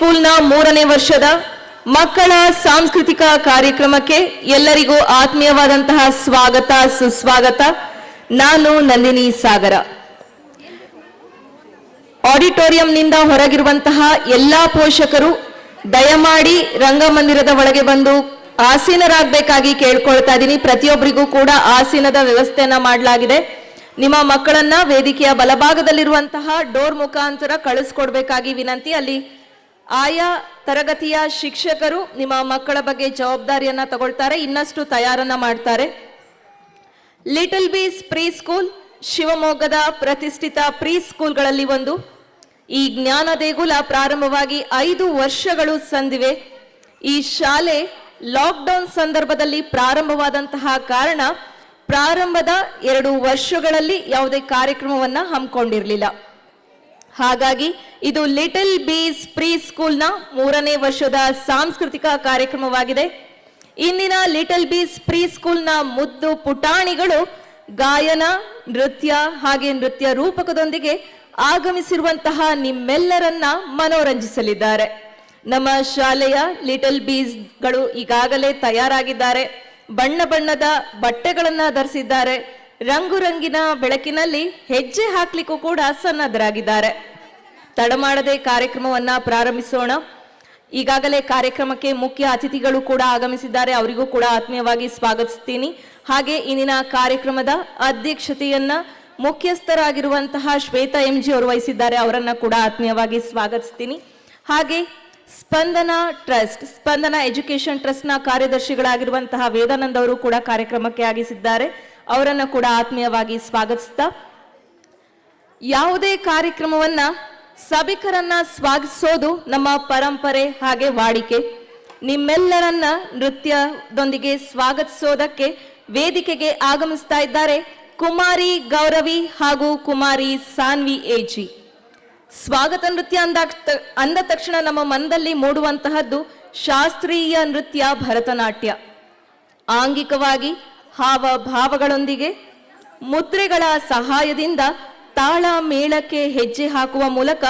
ಸ್ಕೂಲ್ನ 3ನೇ ವರ್ಷದ ಮಕ್ಕಳ ಸಾಂಸ್ಕೃತಿಕ ಕಾರ್ಯಕ್ರಮಕ್ಕೆ ಎಲ್ಲರಿಗೂ ಆತ್ಮೀಯವಾದಂತಹ ಸ್ವಾಗತ ಸುಸ್ವಾಗತ. ನಾನು ನಂದಿನಿ ಸಾಗರ. ಆಡಿಟೋರಿಯಂನಿಂದ ಹೊರಗಿರುವಂತಹ ಎಲ್ಲಾ ಪೋಷಕರು ದಯಮಾಡಿ ರಂಗಮಂದಿರದ ಒಳಗೆ ಬಂದು ಆಸೀನರಾಗಬೇಕಾಗಿ ಕೇಳ್ಕೊಳ್ತಾ ಇದ್ದೀನಿ. ಪ್ರತಿಯೊಬ್ಬರಿಗೂ ಕೂಡ ಆಸೀನದ ವ್ಯವಸ್ಥೆಯನ್ನ ಮಾಡಲಾಗಿದೆ. ನಿಮ್ಮ ಮಕ್ಕಳನ್ನ ವೇದಿಕೆಯ ಬಲಭಾಗದಲ್ಲಿರುವಂತಹ ಡೋರ್ ಮುಖಾಂತರ ಕಳಿಸ್ಕೊಡ್ಬೇಕಾಗಿ ವಿನಂತಿ. ಅಲ್ಲಿ ಆಯಾ ತರಗತಿಯ ಶಿಕ್ಷಕರು ನಿಮ್ಮ ಮಕ್ಕಳ ಬಗ್ಗೆ ಜವಾಬ್ದಾರಿಯನ್ನ ತಗೊಳ್ತಾರೆ, ಇನ್ನಷ್ಟು ತಯಾರನ್ನ ಮಾಡ್ತಾರೆ. ಲಿಟಲ್ ಬೀಸ್ ಪ್ರೀ ಸ್ಕೂಲ್ ಶಿವಮೊಗ್ಗದ ಪ್ರತಿಷ್ಠಿತ ಪ್ರೀ ಸ್ಕೂಲ್ಗಳಲ್ಲಿ ಒಂದು. ಈ ಜ್ಞಾನ ದೇಗುಲ ಪ್ರಾರಂಭವಾಗಿ 5 ವರ್ಷಗಳು ಸಂದಿವೆ. ಈ ಶಾಲೆ ಲಾಕ್ಡೌನ್ ಸಂದರ್ಭದಲ್ಲಿ ಪ್ರಾರಂಭವಾದಂತಹ ಕಾರಣ ಪ್ರಾರಂಭದ 2 ವರ್ಷಗಳಲ್ಲಿ ಯಾವುದೇ ಕಾರ್ಯಕ್ರಮವನ್ನ ಹಮ್ಮಿಕೊಂಡಿರಲಿಲ್ಲ. ಹಾಗಾಗಿ ಇದು ಲಿಟಲ್ ಬೀಸ್ ಪ್ರೀ ಸ್ಕೂಲ್ನ 3ನೇ ವರ್ಷದ ಸಾಂಸ್ಕೃತಿಕ ಕಾರ್ಯಕ್ರಮವಾಗಿದೆ. ಇಂದಿನ ಲಿಟಲ್ ಬೀಸ್ ಪ್ರೀ ಸ್ಕೂಲ್ನ ಮುದ್ದು ಪುಟಾಣಿಗಳು ಗಾಯನ, ನೃತ್ಯ ಹಾಗೆ ನೃತ್ಯ ರೂಪಕದೊಂದಿಗೆ ಆಗಮಿಸಿರುವಂತಹ ನಿಮ್ಮೆಲ್ಲರನ್ನ ಮನೋರಂಜಿಸಲಿದ್ದಾರೆ. ನಮ್ಮ ಶಾಲೆಯ ಲಿಟಲ್ ಬೀಸ್ಗಳು ಈಗಾಗಲೇ ತಯಾರಾಗಿದ್ದಾರೆ. ಬಣ್ಣ ಬಣ್ಣದ ಬಟ್ಟೆಗಳನ್ನ ಧರಿಸಿದ್ದಾರೆ. ರಂಗುರಂಗಿನ ಬೆಳಕಿನಲ್ಲಿ ಹೆಜ್ಜೆ ಹಾಕ್ಲಿಕ್ಕೂ ಕೂಡ ಸನ್ನದ್ಧರಾಗಿದ್ದಾರೆ. ತಡ ಮಾಡದೆ ಕಾರ್ಯಕ್ರಮವನ್ನ ಪ್ರಾರಂಭಿಸೋಣ. ಈಗಾಗಲೇ ಕಾರ್ಯಕ್ರಮಕ್ಕೆ ಮುಖ್ಯ ಅತಿಥಿಗಳು ಕೂಡ ಆಗಮಿಸಿದ್ದಾರೆ. ಅವರಿಗೂ ಕೂಡ ಆತ್ಮೀಯವಾಗಿ ಸ್ವಾಗತಿಸ್ತೀನಿ. ಹಾಗೆ ಇಂದಿನ ಕಾರ್ಯಕ್ರಮದ ಅಧ್ಯಕ್ಷತೆಯನ್ನ ಮುಖ್ಯಸ್ಥರಾಗಿರುವಂತಹ ಶ್ವೇತಾ ಎಂಜಿ ಅವರು ವಹಿಸಿದ್ದಾರೆ. ಅವರನ್ನ ಕೂಡ ಆತ್ಮೀಯವಾಗಿ ಸ್ವಾಗತಿಸ್ತೀನಿ. ಹಾಗೆ ಸ್ಪಂದನ ಎಜುಕೇಶನ್ ಟ್ರಸ್ಟ್ನ ಕಾರ್ಯದರ್ಶಿಗಳಾಗಿರುವಂತಹ ವೇದಾನಂದ್ ಅವರು ಕೂಡ ಕಾರ್ಯಕ್ರಮಕ್ಕೆ ಆಗಿಸಿದ್ದಾರೆ. ಅವರನ್ನ ಕೂಡ ಆತ್ಮೀಯವಾಗಿ ಸ್ವಾಗತಿಸ್ತಾ, ಯಾವುದೇ ಕಾರ್ಯಕ್ರಮವನ್ನ ಸಭಿಕರನ್ನ ಸ್ವಾಗತಿಸೋದು ನಮ್ಮ ಪರಂಪರೆ ಹಾಗೆ ವಾಡಿಕೆ. ನಿಮ್ಮೆಲ್ಲರನ್ನ ನೃತ್ಯದೊಂದಿಗೆ ಸ್ವಾಗತಿಸೋದಕ್ಕೆ ವೇದಿಕೆಗೆ ಆಗಮಿಸ್ತಾ ಇದ್ದಾರೆ ಕುಮಾರಿ ಗೌರವಿ ಹಾಗೂ ಕುಮಾರಿ ಸಾನ್ವಿ ಎಜಿ. ಸ್ವಾಗತ ನೃತ್ಯ ಅಂದ ತಕ್ಷಣ ನಮ್ಮ ಮನದಲ್ಲಿ ಮೂಡುವಂತಹದ್ದು ಶಾಸ್ತ್ರೀಯ ನೃತ್ಯ ಭರತನಾಟ್ಯ. ಆಂಗಿಕವಾಗಿ ಹಾವಭಾವಗಳೊಂದಿಗೆ ಮುದ್ರೆಗಳ ಸಹಾಯದಿಂದ ತಾಳ ಮೇಳಕ್ಕೆ ಹೆಜ್ಜೆ ಹಾಕುವ ಮೂಲಕ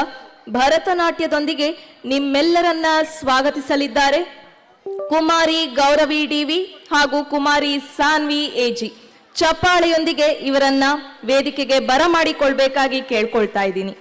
ಭರತನಾಟ್ಯದೊಂದಿಗೆ ನಿಮ್ಮೆಲ್ಲರನ್ನ ಸ್ವಾಗತಿಸಲಿದ್ದಾರೆ ಕುಮಾರಿ ಗೌರವಿ ಡಿವಿ ಹಾಗೂ ಕುಮಾರಿ ಸಾನ್ವಿ ಎಜಿ. ಚಪ್ಪಾಳೆಯೊಂದಿಗೆ ಇವರನ್ನ ವೇದಿಕೆಗೆ ಬರಮಾಡಿಕೊಳ್ಬೇಕಾಗಿ ಕೇಳ್ಕೊಳ್ತಾ ಇದ್ದೀನಿ.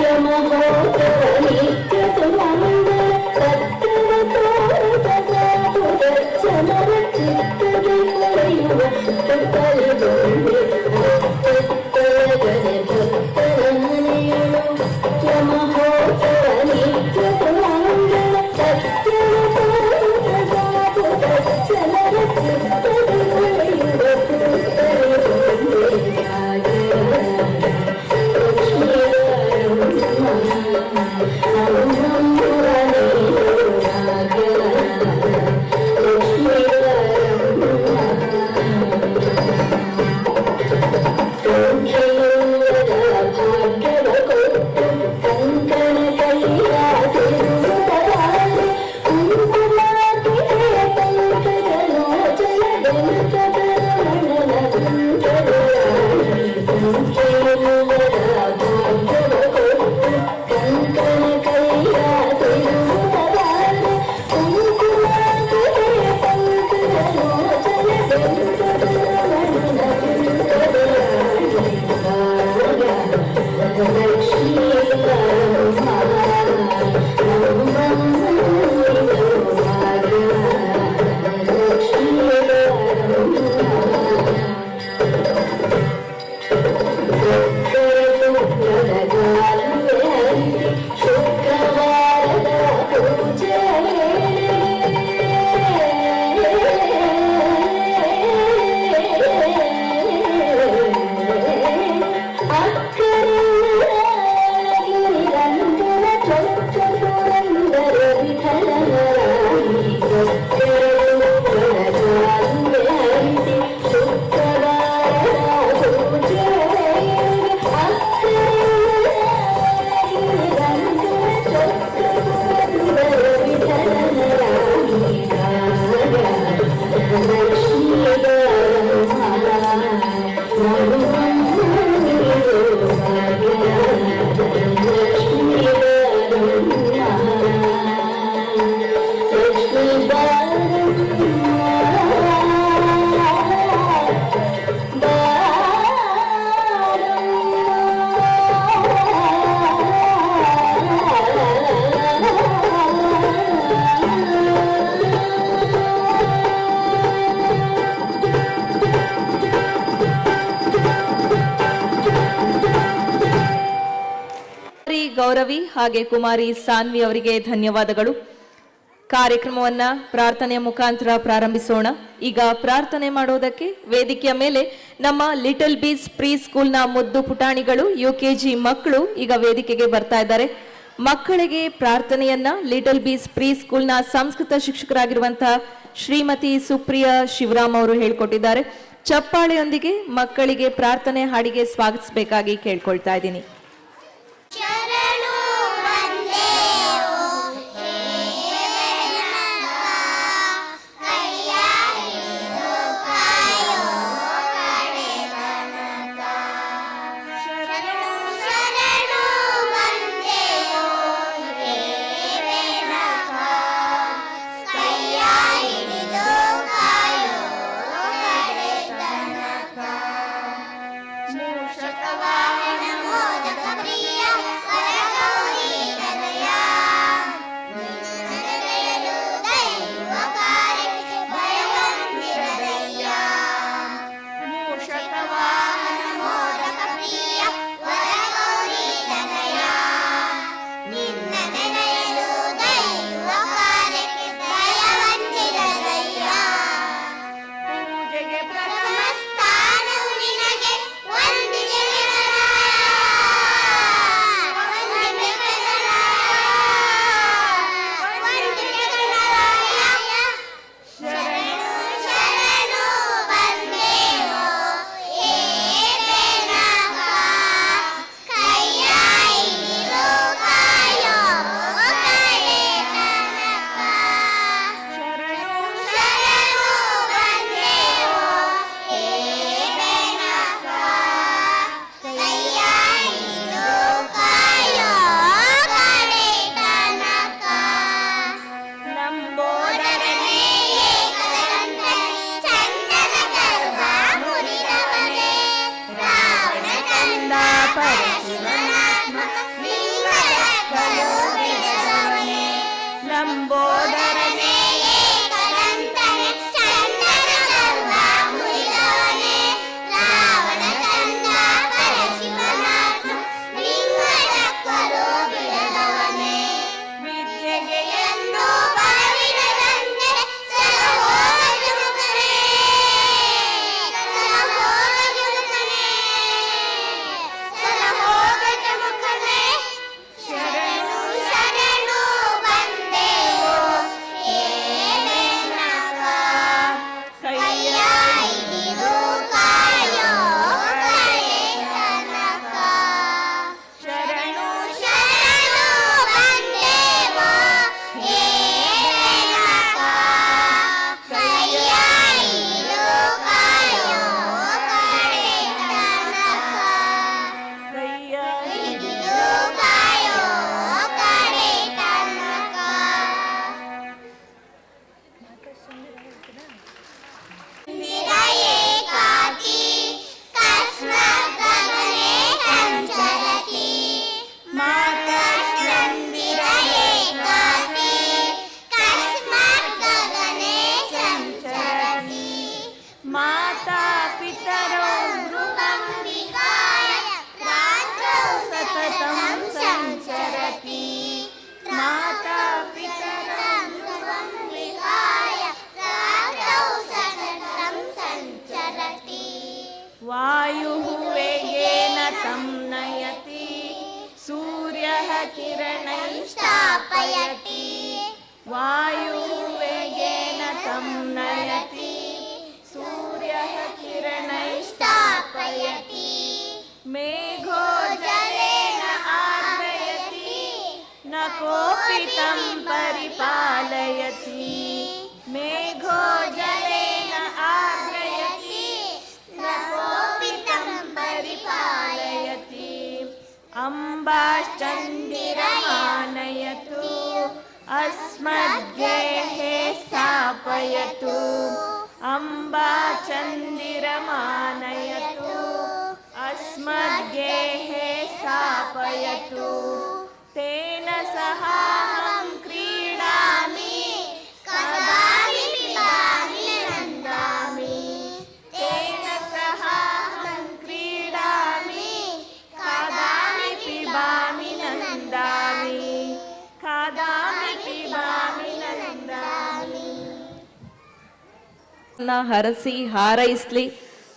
Namo ಗೌರವಿ ಹಾಗೆ ಕುಮಾರಿ ಸಾನ್ವಿ ಅವರಿಗೆ ಧನ್ಯವಾದಗಳು. ಕಾರ್ಯಕ್ರಮವನ್ನ ಪ್ರಾರ್ಥನೆಯ ಮುಖಾಂತರ ಪ್ರಾರಂಭಿಸೋಣ. ಈಗ ಪ್ರಾರ್ಥನೆ ಮಾಡೋದಕ್ಕೆ ವೇದಿಕೆಯ ಮೇಲೆ ನಮ್ಮ ಲಿಟಲ್ ಬೀಸ್ ಪ್ರೀ ಸ್ಕೂಲ್ನ ಮುದ್ದು ಪುಟಾಣಿಗಳು UKG ಮಕ್ಕಳು ಈಗ ವೇದಿಕೆಗೆ ಬರ್ತಾ ಇದ್ದಾರೆ. ಮಕ್ಕಳಿಗೆ ಪ್ರಾರ್ಥನೆಯನ್ನ ಲಿಟಲ್ ಬೀಸ್ ಪ್ರೀ ಸ್ಕೂಲ್ನ ಸಂಸ್ಕೃತ ಶಿಕ್ಷಕರಾಗಿರುವಂತಹ ಶ್ರೀಮತಿ ಸುಪ್ರಿಯಾ ಶಿವರಾಮ್ ಅವರು ಹೇಳ್ಕೊಟ್ಟಿದ್ದಾರೆ. ಚಪ್ಪಾಳೆಯೊಂದಿಗೆ ಮಕ್ಕಳಿಗೆ ಪ್ರಾರ್ಥನೆ ಹಾಡಿಗೆ ಸ್ವಾಗತಿಸಬೇಕಾಗಿ ಕೇಳ್ಕೊಳ್ತಾ ಇದ್ದೀನಿ. वायुः वेगेन तं नयति सूर्यः किरणैस्तापयति वायुः वेगेन तं नयति सूर्यः किरणैस्तापयति मेघो जलेन आर्द्रयति न कोऽपि तं परिपालयति मेघो जलेन आर्द्रयति न कोऽपि तं परिपालयति अम्बाश्चन्दिरमानयतु अस्मद्गेः स्थापयतु अम्बा चन्दिरमानयतु अस्मद्गेः स्थापयतु तेन सहाहं क्रीडामि कदापि पिबामि नन्दामि तेन सहाहं क्रीडामि कदापि पिबामि नन्दामि ಕದಾಮಿ ಪಿಬಾಮಿ ನಂದಾಮಿ. ಹರಸಿ ಹಾರೈಸ್ಲಿ,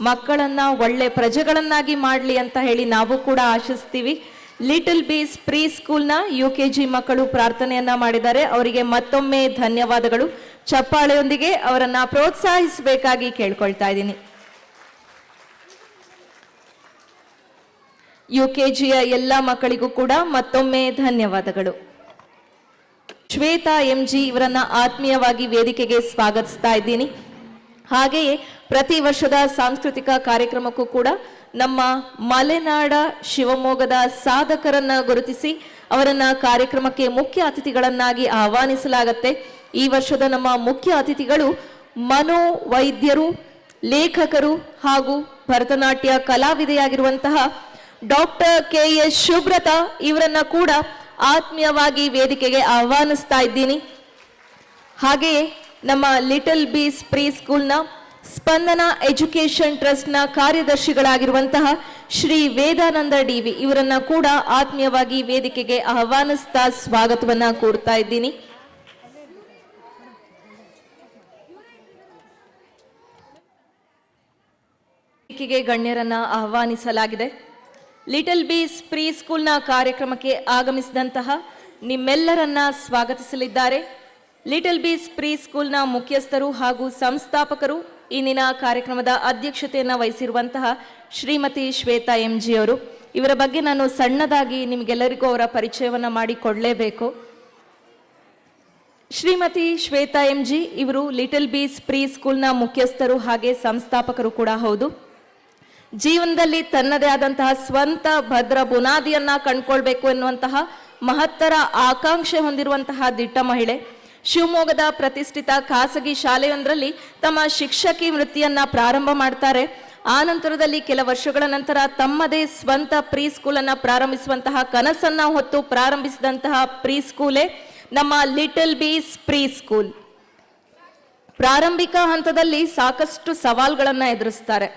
ಮಕ್ಕಳನ್ನ ಒಳ್ಳೆ ಪ್ರಜೆಗಳನ್ನಾಗಿ ಮಾಡಲಿ ಅಂತ ಹೇಳಿ ನಾವು ಕೂಡ ಆಶಿಸ್ತೀವಿ. ಲಿಟಲ್ ಬೀಸ್ ಪ್ರೀ ಸ್ಕೂಲ್ನ UKG ಮಕ್ಕಳು ಪ್ರಾರ್ಥನೆಯನ್ನ ಮಾಡಿದ್ದಾರೆ. ಅವರಿಗೆ ಮತ್ತೊಮ್ಮೆ ಧನ್ಯವಾದಗಳು. ಚಪ್ಪಾಳೆಯೊಂದಿಗೆ ಅವರನ್ನ ಪ್ರೋತ್ಸಾಹಿಸಬೇಕಾಗಿ ಕೇಳ್ಕೊಳ್ತಾ ಇದ್ದೀನಿ. UKGಯ ಎಲ್ಲ ಮಕ್ಕಳಿಗೂ ಕೂಡ ಮತ್ತೊಮ್ಮೆ ಧನ್ಯವಾದಗಳು. ಶ್ವೇತಾ MG ಇವರನ್ನ ಆತ್ಮೀಯವಾಗಿ ವೇದಿಕೆಗೆ ಸ್ವಾಗತಿಸ್ತಾ ಇದ್ದೀನಿ. ಹಾಗೆಯೇ ಪ್ರತಿ ವರ್ಷದ ಸಾಂಸ್ಕೃತಿಕ ಕಾರ್ಯಕ್ರಮಕ್ಕೂ ಕೂಡ ನಮ್ಮ ಮಲೆನಾಡ ಶಿವಮೊಗ್ಗದ ಸಾಧಕರನ್ನ ಗುರುತಿಸಿ ಅವರನ್ನ ಕಾರ್ಯಕ್ರಮಕ್ಕೆ ಮುಖ್ಯ ಅತಿಥಿಗಳನ್ನಾಗಿ ಆಹ್ವಾನಿಸಲಾಗುತ್ತೆ. ಈ ವರ್ಷದ ನಮ್ಮ ಮುಖ್ಯ ಅತಿಥಿಗಳು ಮನೋವೈದ್ಯರು, ಲೇಖಕರು ಹಾಗೂ ಭರತನಾಟ್ಯ ಕಲಾವಿದೆಯಾಗಿರುವಂತಹ ಡಾಕ್ಟರ್ KS ಶುಭ್ರತಾ ಇವರನ್ನ ಕೂಡ ಆತ್ಮೀಯವಾಗಿ ವೇದಿಕೆಗೆ ಆಹ್ವಾನಿಸ್ತಾ ಇದ್ದೀನಿ. ಹಾಗೆಯೇ ನಮ್ಮ ಲಿಟಲ್ ಬೀಸ್ ಪ್ರೀ ಸ್ಕೂಲ್ನ ಸ್ಪಂದನ ಎಜುಕೇಶನ್ ಟ್ರಸ್ಟ್ನ ಕಾರ್ಯದರ್ಶಿಗಳಾಗಿರುವಂತಹ ಶ್ರೀ ವೇದಾನಂದ DV ಇವರನ್ನ ಕೂಡ ಆತ್ಮೀಯವಾಗಿ ವೇದಿಕೆಗೆ ಆಹ್ವಾನಿಸ್ತಾ ಸ್ವಾಗತವನ್ನ ಕೋರ್ತಾ ಇದ್ದೀನಿ. ವೇದಿಕೆಗೆ ಗಣ್ಯರನ್ನ ಆಹ್ವಾನಿಸಲಾಗಿದೆ. ಲಿಟಲ್ ಬೀಸ್ ಪ್ರೀ ಸ್ಕೂಲ್ನ ಕಾರ್ಯಕ್ರಮಕ್ಕೆ ಆಗಮಿಸಿದಂತಹ ನಿಮ್ಮೆಲ್ಲರನ್ನ ಸ್ವಾಗತಿಸಲಿದ್ದಾರೆ ಲಿಟಲ್ ಬೀಸ್ ಪ್ರೀ ಸ್ಕೂಲ್ನ ಮುಖ್ಯಸ್ಥರು ಹಾಗೂ ಸಂಸ್ಥಾಪಕರು, ಇಂದಿನ ಕಾರ್ಯಕ್ರಮದ ಅಧ್ಯಕ್ಷತೆಯನ್ನು ವಹಿಸಿರುವಂತಹ ಶ್ರೀಮತಿ ಶ್ವೇತಾ MG ಅವರು. ಇವರ ಬಗ್ಗೆ ನಾನು ಸಣ್ಣದಾಗಿ ನಿಮಗೆಲ್ಲರಿಗೂ ಅವರ ಪರಿಚಯವನ್ನು ಮಾಡಿಕೊಡಲೇಬೇಕು. ಶ್ರೀಮತಿ ಶ್ವೇತಾ MG ಇವರು ಲಿಟಲ್ ಬೀಸ್ ಪ್ರೀ ಸ್ಕೂಲ್ನ ಮುಖ್ಯಸ್ಥರು ಹಾಗೆ ಸಂಸ್ಥಾಪಕರು ಕೂಡ ಹೌದು. ಜೀವನದಲ್ಲಿ ತನ್ನದೇ ಆದಂತಹ ಸ್ವಂತ ಭದ್ರ ಬುನಾದಿಯನ್ನ ಕಂಡುಕೊಳ್ಬೇಕು ಎನ್ನುವಂತಹ ಮಹತ್ತರ ಆಕಾಂಕ್ಷೆ ಹೊಂದಿರುವಂತಹ ದಿಟ್ಟ ಮಹಿಳೆ. ಶಿವಮೊಗ್ಗದ ಪ್ರತಿಷ್ಠಿತ ಖಾಸಗಿ ಶಾಲೆಯೊಂದರಲ್ಲಿ ತಮ್ಮ ಶಿಕ್ಷಕಿ ವೃತ್ತಿಯನ್ನ ಪ್ರಾರಂಭ ಮಾಡ್ತಾರೆ. ಆ ನಂತರದಲ್ಲಿ ಕೆಲ ವರ್ಷಗಳ ನಂತರ ತಮ್ಮದೇ ಸ್ವಂತ ಪ್ರೀ ಸ್ಕೂಲನ್ನು ಪ್ರಾರಂಭಿಸುವಂತಹ ಕನಸನ್ನ ಹೊತ್ತು ಪ್ರಾರಂಭಿಸಿದಂತಹ ಪ್ರೀ ಸ್ಕೂಲೇ ನಮ್ಮ ಲಿಟಲ್ ಬೀಸ್ ಪ್ರೀ ಸ್ಕೂಲ್. ಪ್ರಾರಂಭಿಕ ಹಂತದಲ್ಲಿ ಸಾಕಷ್ಟು ಸವಾಲುಗಳನ್ನು ಎದುರಿಸ್ತಾರೆ.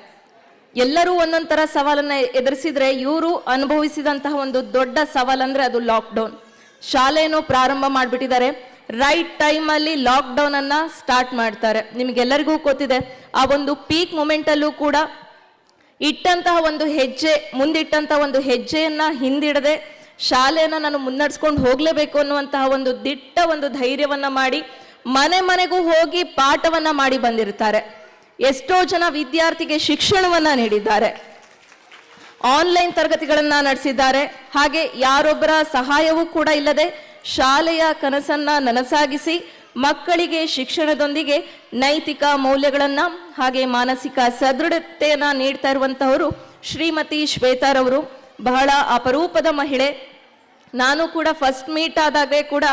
ಎಲ್ಲರೂ ಒಂದೊಂದು ಥರ ಸವಾಲನ್ನು ಎದುರಿಸಿದ್ರೆ ಇವರು ಅನುಭವಿಸಿದಂತಹ ಒಂದು ದೊಡ್ಡ ಸವಾಲಂದ್ರೆ ಅದು ಲಾಕ್ಡೌನ್. ಶಾಲೆಯನ್ನು ಪ್ರಾರಂಭ ಮಾಡಿಬಿಟ್ಟಿದ್ದಾರೆ. ರೈಟ್ ಟೈಮಲ್ಲಿ ಲಾಕ್ಡೌನ್ ಅನ್ನ ಸ್ಟಾರ್ಟ್ ಮಾಡ್ತಾರೆ. ನಿಮಗೆಲ್ಲರಿಗೂ ಗೊತ್ತಿದೆ, ಆ ಒಂದು ಪೀಕ್ ಮೂಮೆಂಟಲ್ಲೂ ಕೂಡ ಇಟ್ಟಂತಹ ಒಂದು ಹೆಜ್ಜೆ, ಮುಂದಿಟ್ಟಂತಹ ಒಂದು ಹೆಜ್ಜೆಯನ್ನ ಹಿಂದಿಡದೆ ಶಾಲೆಯನ್ನು ನಾನು ಮುನ್ನಡೆಸ್ಕೊಂಡು ಹೋಗಲೇಬೇಕು ಅನ್ನುವಂತಹ ಒಂದು ದಿಟ್ಟ ಒಂದು ಧೈರ್ಯವನ್ನ ಮಾಡಿ ಮನೆ ಮನೆಗೂ ಹೋಗಿ ಪಾಠವನ್ನ ಮಾಡಿ ಬಂದಿರ್ತಾರೆ. ಎಷ್ಟೋ ಜನ ವಿದ್ಯಾರ್ಥಿಗೆ ಶಿಕ್ಷಣವನ್ನ ನೀಡಿದ್ದಾರೆ, ಆನ್ಲೈನ್ ತರಗತಿಗಳನ್ನ ನಡೆಸಿದ್ದಾರೆ. ಹಾಗೆ ಯಾರೊಬ್ಬರ ಸಹಾಯವೂ ಕೂಡ ಇಲ್ಲದೆ ಶಾಲೆಯ ಕನಸನ್ನ ನನಸಾಗಿಸಿ ಮಕ್ಕಳಿಗೆ ಶಿಕ್ಷಣದೊಂದಿಗೆ ನೈತಿಕ ಮೌಲ್ಯಗಳನ್ನ ಹಾಗೆ ಮಾನಸಿಕ ಸದೃಢತೆಯನ್ನ ನೀಡ್ತಾ ಇರುವಂತಹವರು ಶ್ರೀಮತಿ ಶ್ವೇತಾರವರು. ಬಹಳ ಅಪರೂಪದ ಮಹಿಳೆ. ನಾನು ಕೂಡ ಫಸ್ಟ್ ಮೀಟ್ ಆದಾಗಲೇ ಕೂಡ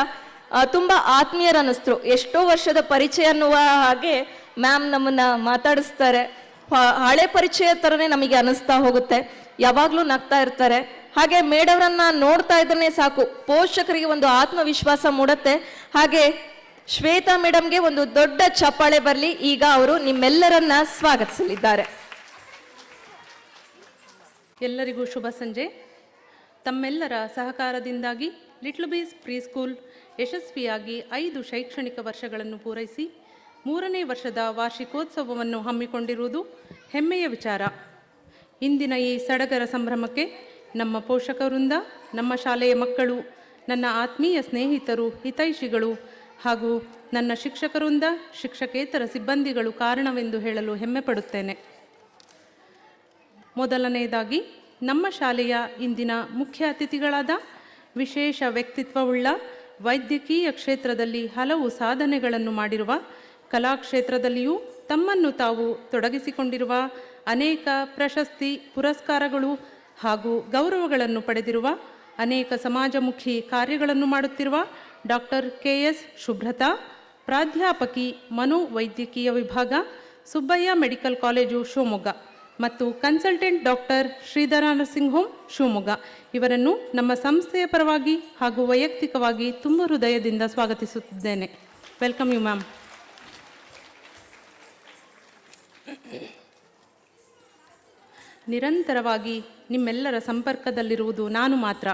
ತುಂಬಾ ಆತ್ಮೀಯರನ್ನಿಸ್ತು. ಎಷ್ಟೋ ವರ್ಷದ ಪರಿಚಯ ಅನ್ನುವ ಹಾಗೆ ಮ್ಯಾಮ್ ನಮ್ಮನ್ನ ಮಾತಾಡಿಸ್ತಾರೆ. ಹಳೆ ಪರಿಚಯ ಥರನೇ ನಮಗೆ ಅನಿಸ್ತಾ ಹೋಗುತ್ತೆ. ಯಾವಾಗಲೂ ನಗ್ತಾ ಇರ್ತಾರೆ. ಹಾಗೆ ಮೇಡವರನ್ನ ನೋಡ್ತಾ ಇದ್ರೆ ಸಾಕು, ಪೋಷಕರಿಗೆ ಒಂದು ಆತ್ಮವಿಶ್ವಾಸ ಮೂಡುತ್ತೆ. ಹಾಗೆ ಶ್ವೇತಾ ಮೇಡಮ್ಗೆ ಒಂದು ದೊಡ್ಡ ಚಪ್ಪಾಳೆ ಬರಲಿ. ಈಗ ಅವರು ನಿಮ್ಮೆಲ್ಲರನ್ನ ಸ್ವಾಗತಿಸಲಿದ್ದಾರೆ. ಎಲ್ಲರಿಗೂ ಶುಭ ಸಂಜೆ. ತಮ್ಮೆಲ್ಲರ ಸಹಕಾರದಿಂದಾಗಿ ಲಿಟ್ಲ್ ಬೀಸ್ ಪ್ರೀ ಸ್ಕೂಲ್ ಯಶಸ್ವಿಯಾಗಿ 5 ಶೈಕ್ಷಣಿಕ ವರ್ಷಗಳನ್ನು ಪೂರೈಸಿ 3ನೇ ವರ್ಷದ ವಾರ್ಷಿಕೋತ್ಸವವನ್ನು ಹಮ್ಮಿಕೊಂಡಿರುವುದು ಹೆಮ್ಮೆಯ ವಿಚಾರ. ಇಂದಿನ ಈ ಸಡಗರ ಸಂಭ್ರಮಕ್ಕೆ ನಮ್ಮ ಪೋಷಕರಿಂದ, ನಮ್ಮ ಶಾಲೆಯ ಮಕ್ಕಳು, ನನ್ನ ಆತ್ಮೀಯ ಸ್ನೇಹಿತರು, ಹಿತೈಷಿಗಳು ಹಾಗೂ ನನ್ನ ಶಿಕ್ಷಕರಿಂದ, ಶಿಕ್ಷಕೇತರ ಸಿಬ್ಬಂದಿಗಳು ಕಾರಣವೆಂದು ಹೇಳಲು ಹೆಮ್ಮೆ ಪಡುತ್ತೇನೆ. ಮೊದಲನೆಯದಾಗಿ ನಮ್ಮ ಶಾಲೆಯ ಇಂದಿನ ಮುಖ್ಯ ಅತಿಥಿಗಳಾದ ವಿಶೇಷ ವ್ಯಕ್ತಿತ್ವವುಳ್ಳ, ವೈದ್ಯಕೀಯ ಕ್ಷೇತ್ರದಲ್ಲಿ ಹಲವು ಸಾಧನೆಗಳನ್ನು ಮಾಡಿರುವ, ಕಲಾಕ್ಷೇತ್ರದಲ್ಲಿಯೂ ತಮ್ಮನ್ನು ತಾವು ತೊಡಗಿಸಿಕೊಂಡಿರುವ, ಅನೇಕ ಪ್ರಶಸ್ತಿ ಪುರಸ್ಕಾರಗಳು ಹಾಗೂ ಗೌರವಗಳನ್ನು ಪಡೆದಿರುವ, ಅನೇಕ ಸಮಾಜಮುಖಿ ಕಾರ್ಯಗಳನ್ನು ಮಾಡುತ್ತಿರುವ ಡಾಕ್ಟರ್ KS ಶುಭ್ರತಾ, ಪ್ರಾಧ್ಯಾಪಕಿ ಮನೋವೈದ್ಯಕೀಯ ವಿಭಾಗ, ಸುಬ್ಬಯ್ಯ ಮೆಡಿಕಲ್ ಕಾಲೇಜು ಶಿವಮೊಗ್ಗ ಮತ್ತು consultant doctor Shridhara nursing home Shivamogga ಇವರನ್ನು ನಮ್ಮ ಸಂಸ್ಥೆಯ ಪರವಾಗಿ ಹಾಗೂ ವೈಯಕ್ತಿಕವಾಗಿ ತುಂಬ ಹೃದಯದಿಂದ ಸ್ವಾಗತಿಸುತ್ತಿದ್ದೇನೆ. Welcome you ma'am. ನಿರಂತರವಾಗಿ ನಿಮ್ಮೆಲ್ಲರ ಸಂಪರ್ಕದಲ್ಲಿರುವುದು ನಾನು ಮಾತ್ರ.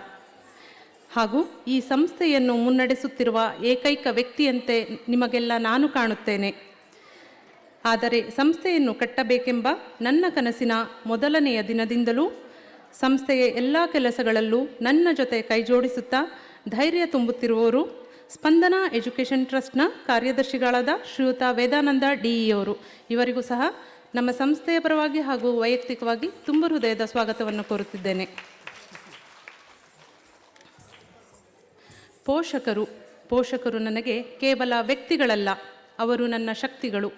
ಹಾಗೂ ಈ ಸಂಸ್ಥೆಯನ್ನು ಮುನ್ನಡೆಸುತ್ತಿರುವ ಏಕೈಕ ವ್ಯಕ್ತಿಯಂತೆ ನಿಮಗೆಲ್ಲ ನಾನು ಕಾಣುತ್ತೇನೆ. ಆದರೆ ಸಂಸ್ಥೆಯನ್ನು ಕಟ್ಟಬೇಕೆಂಬ ನನ್ನ ಕನಸಿನ ಮೊದಲನೆಯ ದಿನದಿಂದಲೂ ಸಂಸ್ಥೆಯ ಎಲ್ಲ ಕೆಲಸಗಳಲ್ಲೂ ನನ್ನ ಜೊತೆ ಕೈಜೋಡಿಸುತ್ತಾ ಧೈರ್ಯ ತುಂಬುತ್ತಿರುವವರು ಸ್ಪಂದನಾ ಎಜುಕೇಷನ್ ಟ್ರಸ್ಟ್ನ ಕಾರ್ಯದರ್ಶಿಗಳಾದ ಶ್ರೀಯುತ ವೇದಾನಂದ ಡಿಇ ಅವರು. ಇವರಿಗೂ ಸಹ ನಮ್ಮ ಸಂಸ್ಥೆಯ ಪರವಾಗಿ ಹಾಗೂ ವೈಯಕ್ತಿಕವಾಗಿ ತುಂಬ ಹೃದಯದ ಸ್ವಾಗತವನ್ನು ಕೋರುತ್ತಿದ್ದೇನೆ. ಪೋಷಕರು ನನಗೆ ಕೇವಲ ವ್ಯಕ್ತಿಗಳಲ್ಲ, ಅವರು ನನ್ನ ಶಕ್ತಿಗಳು.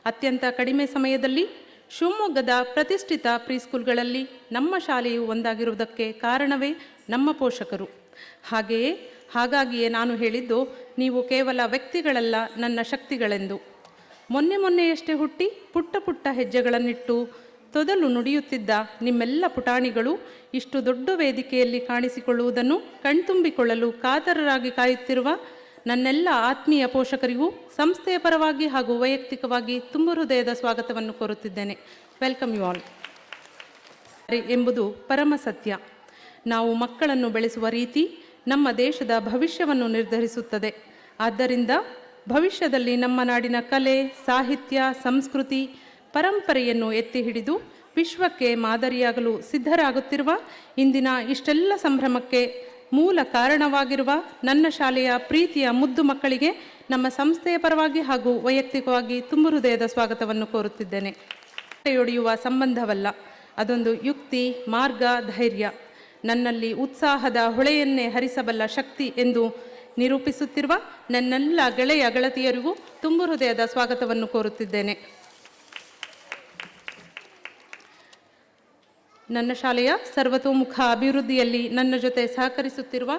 ಅತ್ಯಂತ ಕಡಿಮೆ ಸಮಯದಲ್ಲಿ ಶಿವಮೊಗ್ಗದ ಪ್ರತಿಷ್ಠಿತ ಪ್ರೀಸ್ಕೂಲ್ಗಳಲ್ಲಿ ನಮ್ಮ ಶಾಲೆಯು ಒಂದಾಗಿರುವುದಕ್ಕೆ ಕಾರಣವೇ ನಮ್ಮ ಪೋಷಕರು. ಹಾಗಾಗಿಯೇ ನಾನು ಹೇಳಿದ್ದು, ನೀವು ಕೇವಲ ವ್ಯಕ್ತಿಗಳಲ್ಲ, ನನ್ನ ಶಕ್ತಿಗಳೆಂದು. ಮೊನ್ನೆಯಷ್ಟೇ ಹುಟ್ಟಿ ಪುಟ್ಟ ಹೆಜ್ಜೆಗಳನ್ನಿಟ್ಟು ತೊದಲು ನುಡಿಯುತ್ತಿದ್ದ ನಿಮ್ಮೆಲ್ಲ ಪುಟಾಣಿಗಳು ಇಷ್ಟು ದೊಡ್ಡ ವೇದಿಕೆಯಲ್ಲಿ ಕಾಣಿಸಿಕೊಳ್ಳುವುದನ್ನು ಕಣ್ತುಂಬಿಕೊಳ್ಳಲು ಕಾತರರಾಗಿ ಕಾಯುತ್ತಿರುವ ನನ್ನೆಲ್ಲ ಆತ್ಮೀಯ ಪೋಷಕರಿಗೂ ಸಂಸ್ಥೆಯ ಪರವಾಗಿ ಹಾಗೂ ವೈಯಕ್ತಿಕವಾಗಿ ತುಂಬ ಹೃದಯದ ಸ್ವಾಗತವನ್ನು ಕೋರುತ್ತಿದ್ದೇನೆ. Welcome you all. ಎಂಬುದು ಪರಮ ಸತ್ಯ. ನಾವು ಮಕ್ಕಳನ್ನು ಬೆಳೆಸುವ ರೀತಿ ನಮ್ಮ ದೇಶದ ಭವಿಷ್ಯವನ್ನು ನಿರ್ಧರಿಸುತ್ತದೆ. ಆದ್ದರಿಂದ ಭವಿಷ್ಯದಲ್ಲಿ ನಮ್ಮ ನಾಡಿನ ಕಲೆ, ಸಾಹಿತ್ಯ, ಸಂಸ್ಕೃತಿ, ಪರಂಪರೆಯನ್ನು ಎತ್ತಿ ಹಿಡಿದು ವಿಶ್ವಕ್ಕೆ ಮಾದರಿಯಾಗಲು ಸಿದ್ಧರಾಗುತ್ತಿರುವ ಇಂದಿನ ಇಷ್ಟೆಲ್ಲ ಸಂಭ್ರಮಕ್ಕೆ ಮೂಲ ಕಾರಣವಾಗಿರುವ ನನ್ನ ಶಾಲೆಯ ಪ್ರೀತಿಯ ಮುದ್ದು ಮಕ್ಕಳಿಗೆ ನಮ್ಮ ಸಂಸ್ಥೆಯ ಪರವಾಗಿ ಹಾಗೂ ವೈಯಕ್ತಿಕವಾಗಿ ತುಂಬ ಹೃದಯದ ಸ್ವಾಗತವನ್ನು ಕೋರುತ್ತಿದ್ದೇನೆ. ಹೊಡೆಯೊಡೆಯುವ ಸಂಬಂಧವಲ್ಲ, ಅದೊಂದು ಯುಕ್ತಿ, ಮಾರ್ಗ, ಧೈರ್ಯ. ನನ್ನಲ್ಲಿ ಉತ್ಸಾಹದ ಹೊಳೆಯನ್ನೇ ಹರಿಸಬಲ್ಲ ಶಕ್ತಿ ಎಂದು ನಿರೂಪಿಸುತ್ತಿರುವ ನನ್ನೆಲ್ಲ ಗೆಳೆಯ ಗೆಳತಿಯರಿಗೂ ತುಂಬ ಹೃದಯದ ಸ್ವಾಗತವನ್ನು ಕೋರುತ್ತಿದ್ದೇನೆ. ನನ್ನ ಶಾಲೆಯ ಸರ್ವತೋಮುಖ ಅಭಿವೃದ್ಧಿಯಲ್ಲಿ ನನ್ನ ಜೊತೆ ಸಹಕರಿಸುತ್ತಿರುವ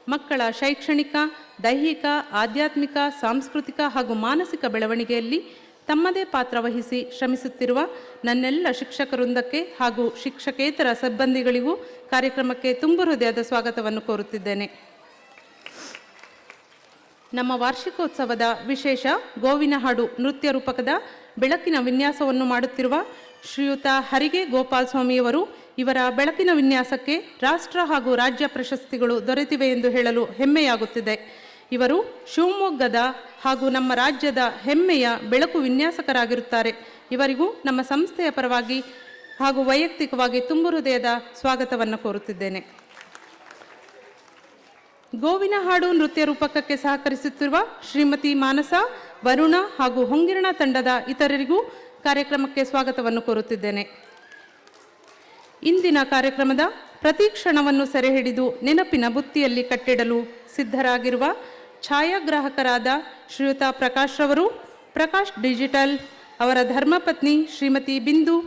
ಮಕ್ಕಳ ಶೈಕ್ಷಣಿಕ, ದೈಹಿಕ, ಆಧ್ಯಾತ್ಮಿಕ, ಸಾಂಸ್ಕೃತಿಕ ಹಾಗೂ ಮಾನಸಿಕ ಬೆಳವಣಿಗೆಯಲ್ಲಿ ತಮ್ಮದೇ ಪಾತ್ರ ವಹಿಸಿ ಶ್ರಮಿಸುತ್ತಿರುವ ನನ್ನೆಲ್ಲ ಶಿಕ್ಷಕ ವೃಂದಕ್ಕೆ ಹಾಗೂ ಶಿಕ್ಷಕೇತರ ಸಿಬ್ಬಂದಿಗಳಿಗೂ ಕಾರ್ಯಕ್ರಮಕ್ಕೆ ತುಂಬ ಹೃದಯದ ಸ್ವಾಗತವನ್ನು ಕೋರುತ್ತಿದ್ದೇನೆ. ನಮ್ಮ ವಾರ್ಷಿಕೋತ್ಸವದ ವಿಶೇಷ ಗೋವಿನ ಹಾಡು ನೃತ್ಯ ರೂಪಕದ ಬೆಳಕಿನ ವಿನ್ಯಾಸವನ್ನು ಮಾಡುತ್ತಿರುವ ಶ್ರೀಯುತ ಹರಿಗೆ ಗೋಪಾಲ್ ಸ್ವಾಮಿಯವರು, ಇವರ ಬೆಳಕಿನ ವಿನ್ಯಾಸಕ್ಕೆ ರಾಷ್ಟ್ರ ಹಾಗೂ ರಾಜ್ಯ ಪ್ರಶಸ್ತಿಗಳು ದೊರೆತಿವೆ ಎಂದು ಹೇಳಲು ಹೆಮ್ಮೆಯಾಗುತ್ತಿದೆ. ಇವರು ಶಿವಮೊಗ್ಗದ ಹಾಗೂ ನಮ್ಮ ರಾಜ್ಯದ ಹೆಮ್ಮೆಯ ಬೆಳಕು ವಿನ್ಯಾಸಕರಾಗಿರುತ್ತಾರೆ. ಇವರಿಗೂ ನಮ್ಮ ಸಂಸ್ಥೆಯ ಪರವಾಗಿ ಹಾಗೂ ವೈಯಕ್ತಿಕವಾಗಿ ತುಂಬ ಹೃದಯದ ಸ್ವಾಗತವನ್ನು ಕೋರುತ್ತಿದ್ದೇನೆ. ಗೋವಿನ ಹಾಡು ನೃತ್ಯ ರೂಪಕಕ್ಕೆ ಸಹಕರಿಸುತ್ತಿರುವ ಶ್ರೀಮತಿ ಮಾನಸ, ವರುಣ ಹಾಗೂ ಹೊಂಗಿರಣ ತಂಡದ ಇತರರಿಗೂ ಕಾರ್ಯಕ್ರಮಕ್ಕೆ ಸ್ವಾಗತವನ್ನು ಕೋರುತ್ತಿದ್ದೇನೆ. ಇಂದಿನ ಕಾರ್ಯಕ್ರಮದ ಪ್ರತಿ ಕ್ಷಣವನ್ನು ಸೆರೆ ಹಿಡಿದು ನೆನಪಿನ ಬುತ್ತಿಯಲ್ಲಿ ಕಟ್ಟಿಡಲು ಸಿದ್ಧರಾಗಿರುವ ಛಾಯಾಗ್ರಾಹಕರಾದ ಶ್ರೀಯುತ ಪ್ರಕಾಶ್ ರವರು, ಪ್ರಕಾಶ್ ಡಿಜಿಟಲ್ ಅವರ ಧರ್ಮಪತ್ನಿ ಶ್ರೀಮತಿ ಬಿಂದು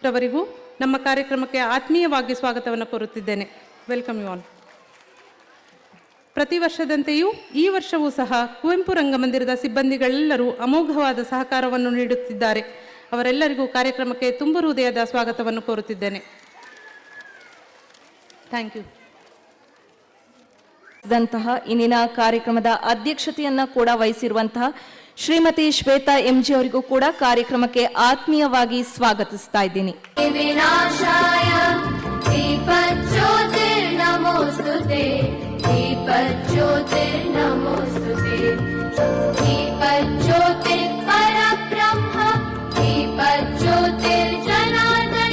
ರವರಿಗೂ ನಮ್ಮ ಕಾರ್ಯಕ್ರಮಕ್ಕೆ ಆತ್ಮೀಯವಾಗಿ ಸ್ವಾಗತವನ್ನು ಕೋರುತ್ತಿದ್ದೇನೆ. Welcome you all. ಪ್ರತಿ ವರ್ಷದಂತೆಯೂ ಈ ವರ್ಷವೂ ಸಹ ಕುವೆಂಪು ರಂಗಮಂದಿರದ ಸಿಬ್ಬಂದಿಗಳೆಲ್ಲರೂ ಅಮೋಘವಾದ ಸಹಕಾರವನ್ನು ನೀಡುತ್ತಿದ್ದಾರೆ. ಅವರೆಲ್ಲರಿಗೂ ಕಾರ್ಯಕ್ರಮಕ್ಕೆ ತುಂಬ ಹೃದಯದ ಸ್ವಾಗತವನ್ನು ಕೋರುತ್ತಿದ್ದೇನೆ. Thank you. ಇಂದಿನ ಕಾರ್ಯಕ್ರಮದ ಅಧ್ಯಕ್ಷತೆಯನ್ನ ಕೂಡ ವಹಿಸಿರುವಂತಹ ಶ್ರೀಮತಿ ಶ್ವೇತಾ ಎಂಜಿ ಅವರಿಗೂ ಕೂಡ ಕಾರ್ಯಕ್ರಮಕ್ಕೆ ಆತ್ಮೀಯವಾಗಿ ಸ್ವಾಗತಿಸ್ತಾ ಇದ್ದೀನಿ.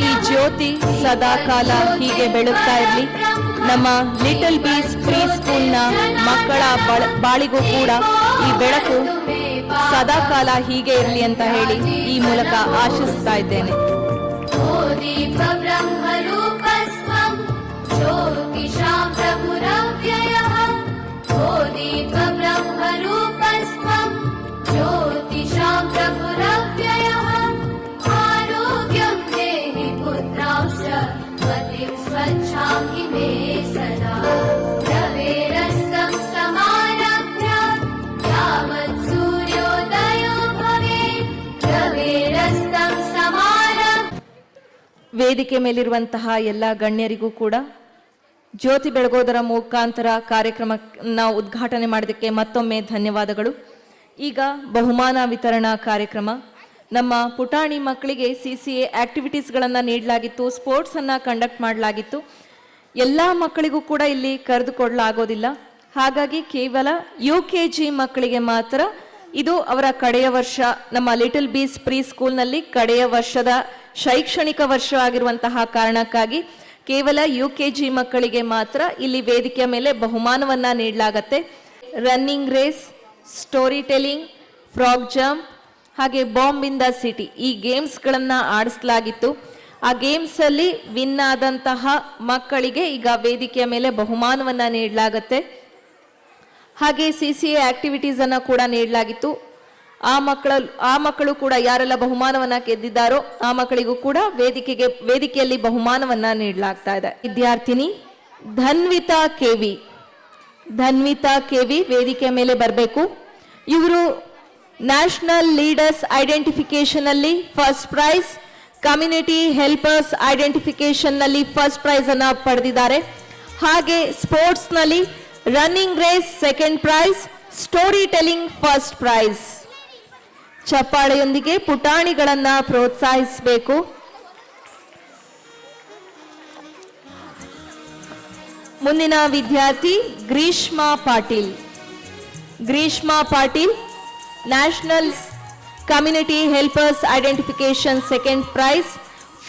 ಈ ಜ್ಯೋತಿ ಸದಾ ಕಾಲ ಹೀಗೆ ಬೆಳಗ್ತಾ ಇರಲಿ. ನಮ್ಮ ಲಿಟಲ್ ಬೀಸ್ ಪ್ರೀ ಸ್ಕೂಲ್ನ ಮಕ್ಕಳ ಬಾಳಿಗೂ ಕೂಡ ಈ ಬೆಳಕು ಸದಾ ಕಾಲ ಹೀಗೆ ಇರಲಿ ಅಂತ ಹೇಳಿ ಈ ಮೂಲಕ ಆಶಿಸ್ತಾ ಇದ್ದೇನೆ. ವೇದಿಕೆ ಮೇಲಿರುವಂತಹ ಎಲ್ಲ ಗಣ್ಯರಿಗೂ ಕೂಡ ಜ್ಯೋತಿ ಬೆಳಗೋದರ ಮುಖಾಂತರ ಕಾರ್ಯಕ್ರಮನ ಉದ್ಘಾಟನೆ ಮಾಡೋದಕ್ಕೆ ಮತ್ತೊಮ್ಮೆ ಧನ್ಯವಾದಗಳು. ಈಗ ಬಹುಮಾನ ವಿತರಣಾ ಕಾರ್ಯಕ್ರಮ. ನಮ್ಮ ಪುಟಾಣಿ ಮಕ್ಕಳಿಗೆ CCA ಆಕ್ಟಿವಿಟೀಸ್ಗಳನ್ನು ನೀಡಲಾಗಿತ್ತು, ಸ್ಪೋರ್ಟ್ಸನ್ನು ಕಂಡಕ್ಟ್ ಮಾಡಲಾಗಿತ್ತು. ಎಲ್ಲ ಮಕ್ಕಳಿಗೂ ಕೂಡ ಇಲ್ಲಿ ಕರೆದುಕೊಳ್ಳಲಾಗೋದಿಲ್ಲ. ಹಾಗಾಗಿ ಕೇವಲ UKG ಮಕ್ಕಳಿಗೆ ಮಾತ್ರ ಇದು ಅವರ ಕಡೆಯ ವರ್ಷ, ನಮ್ಮ ಲಿಟಲ್ ಬೀಸ್ ಪ್ರೀ ಸ್ಕೂಲ್ನಲ್ಲಿ ಕಡೆಯ ವರ್ಷದ ಶೈಕ್ಷಣಿಕ ವರ್ಷ ಆಗಿರುವಂತಹ ಕಾರಣಕ್ಕಾಗಿ ಕೇವಲ UKG ಮಕ್ಕಳಿಗೆ ಮಾತ್ರ ಇಲ್ಲಿ ವೇದಿಕೆಯ ಮೇಲೆ ಬಹುಮಾನವನ್ನ ನೀಡಲಾಗತ್ತೆ. Running race, story telling, frog jump ಹಾಗೆ ಬಾಂಬ್ ಇನ್ ದ ಸಿಟಿ ಈ ಗೇಮ್ಸ್ಗಳನ್ನು ಆಡಿಸಲಾಗಿತ್ತು. ಆ ಗೇಮ್ಸಲ್ಲಿ ವಿನ್ ಆದಂತಹ ಮಕ್ಕಳಿಗೆ ಈಗ ವೇದಿಕೆಯ ಮೇಲೆ ಬಹುಮಾನವನ್ನ ನೀಡಲಾಗತ್ತೆ. ಹಾಗೆ CCA ಆಕ್ಟಿವಿಟೀಸನ್ನು ಕೂಡ ನೀಡಲಾಗಿತ್ತು. ಆ ಮಕ್ಕಳು ಕೂಡ ಯಾರೆಲ್ಲ ಬಹುಮಾನವನ್ನ ಗೆದ್ದಿದ್ದಾರೋ ಆ ಮಕ್ಕಳಿಗೂ ಕೂಡ ವೇದಿಕೆಯಲ್ಲಿ ಬಹುಮಾನವನ್ನ ನೀಡಲಾಗ್ತಾ ಇದೆ. ವಿದ್ಯಾರ್ಥಿನಿ ಧನ್ವಿತಾ ಕೆವಿ ವೇದಿಕೆಯ ಮೇಲೆ ಬರಬೇಕು. ಇವರು ನ್ಯಾಷನಲ್ ಲೀಡರ್ಸ್ ಐಡೆಂಟಿಫಿಕೇಶನ್ ಅಲ್ಲಿ first prize, community helpers identification ನಲ್ಲಿ ಫಸ್ಟ್ ಪ್ರೈಸ್ ಅನ್ನ ಪಡೆದಿದ್ದಾರೆ. ಹಾಗೆ ಸ್ಪೋರ್ಟ್ಸ್ ನಲ್ಲಿ running race second prize, story telling first prize. ಚಪ್ಪಾಳೆಯೊಂದಿಗೆ ಪುಟಾಣಿಗಳನ್ನ ಪ್ರೋತ್ಸಾಹಿಸಬೇಕು. ಮುಂದಿನ ವಿದ್ಯಾರ್ಥಿ Greeshma Patil national community helpers identification second prize,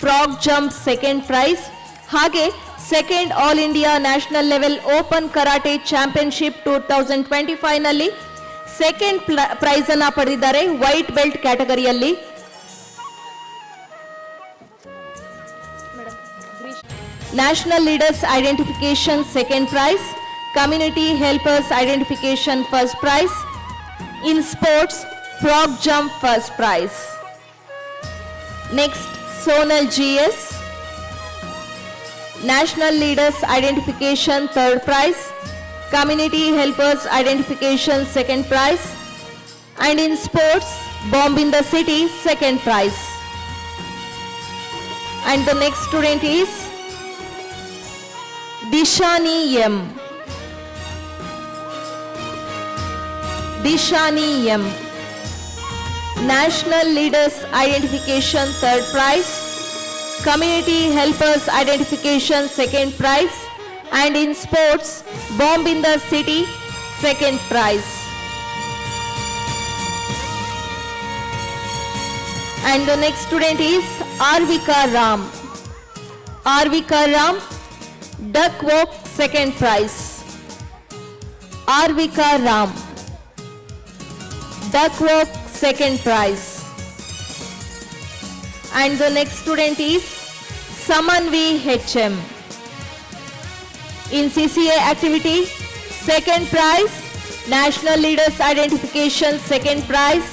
frog jump second prize. ಹಾಗೆ second all India national level open karate championship 2025 ನಲ್ಲಿ ಸೆಕೆಂಡ್ ಪ್ರೈಸ್ ಅನ್ನ ಪಡೆದಿದ್ದಾರೆ ವೈಟ್ ಬೆಲ್ಟ್ ಕ್ಯಾಟಗರಿಯಲ್ಲಿ. National leaders identification second prize, community helpers identification first prize. In sports frog jump first prize. Next Sonal GS, national leaders identification third prize, community helpers identification second price. And in sports bomb in the city second prize. And the next student is Dishani M, National Leaders Identification third prize, Community Helpers Identification second prize, and in sports Bomb in the City second prize. And the next student is Arvika Ram, Duck Walk second prize. Arvika Ram, Duck Walk second prize. And the next student is Samanvi HM. In CCA activity, second prize, National Leaders Identification second prize,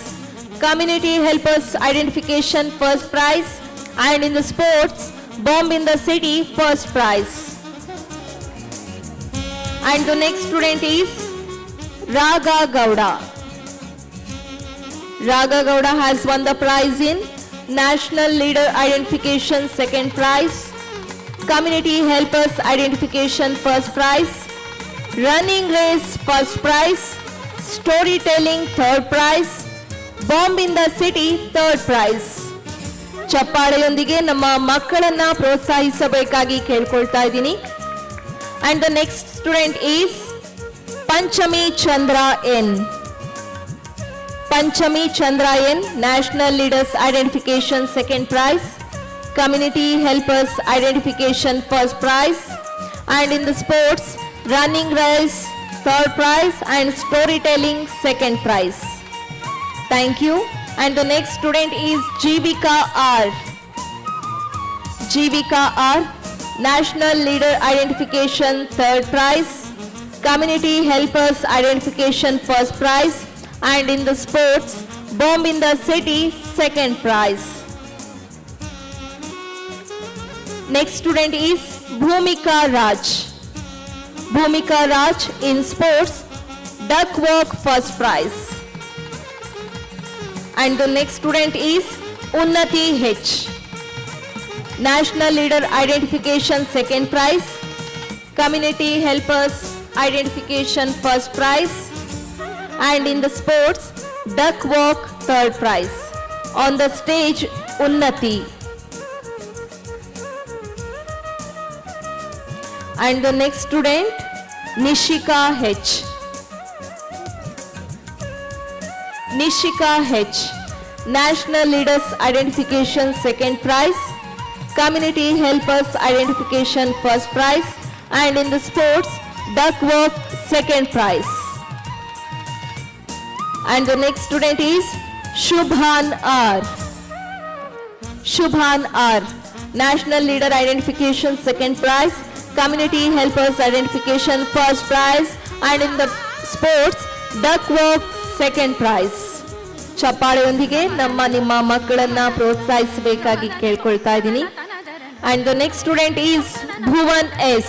Community Helpers Identification first prize, and in the sports, Bomb in the City first prize. And the next student is Raga Gowda has won the prize in National Leader Identification second prize, Community Helpers Identification first prize, Running Race first prize, Storytelling third prize, Bomb in the City third prize. ಚಪ್ಪಾಳೆಯೊಂದಿಗೆ ನಮ್ಮ ಮಕ್ಕಳನ್ನ ಪ್ರೋತ್ಸಾಹಿಸಬೇಕಾಗಿ ಕೇಳ್ಕೊಳ್ತಾ ಇದ್ದೀನಿ. And the next student is Panchami Chandra N, National Leaders Identification second prize, Community Helpers Identification first prize, and in the sports, Running Race third prize and Storytelling second prize. Thank you. And the next student is Jivika R, National Leader Identification third prize, Community Helpers Identification first prize, and in the sports, Bomb in the City second prize. Next student is Bhumika Raj, in sports, Duck Walk first prize. And the next student is Unnati H, National Leader Identification second prize, Community Helpers Identification first prize, and in the sports, Duck Walk third prize. On the stage, Unnati. And the next student, Nishika H. Nishika H. National Leaders Identification second prize, Community Helpers Identification first prize, and in the sports, Duckworth second prize. And the next student is Shubhan R. Shubhan R. National Leader Identification second prize, Community Helpers Identification first prize, and in the sports, Duckworth second prize. ಚಪ್ಪಾಳೆಯೊಂದಿಗೆ ನಿಮ್ಮ ಮಕ್ಕಳನ್ನ ಪ್ರೋತ್ಸಾಹಿಸಬೇಕಾಗಿ ಕೇಳ್ಕೊಳ್ತಾ ಇದ್ದೀನಿ. And the next student is Bhuvan S.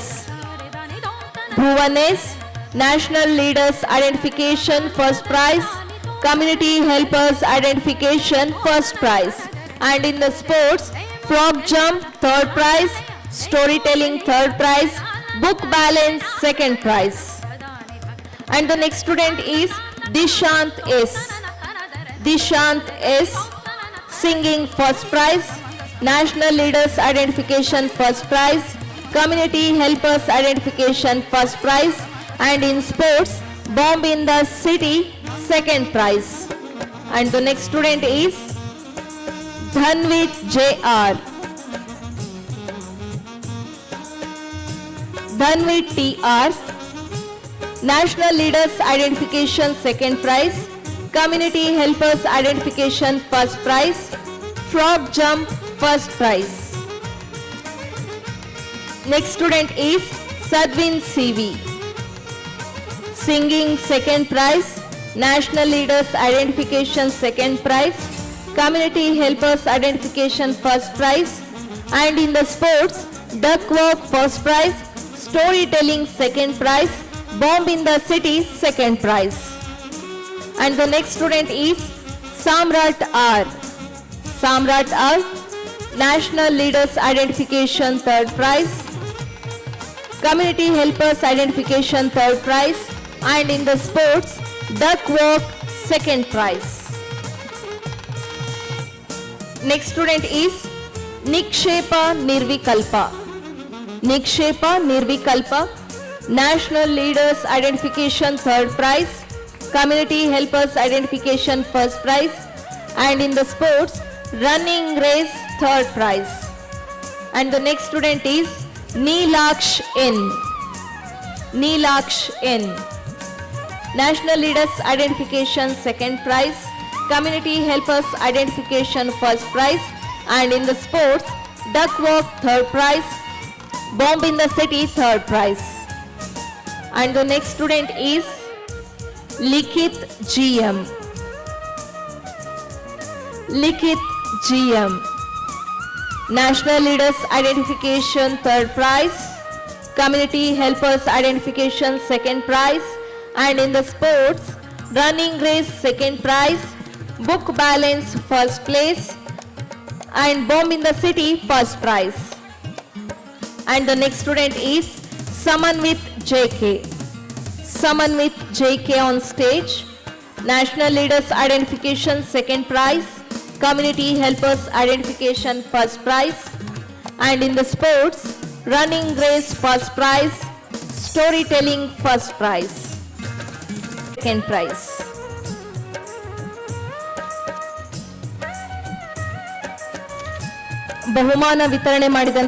Bhuvan S. National Leaders Identification first prize, Community Helpers Identification first prize, and in the sports, frog jump third prize, storytelling third prize, book balance second prize. And the next student is Dishant S. Dishant S. Singing first prize, National Leaders Identification first prize, Community Helpers Identification first prize, and in sports, Bomb in the City second prize. And the next student is Dhanvit J.R. Dhanvit T.R. National Leaders Identification second prize, Community Helpers Identification first prize, Frog Jump first prize. Next student is Sadvin C.V. Singing second prize, National Leaders Identification second prize, Community Helpers Identification first prize, and in the sports, Duckworth first prize, Storytelling second prize, Bomb in the City second prize. And the next student is Samrat R. Samrat R. National Leaders Identification third prize, Community Helpers Identification third prize, and in the sports, Duckworth second prize. Next student is Nikshepa Nirvikalpa. Nikshepa Nirvikalpa, National Leaders Identification third prize, Community Helpers Identification first prize, and in the sports, Running Race third prize. And the next student is Neelaksh N. Neelaksh N. National Leaders Identification second prize, Community Helpers Identification first prize, and in the sports, Duckworth third prize, Bomb in the City third prize. And the next student is Likith GM. Likith GM. National Leaders Identification third prize, Community Helpers Identification second prize, and in the sports, Running Race second prize, Book Balance first place, and Bomb in the City first prize. And the next student is Samanvit JK. Samanvit JK on stage, National Leaders Identification second prize, Community Helpers Identification first prize, and in the sports, Running Race first prize, Storytelling first prize, second prize. ಬಹುಮಾನ ವಿತರಣೆ ಮಾಡಿದ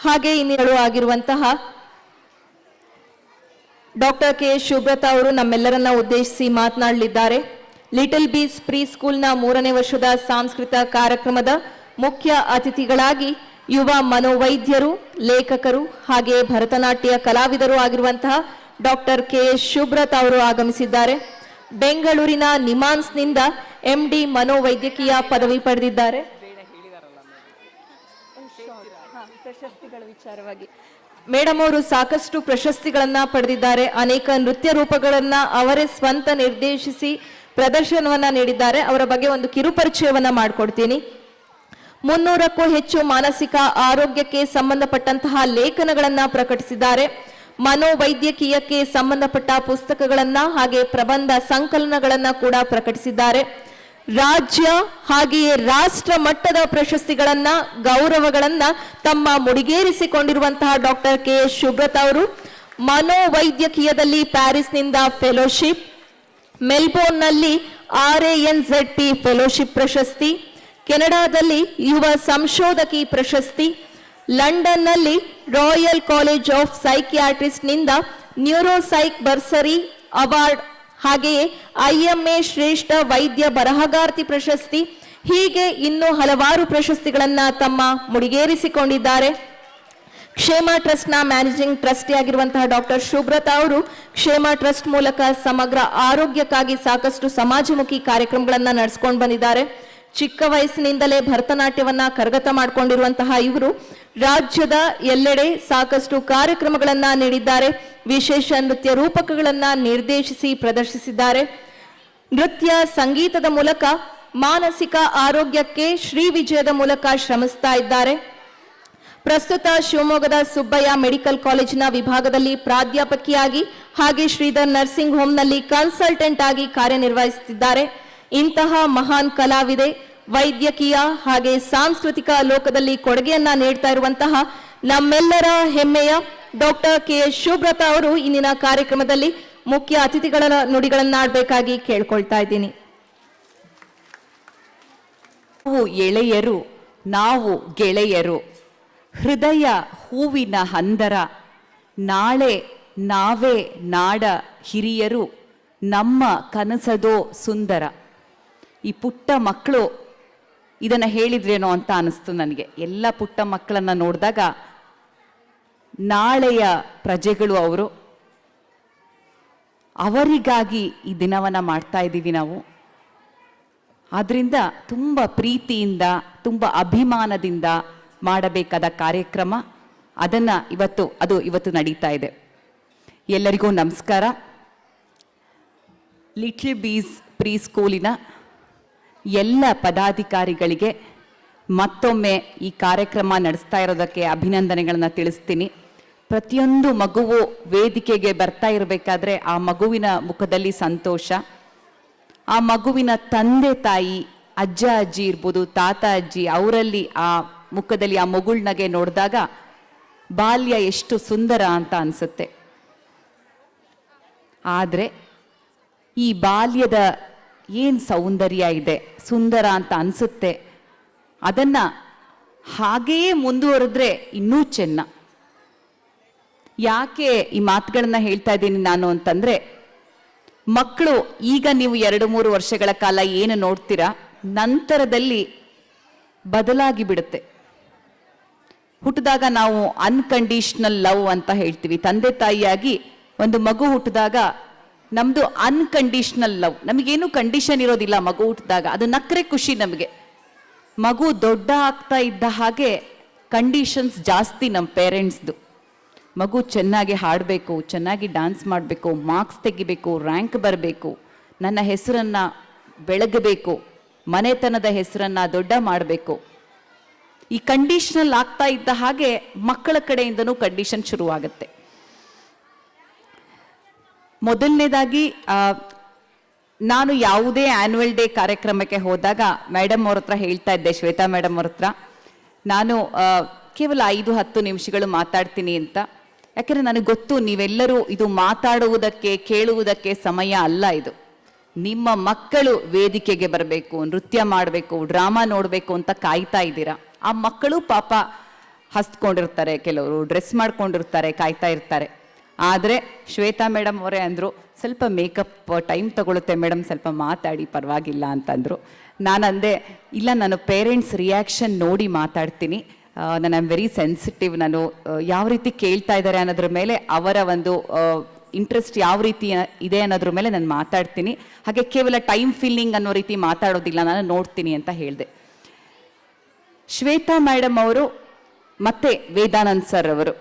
ಹಾಗೆ ಇನ್ನಿರಳು ಆಗಿರುವಂತಹ doctor K Shubhrata ಅವರು ನಮ್ಮೆಲ್ಲರನ್ನ ಉದ್ದೇಶಿಸಿ ಮಾತನಾಡಲಿದ್ದಾರೆ. Little bees pre ಸ್ಕೂಲ್ನ 3ನೇ ವರ್ಷದ ಸಾಂಸ್ಕೃತಿಕ ಕಾರ್ಯಕ್ರಮದ ಮುಖ್ಯ ಅತಿಥಿಗಳಾಗಿ ಯುವ ಮನೋವೈದ್ಯರು, ಲೇಖಕರು ಹಾಗೆ ಭರತನಾಟ್ಯ ಕಲಾವಿದರು ಆಗಿರುವಂತಹ ಡಾಕ್ಟರ್ ಕೆ ಶುಭ್ರತಾ ಅವರು ಆಗಮಿಸಿದ್ದಾರೆ. ಬೆಂಗಳೂರಿನ ನಿಮಾನ್ಸ್ನಿಂದ MD ಮನೋವೈದ್ಯಕೀಯ ಪದವಿ ಪಡೆದಿದ್ದಾರೆ. ಪ್ರಶಸ್ತಿಗಳ ವಿಚಾರವಾಗಿ ಮೇಡಮ್ ಅವರು ಸಾಕಷ್ಟು ಪ್ರಶಸ್ತಿಗಳನ್ನ ಪಡೆದಿದ್ದಾರೆ. ಅನೇಕ ನೃತ್ಯ ರೂಪಗಳನ್ನ ಅವರೇ ಸ್ವಂತ ನಿರ್ದೇಶಿಸಿ ಪ್ರದರ್ಶನವನ್ನ ನೀಡಿದ್ದಾರೆ. ಅವರ ಬಗ್ಗೆ ಒಂದು ಕಿರುಪರಿಚಯವನ್ನ ಮಾಡಿಕೊಡ್ತೀನಿ. 300ಕ್ಕೂ ಹೆಚ್ಚು ಮಾನಸಿಕ ಆರೋಗ್ಯಕ್ಕೆ ಸಂಬಂಧಪಟ್ಟಂತಹ ಲೇಖನಗಳನ್ನ ಪ್ರಕಟಿಸಿದ್ದಾರೆ. ಮನೋವೈದ್ಯಕೀಯಕ್ಕೆ ಸಂಬಂಧಪಟ್ಟ ಪುಸ್ತಕಗಳನ್ನ ಹಾಗೆ ಪ್ರಬಂಧ ಸಂಕಲನಗಳನ್ನ ಕೂಡ ಪ್ರಕಟಿಸಿದ್ದಾರೆ. ರಾಜ್ಯ ಹಾಗೆಯೇ ರಾಷ್ಟ್ರ ಮಟ್ಟದ ಪ್ರಶಸ್ತಿಗಳನ್ನ ಗೌರವಗಳನ್ನ ತಮ್ಮ ಮುಡಿಗೇರಿಸಿಕೊಂಡಿರುವಂತಹ ಡಾಕ್ಟರ್ ಕೆ.ಎಸ್. ಶುಭ್ರತಾ ಅವರು ಮನೋವೈದ್ಯಕೀಯದಲ್ಲಿ ಪ್ಯಾರಿಸ್ನಿಂದ ಫೆಲೋಶಿಪ್, ಮೆಲ್ಬೋರ್ನ್ನಲ್ಲಿ RANZP ಫೆಲೋಶಿಪ್ ಪ್ರಶಸ್ತಿ, ಕೆನಡಾದಲ್ಲಿ ಯುವ ಸಂಶೋಧಕಿ ಪ್ರಶಸ್ತಿ, ಲಂಡನ್ನಲ್ಲಿ ರಾಯಲ್ ಕಾಲೇಜ್ ಆಫ್ ಸೈಕಿಯಾಟ್ರಿಸ್ಟ್ನಿಂದ ನ್ಯೂರೋಸೈಕ್ ಬರ್ಸರಿ ಅವಾರ್ಡ್, ಹಾಗೆಯೇ IMA ಶ್ರೇಷ್ಠ ವೈದ್ಯ ಬರಹಗಾರ್ತಿ ಪ್ರಶಸ್ತಿ, ಹೀಗೆ ಇನ್ನೂ ಹಲವಾರು ಪ್ರಶಸ್ತಿಗಳನ್ನ ತಮ್ಮ ಮುಡಿಗೇರಿಸಿಕೊಂಡಿದ್ದಾರೆ. ಕ್ಷೇಮ ಟ್ರಸ್ಟ್ನ ಮ್ಯಾನೇಜಿಂಗ್ ಟ್ರಸ್ಟಿ ಆಗಿರುವಂತಹ ಡಾಕ್ಟರ್ ಶುಭ್ರತಾ ಅವರು ಕ್ಷೇಮ ಟ್ರಸ್ಟ್ ಮೂಲಕ ಸಮಗ್ರ ಆರೋಗ್ಯಕ್ಕಾಗಿ ಸಾಕಷ್ಟು ಸಮಾಜಮುಖಿ ಕಾರ್ಯಕ್ರಮಗಳನ್ನ ನಡೆಸ್ಕೊಂಡು ಬಂದಿದ್ದಾರೆ. ಚಿಕ್ಕ ವಯಸ್ಸಿನಿಂದಲೇ ಭರತನಾಟ್ಯವನ್ನ ಕರಗತ ಮಾಡಿಕೊಂಡಿರುವಂತಹ ಇವರು ರಾಜ್ಯದ ಎಲ್ಲೆಡೆ ಸಾಕಷ್ಟು ಕಾರ್ಯಕ್ರಮಗಳನ್ನ ನೀಡಿದ್ದಾರೆ. ವಿಶೇಷ ನೃತ್ಯ ರೂಪಕಗಳನ್ನ ನಿರ್ದೇಶಿಸಿ ಪ್ರದರ್ಶಿಸಿದ್ದಾರೆ. ನೃತ್ಯ ಸಂಗೀತದ ಮೂಲಕ ಮಾನಸಿಕ ಆರೋಗ್ಯಕ್ಕೆ ಶ್ರೀ ವಿಜಯದ ಮೂಲಕ ಶ್ರಮಿಸ್ತಾ ಇದ್ದಾರೆ. ಪ್ರಸ್ತುತ ಶಿವಮೊಗ್ಗದ ಸುಬ್ಬಯ್ಯ ಮೆಡಿಕಲ್ ಕಾಲೇಜಿನ ವಿಭಾಗದಲ್ಲಿ ಪ್ರಾಧ್ಯಾಪಕಿಯಾಗಿ ಹಾಗೆ ಶ್ರೀಧರ್ ನರ್ಸಿಂಗ್ ಹೋಮ್ನಲ್ಲಿ ಕನ್ಸಲ್ಟೆಂಟ್ ಆಗಿ ಕಾರ್ಯನಿರ್ವಹಿಸುತ್ತಿದ್ದಾರೆ. ಇಂತಹ ಮಹಾನ್ ಕಲಾವಿದೆ, ವೈದ್ಯಕೀಯ ಹಾಗೆ ಸಾಂಸ್ಕೃತಿಕ ಲೋಕದಲ್ಲಿ ಕೊಡುಗೆಯನ್ನ ನೀಡ್ತಾ ಇರುವಂತಹ ನಮ್ಮೆಲ್ಲರ ಹೆಮ್ಮೆಯ ಡಾಕ್ಟರ್ ಕೆ.ಎಸ್. ಶುಭ್ರತಾ ಅವರು ಇಂದಿನ ಕಾರ್ಯಕ್ರಮದಲ್ಲಿ ಮುಖ್ಯ ಅತಿಥಿಗಳ ನುಡಿಗಳನ್ನಾಡಬೇಕಾಗಿ ಕೇಳ್ಕೊಳ್ತಾ ಇದ್ದೀನಿ. ನಾವು ಎಳೆಯರು, ನಾವು ಗೆಳೆಯರು, ಹೃದಯ ಹೂವಿನ ಹಂದರ, ನಾಳೆ ನಾವೇ ನಾಡ ಹಿರಿಯರು, ನಮ್ಮ ಕನಸದೋ ಸುಂದರ. ಈ ಪುಟ್ಟ ಮಕ್ಕಳು ಇದನ್ನು ಹೇಳಿದ್ರೇನೋ ಅಂತ ಅನಿಸ್ತು ನನಗೆ. ಎಲ್ಲ ಪುಟ್ಟ ಮಕ್ಕಳನ್ನು ನೋಡಿದಾಗ ನಾಳೆಯ ಪ್ರಜೆಗಳು ಅವರು, ಅವರಿಗಾಗಿ ಈ ದಿನವನ್ನು ಮಾಡ್ತಾ ಇದ್ದೀವಿ ನಾವು. ಆದ್ದರಿಂದ ತುಂಬ ಪ್ರೀತಿಯಿಂದ, ತುಂಬ ಅಭಿಮಾನದಿಂದ ಮಾಡಬೇಕಾದ ಕಾರ್ಯಕ್ರಮ, ಅದನ್ನು ಇವತ್ತು ನಡೀತಾ ಇದೆ. ಎಲ್ಲರಿಗೂ ನಮಸ್ಕಾರ. ಲಿಟ್ಲ್ ಬೀಸ್ ಪ್ರೀ ಸ್ಕೂಲಿನ ಎಲ್ಲ ಪದಾಧಿಕಾರಿಗಳಿಗೆ ಮತ್ತೊಮ್ಮೆ ಈ ಕಾರ್ಯಕ್ರಮ ನಡೆಸ್ತಾ ಇರೋದಕ್ಕೆ ಅಭಿನಂದನೆಗಳನ್ನು ತಿಳಿಸ್ತೀನಿ. ಪ್ರತಿಯೊಂದು ಮಗುವು ವೇದಿಕೆಗೆ ಬರ್ತಾ ಇರಬೇಕಾದ್ರೆ ಆ ಮಗುವಿನ ಮುಖದಲ್ಲಿ ಸಂತೋಷ, ಆ ಮಗುವಿನ ತಂದೆ ತಾಯಿ, ಅಜ್ಜ ಅಜ್ಜಿ ಇರ್ಬೋದು, ತಾತ ಅಜ್ಜಿ, ಅವರಲ್ಲಿ ಆ ಮುಖದಲ್ಲಿ ಆ ಮಗುಳ್ನಗೆ ನೋಡಿದಾಗ ಬಾಲ್ಯ ಎಷ್ಟು ಸುಂದರ ಅಂತ ಅನಿಸುತ್ತೆ. ಆದರೆ ಈ ಬಾಲ್ಯದ ಏನು ಸೌಂದರ್ಯ ಇದೆ, ಸುಂದರ ಅಂತ ಅನಿಸುತ್ತೆ, ಅದನ್ನು ಹಾಗೆಯೇ ಮುಂದುವರೆದ್ರೆ ಇನ್ನೂ ಚೆನ್ನ. ಯಾಕೆ ಈ ಮಾತುಗಳನ್ನ ಹೇಳ್ತಾ ಇದ್ದೀನಿ ನಾನು ಅಂತಂದರೆ, ಮಕ್ಕಳು ಈಗ ನೀವು 2-3 ವರ್ಷಗಳ ಕಾಲ ಏನು ನೋಡ್ತೀರಾ, ನಂತರದಲ್ಲಿ ಬದಲಾಗಿ ಬಿಡುತ್ತೆ. ಹುಟ್ಟಿದಾಗ ನಾವು ಅನ್ಕಂಡೀಷನಲ್ ಲವ್ ಅಂತ ಹೇಳ್ತೀವಿ. ತಂದೆ ತಾಯಿಯಾಗಿ ಒಂದು ಮಗು ಹುಟ್ಟಿದಾಗ ನಮ್ಮದು ಅನ್ಕಂಡೀಷನಲ್ ಲವ್, ನಮಗೇನು ಕಂಡೀಷನ್ ಇರೋದಿಲ್ಲ. ಮಗು ಹುಟ್ಟಿದಾಗ ಅದು ನಕ್ಕರೆ ಖುಷಿ ನಮಗೆ. ಮಗು ದೊಡ್ಡ ಆಗ್ತಾ ಇದ್ದ ಹಾಗೆ ಕಂಡೀಷನ್ಸ್ ಜಾಸ್ತಿ ನಮ್ಮ ಪೇರೆಂಟ್ಸ್ದು. ಮಗು ಚೆನ್ನಾಗಿ ಹಾಡಬೇಕು, ಚೆನ್ನಾಗಿ ಡ್ಯಾನ್ಸ್ ಮಾಡಬೇಕು, ಮಾರ್ಕ್ಸ್ ತೆಗಿಬೇಕು, ರ್ಯಾಂಕ್ ಬರಬೇಕು, ನನ್ನ ಹೆಸರನ್ನು ಬೆಳಗಬೇಕು, ಮನೆತನದ ಹೆಸರನ್ನು ದೊಡ್ಡ ಮಾಡಬೇಕು. ಈ ಕಂಡೀಷನಲ್ ಆಗ್ತಾ ಇದ್ದ ಹಾಗೆ ಮಕ್ಕಳ ಕಡೆಯಿಂದನೂ ಕಂಡೀಷನ್ ಶುರುವಾಗುತ್ತೆ. ಮೊದಲನೇದಾಗಿ ನಾನು ಯಾವುದೇ ಆ್ಯನ್ಯುವಲ್ ಡೇ ಕಾರ್ಯಕ್ರಮಕ್ಕೆ ಹೋದಾಗ ಮೇಡಮ್ ಅವ್ರ ಹತ್ರ ಹೇಳ್ತಾ ಇದ್ದೆ, ಶ್ವೇತಾ ಮೇಡಮ್ ಅವ್ರ ಹತ್ರ, ನಾನು ಕೇವಲ 5-10 ನಿಮಿಷಗಳು ಮಾತಾಡ್ತೀನಿ ಅಂತ. ಯಾಕೆಂದರೆ ನನಗೆ ಗೊತ್ತು ನೀವೆಲ್ಲರೂ ಇದು ಮಾತಾಡುವುದಕ್ಕೆ ಕೇಳುವುದಕ್ಕೆ ಸಮಯ ಅಲ್ಲ. ಇದು ನಿಮ್ಮ ಮಕ್ಕಳು ವೇದಿಕೆಗೆ ಬರಬೇಕು, ನೃತ್ಯ ಮಾಡಬೇಕು, ಡ್ರಾಮಾ ನೋಡಬೇಕು ಅಂತ ಕಾಯ್ತಾ ಇದ್ದೀರಾ. ಆ ಮಕ್ಕಳು ಪಾಪ ಹಸ್ಕೊಂಡಿರ್ತಾರೆ, ಕೆಲವರು ಡ್ರೆಸ್ ಮಾಡ್ಕೊಂಡಿರ್ತಾರೆ, ಕಾಯ್ತಾ ಇರ್ತಾರೆ. ಆದರೆ ಶ್ವೇತಾ ಮೇಡಮ್ ಅವರೇ ಅಂದರು, ಸ್ವಲ್ಪ ಮೇಕಪ್ ಟೈಮ್ ತಗೊಳುತ್ತೆ ಮೇಡಮ್, ಸ್ವಲ್ಪ ಮಾತಾಡಿ ಪರವಾಗಿಲ್ಲ ಅಂತಂದರು. ನಾನಂದೆ, ಇಲ್ಲ, ನಾನು ಪೇರೆಂಟ್ಸ್ ರಿಯಾಕ್ಷನ್ ನೋಡಿ ಮಾತಾಡ್ತೀನಿ, ನಾನು ಐ ಆಮ್ ವೆರಿ ಸೆನ್ಸಿಟಿವ್, ನಾನು ಯಾವ ರೀತಿ ಕೇಳ್ತಾ ಇದ್ದಾರೆ ಅನ್ನೋದ್ರ ಮೇಲೆ, ಅವರ ಒಂದು ಇಂಟ್ರೆಸ್ಟ್ ಯಾವ ರೀತಿ ಇದೆ ಅನ್ನೋದ್ರ ಮೇಲೆ ನಾನು ಮಾತಾಡ್ತೀನಿ. ಹಾಗೆ ಕೇವಲ ಟೈಮ್ ಫಿಲ್ಲಿಂಗ್ ಅನ್ನೋ ರೀತಿ ಮಾತಾಡೋದಿಲ್ಲ, ನಾನು ನೋಡ್ತೀನಿ ಅಂತ ಹೇಳಿದೆ. ಶ್ವೇತಾ ಮೇಡಮ್ ಅವರು ಮತ್ತು ವೇದಾನಂದ್ ಸರ್ ಅವರು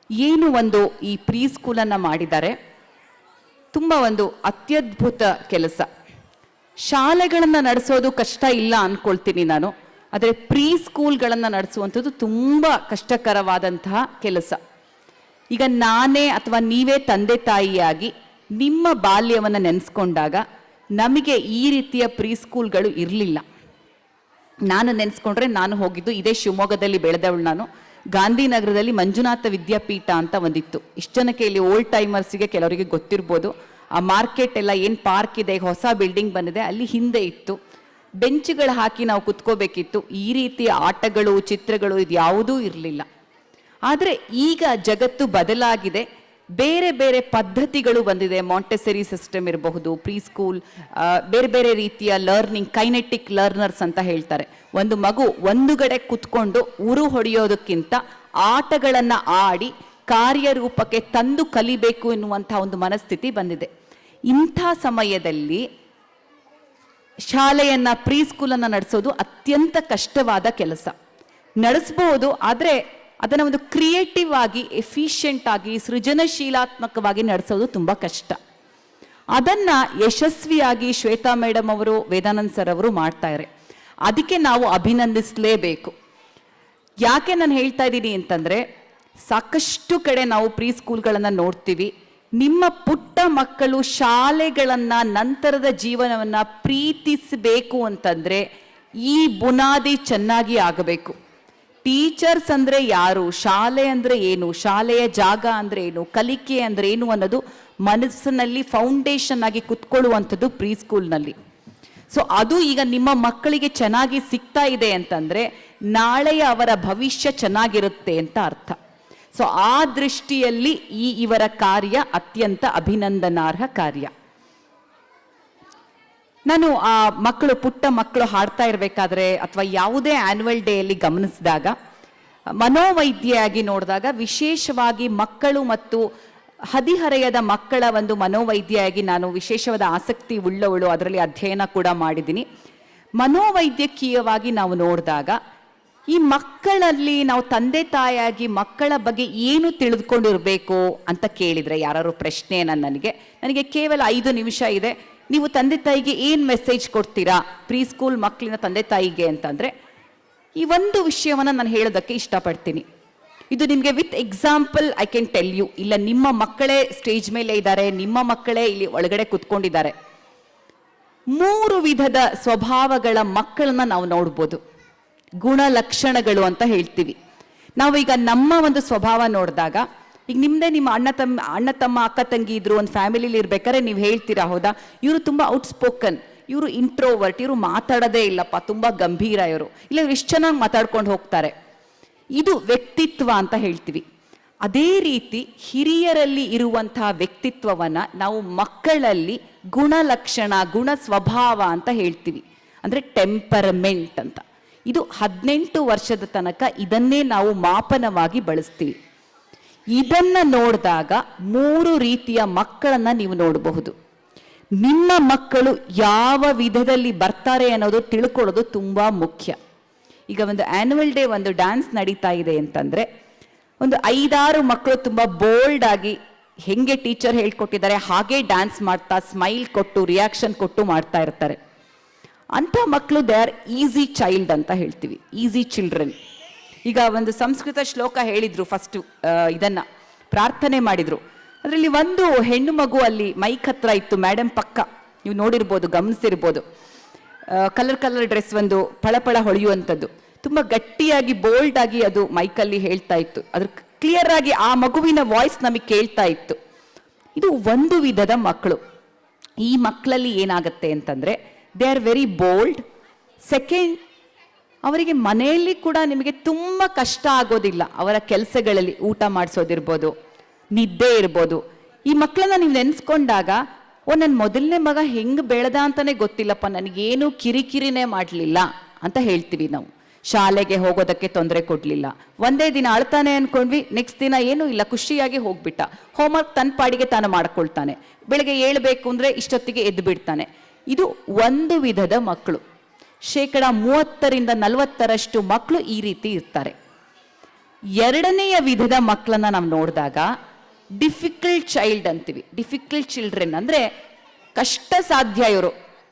ಏನು ಒಂದು ಈ ಪ್ರೀ ಸ್ಕೂಲನ್ನು ಮಾಡಿದ್ದಾರೆ, ತುಂಬ ಒಂದು ಅತ್ಯದ್ಭುತ ಕೆಲಸ. ಶಾಲೆಗಳನ್ನು ನಡೆಸೋದು ಕಷ್ಟ ಇಲ್ಲ ಅಂದ್ಕೊಳ್ತೀನಿ ನಾನು, ಆದರೆ ಪ್ರೀ ಸ್ಕೂಲ್ಗಳನ್ನು ನಡೆಸುವಂಥದ್ದು ತುಂಬ ಕಷ್ಟಕರವಾದಂತಹ ಕೆಲಸ. ಈಗ ನಾನೇ ಅಥವಾ ನೀವೇ ತಂದೆ ತಾಯಿಯಾಗಿ ನಿಮ್ಮ ಬಾಲ್ಯವನ್ನು ನೆನೆಸ್ಕೊಂಡಾಗ ನಮಗೆ ಈ ರೀತಿಯ ಪ್ರೀ ಸ್ಕೂಲ್ಗಳು ಇರಲಿಲ್ಲ. ನಾನು ನೆನೆಸ್ಕೊಂಡ್ರೆ ನಾನು ಹೋಗಿದ್ದು ಇದೇ ಶಿವಮೊಗ್ಗದಲ್ಲಿ ಬೆಳೆದವಳು. ನಾನು ಗಾಂಧಿನಗರದಲ್ಲಿ ಮಂಜುನಾಥ ವಿದ್ಯಾಪೀಠ ಅಂತ ಒಂದಿತ್ತು. ಇಷ್ಟು ಜನಕ್ಕೆ ಇಲ್ಲಿ ಓಲ್ಡ್ ಟೈಮರ್ಸಿಗೆ ಕೆಲವರಿಗೆ ಗೊತ್ತಿರ್ಬೋದು. ಆ ಮಾರ್ಕೆಟ್ ಎಲ್ಲ ಏನು ಪಾರ್ಕ್ ಇದೆ, ಹೊಸ ಬಿಲ್ಡಿಂಗ್ ಬಂದಿದೆ, ಅಲ್ಲಿ ಹಿಂದೆ ಇತ್ತು. ಬೆಂಚುಗಳು ಹಾಕಿ ನಾವು ಕುತ್ಕೋಬೇಕಿತ್ತು. ಈ ರೀತಿಯ ಆಟಗಳು, ಚಿತ್ರಗಳು ಇದು ಯಾವುದೂ ಇರಲಿಲ್ಲ. ಆದರೆ ಈಗ ಜಗತ್ತು ಬದಲಾಗಿದೆ, ಬೇರೆ ಬೇರೆ ಪದ್ಧತಿಗಳು ಬಂದಿದೆ. ಮಾಂಟೆಸರಿ ಸಿಸ್ಟಮ್ ಇರಬಹುದು, ಪ್ರೀ ಸ್ಕೂಲ್, ಬೇರೆ ಬೇರೆ ರೀತಿಯ ಲರ್ನಿಂಗ್, ಕೈನೆಟಿಕ್ ಲರ್ನರ್ಸ್ ಅಂತ ಹೇಳ್ತಾರೆ. ಒಂದು ಮಗು ಒಂದು ಕಡೆ ಕುತ್ಕೊಂಡು ಉರು ಹೊಡೆಯೋದಕ್ಕಿಂತ ಆಟಗಳನ್ನು ಆಡಿ ಕಾರ್ಯರೂಪಕ್ಕೆ ತಂದು ಕಲಿಬೇಕು ಎನ್ನುವಂಥ ಒಂದು ಮನಸ್ಥಿತಿ ಬಂದಿದೆ. ಇಂಥ ಸಮಯದಲ್ಲಿ ಶಾಲೆಯನ್ನ ಪ್ರೀ ಸ್ಕೂಲನ್ನು ನಡೆಸೋದು ಅತ್ಯಂತ ಕಷ್ಟವಾದ ಕೆಲಸ. ನಡೆಸಬಹುದು, ಆದರೆ ಅದನ್ನು ಒಂದು ಕ್ರಿಯೇಟಿವ್ ಆಗಿ, ಎಫಿಷಿಯೆಂಟ್ ಆಗಿ, ಸೃಜನಶೀಲಾತ್ಮಕವಾಗಿ ನಡೆಸೋದು ತುಂಬ ಕಷ್ಟ. ಅದನ್ನು ಯಶಸ್ವಿಯಾಗಿ ಶ್ವೇತಾ ಮೇಡಮ್ ಅವರು, ವೇದಾನಂದ್ ಸರ್ ಅವರು ಮಾಡ್ತಾರೆ. ಅದಕ್ಕೆ ನಾವು ಅಭಿನಂದಿಸಲೇಬೇಕು. ಯಾಕೆ ನಾನು ಹೇಳ್ತಾ ಇದ್ದೀನಿ ಅಂತಂದರೆ, ಸಾಕಷ್ಟು ಕಡೆ ನಾವು ಪ್ರೀ ಸ್ಕೂಲ್ಗಳನ್ನು ನೋಡ್ತೀವಿ. ನಿಮ್ಮ ಪುಟ್ಟ ಮಕ್ಕಳು ಶಾಲೆಗಳನ್ನು, ನಂತರದ ಜೀವನವನ್ನು ಪ್ರೀತಿಸಬೇಕು ಅಂತಂದರೆ ಈ ಬುನಾದಿ ಚೆನ್ನಾಗಿ ಆಗಬೇಕು. ಟೀಚರ್ಸ್ ಅಂದರೆ ಯಾರು, ಶಾಲೆ ಅಂದರೆ ಏನು, ಶಾಲೆಯ ಜಾಗ ಅಂದರೆ ಏನು, ಕಲಿಕೆ ಅಂದರೆ ಏನು ಅನ್ನೋದು ಮನಸ್ಸಿನಲ್ಲಿ ಫೌಂಡೇಶನ್ ಆಗಿ ಕುತ್ಕೊಳ್ಳುವಂಥದ್ದು ಪ್ರೀ ಸ್ಕೂಲ್ನಲ್ಲಿ. ಸೊ ಅದು ಈಗ ನಿಮ್ಮ ಮಕ್ಕಳಿಗೆ ಚೆನ್ನಾಗಿ ಸಿಗ್ತಾ ಇದೆ ಅಂತಂದರೆ ನಾಳೆಯ ಅವರ ಭವಿಷ್ಯ ಚೆನ್ನಾಗಿರುತ್ತೆ ಅಂತ ಅರ್ಥ. ಸೊ ಆ ದೃಷ್ಟಿಯಲ್ಲಿ ಇವರ ಕಾರ್ಯ ಅತ್ಯಂತ ಅಭಿನಂದನಾರ್ಹ ಕಾರ್ಯ. ನಾನು ಆ ಮಕ್ಕಳು, ಪುಟ್ಟ ಮಕ್ಕಳು ಹಾಡ್ತಾ ಇರಬೇಕಾದ್ರೆ ಅಥವಾ ಯಾವುದೇ ಆನ್ಯುವಲ್ ಡೇಯಲ್ಲಿ ಗಮನಿಸಿದಾಗ, ಮನೋವೈದ್ಯೆಯಾಗಿ ನೋಡಿದಾಗ ವಿಶೇಷವಾಗಿ ಮಕ್ಕಳು ಮತ್ತು ಹದಿಹರೆಯದ ಮಕ್ಕಳ ಒಂದು ಮನೋವೈದ್ಯೆಯಾಗಿ ನಾನು ವಿಶೇಷವಾದ ಆಸಕ್ತಿ ಉಳ್ಳವಳು, ಅದರಲ್ಲಿ ಅಧ್ಯಯನ ಕೂಡ ಮಾಡಿದ್ದೀನಿ. ಮನೋವೈದ್ಯಕೀಯವಾಗಿ ನಾವು ನೋಡಿದಾಗ ಈ ಮಕ್ಕಳಲ್ಲಿ ನಾವು ತಂದೆ ತಾಯಿಯಾಗಿ ಮಕ್ಕಳ ಬಗ್ಗೆ ಏನು ತಿಳಿದುಕೊಂಡಿರಬೇಕು ಅಂತ ಕೇಳಿದರೆ ಯಾರು ಪ್ರಶ್ನೆ ನನಗೆ ಕೇವಲ 5 ನಿಮಿಷ ಇದೆ, ನೀವು ತಂದೆ ತಾಯಿಗೆ ಏನು ಮೆಸೇಜ್ ಕೊಡ್ತೀರಾ ಪ್ರೀ ಸ್ಕೂಲ್ ಮಕ್ಕಳಿನ ತಂದೆ ತಾಯಿಗೆ ಅಂತಂದರೆ, ಈ ಒಂದು ವಿಷಯವನ್ನು ನಾನು ಹೇಳೋದಕ್ಕೆ ಇಷ್ಟಪಡ್ತೀನಿ. ಇದು ನಿಮಗೆ with example I can tell you. ಇಲ್ಲ ನಿಮ್ಮ ಮಕ್ಕಳೇ ಸ್ಟೇಜ್ ಮೇಲೆ ಇದ್ದಾರೆ, ನಿಮ್ಮ ಮಕ್ಕಳೇ ಇಲ್ಲಿ ಒಳಗಡೆ ಕುತ್ಕೊಂಡಿದ್ದಾರೆ. 3 ವಿಧದ ಸ್ವಭಾವಗಳ ಮಕ್ಕಳನ್ನ ನಾವು ನೋಡ್ಬೋದು. ಗುಣಲಕ್ಷಣಗಳು ಅಂತ ಹೇಳ್ತೀವಿ ನಾವು. ಈಗ ನಮ್ಮ ಒಂದು ಸ್ವಭಾವ ನೋಡಿದಾಗ, ಈಗ ನಿಮ್ಮ ಅಣ್ಣ ತಮ್ಮ ಅಕ್ಕ ತಂಗಿ ಇದ್ರು ಒಂದು ಫ್ಯಾಮಿಲಿಲಿ ಇರ್ಬೇಕಾದ್ರೆ ನೀವು ಹೇಳ್ತೀರಾ, ಹೌದಾ ಇವರು ತುಂಬ ಔಟ್ಸ್ಪೋಕನ್, ಇವರು ಇಂಟ್ರೋವರ್ಟ್, ಇವರು ಮಾತಾಡೋದೇ ಇಲ್ಲಪ್ಪ, ತುಂಬ ಗಂಭೀರ ಇವರು, ಇಲ್ಲ ಇವ್ರು ಎಷ್ಟು ಚೆನ್ನಾಗಿ ಮಾತಾಡ್ಕೊಂಡು ಹೋಗ್ತಾರೆ. ಇದು ವ್ಯಕ್ತಿತ್ವ ಅಂತ ಹೇಳ್ತೀವಿ. ಅದೇ ರೀತಿ ಹಿರಿಯರಲ್ಲಿ ಇರುವಂತಹ ವ್ಯಕ್ತಿತ್ವವನ್ನು ನಾವು ಮಕ್ಕಳಲ್ಲಿ ಗುಣಲಕ್ಷಣ, ಗುಣ ಸ್ವಭಾವ ಅಂತ ಹೇಳ್ತೀವಿ. ಅಂದರೆ ಟೆಂಪರಮೆಂಟ್ ಅಂತ. ಇದು 18 ವರ್ಷದ ತನಕ ಇದನ್ನೇ ನಾವು ಮಾಪನವಾಗಿ ಬಳಸ್ತೀವಿ. ಇದನ್ನ ನೋಡಿದಾಗ 3 ರೀತಿಯ ಮಕ್ಕಳನ್ನ ನೀವು ನೋಡಬಹುದು. ನಿಮ್ಮ ಮಕ್ಕಳು ಯಾವ ವಿಧದಲ್ಲಿ ಬರ್ತಾರೆ ಅನ್ನೋದು ತಿಳ್ಕೊಳ್ಳೋದು ತುಂಬಾ ಮುಖ್ಯ. ಈಗ ಒಂದು ಆನ್ಯುವಲ್ ಡೇ, ಒಂದು ಡ್ಯಾನ್ಸ್ ನಡೀತಾ ಇದೆ ಅಂತಂದ್ರೆ, ಒಂದು 5-6 ಮಕ್ಕಳು ತುಂಬಾ ಬೋಲ್ಡ್ ಆಗಿ ಹೆಂಗೆ ಟೀಚರ್ ಹೇಳ್ಕೊಟ್ಟಿದ್ದಾರೆ ಹಾಗೆ ಡ್ಯಾನ್ಸ್ ಮಾಡ್ತಾ, ಸ್ಮೈಲ್ ಕೊಟ್ಟು, ರಿಯಾಕ್ಷನ್ ಕೊಟ್ಟು ಮಾಡ್ತಾ ಇರ್ತಾರೆ. ಅಂಥ ಮಕ್ಕಳು ದೇ ಆರ್ ಈಸಿ ಚೈಲ್ಡ್ ಅಂತ ಹೇಳ್ತೀವಿ, ಈಸಿ ಚಿಲ್ಡ್ರನ್. ಈಗ ಒಂದು ಸಂಸ್ಕೃತ ಶ್ಲೋಕ ಹೇಳಿದ್ರು, ಫಸ್ಟ್ ಇದನ್ನ ಪ್ರಾರ್ಥನೆ ಮಾಡಿದ್ರು. ಅದರಲ್ಲಿ ಒಂದು ಹೆಣ್ಣು ಮಗು ಅಲ್ಲಿ ಮೈಕ್ ಹತ್ರ ಇತ್ತು, ಮೇಡಮ್ ಪಕ್ಕ, ನೀವು ನೋಡಿರ್ಬೋದು, ಗಮನಿಸಿರ್ಬೋದು. ಕಲರ್ ಡ್ರೆಸ್, ಒಂದು ಫಳಫಳ ಹೊಳೆಯುವಂಥದ್ದು, ತುಂಬ ಗಟ್ಟಿಯಾಗಿ ಬೋಲ್ಡ್ ಆಗಿ ಅದು ಮೈಕಲ್ಲಿ ಹೇಳ್ತಾ ಇತ್ತು. ಅದ್ರ ಕ್ಲಿಯರ್ ಆಗಿ ಆ ಮಗುವಿನ ವಾಯ್ಸ್ ನಮಗೆ ಕೇಳ್ತಾ ಇತ್ತು. ಇದು ಒಂದು ವಿಧದ ಮಕ್ಕಳು. ಈ ಮಕ್ಕಳಲ್ಲಿ ಏನಾಗುತ್ತೆ ಅಂತಂದ್ರೆ, they are very bold. Second, ಅವರಿಗೆ ಮನೆಯಲ್ಲಿ ಕೂಡ ನಿಮಗೆ ತುಂಬ ಕಷ್ಟ ಆಗೋದಿಲ್ಲ. ಅವರ ಕೆಲಸಗಳಲ್ಲಿ ಊಟ ಮಾಡಿಸೋದಿರ್ಬೋದು, ನಿದ್ದೆ ಇರ್ಬೋದು. ಈ ಮಕ್ಕಳನ್ನ ನೀವು ನೆನೆಸ್ಕೊಂಡಾಗ, ನನ್ನ ಮೊದಲನೇ ಮಗ ಹೆಂಗೆ ಬೆಳೆದ ಅಂತಾನೆ ಗೊತ್ತಿಲ್ಲಪ್ಪ, ನನಗೇನು ಕಿರಿಕಿರಿನೇ ಮಾಡಲಿಲ್ಲ ಅಂತ ಹೇಳ್ತೀವಿ ನಾವು. ಶಾಲೆಗೆ ಹೋಗೋದಕ್ಕೆ ತೊಂದರೆ ಕೊಡಲಿಲ್ಲ, ಒಂದೇ ದಿನ ಅಳ್ತಾನೆ ಅನ್ಕೊಂಡ್ವಿ, ನೆಕ್ಸ್ಟ್ ದಿನ ಏನೂ ಇಲ್ಲ, ಖುಷಿಯಾಗಿ ಹೋಗ್ಬಿಟ್ಟ, ಹೋಮ್ವರ್ಕ್ ತನ್ನ ಪಾಡಿಗೆ ತಾನು ಮಾಡ್ಕೊಳ್ತಾನೆ, ಬೆಳಗ್ಗೆ ಏಳಬೇಕು ಅಂದರೆ ಇಷ್ಟೊತ್ತಿಗೆ ಎದ್ದು ಬಿಡ್ತಾನೆ. ಇದು ಒಂದು ವಿಧದ ಮಕ್ಕಳು. 30-40% ಮಕ್ಕಳು ಈ ರೀತಿ ಇರ್ತಾರೆ. ಎರಡನೆಯ ವಿಧದ ಮಕ್ಕಳನ್ನ ನಾವು ನೋಡಿದಾಗ ಡಿಫಿಕಲ್ಟ್ ಚೈಲ್ಡ್ ಅಂತೀವಿ. ಡಿಫಿಕಲ್ಟ್ ಚಿಲ್ಡ್ರನ್ ಅಂದರೆ ಕಷ್ಟ ಸಾಧ್ಯ. ಇವರು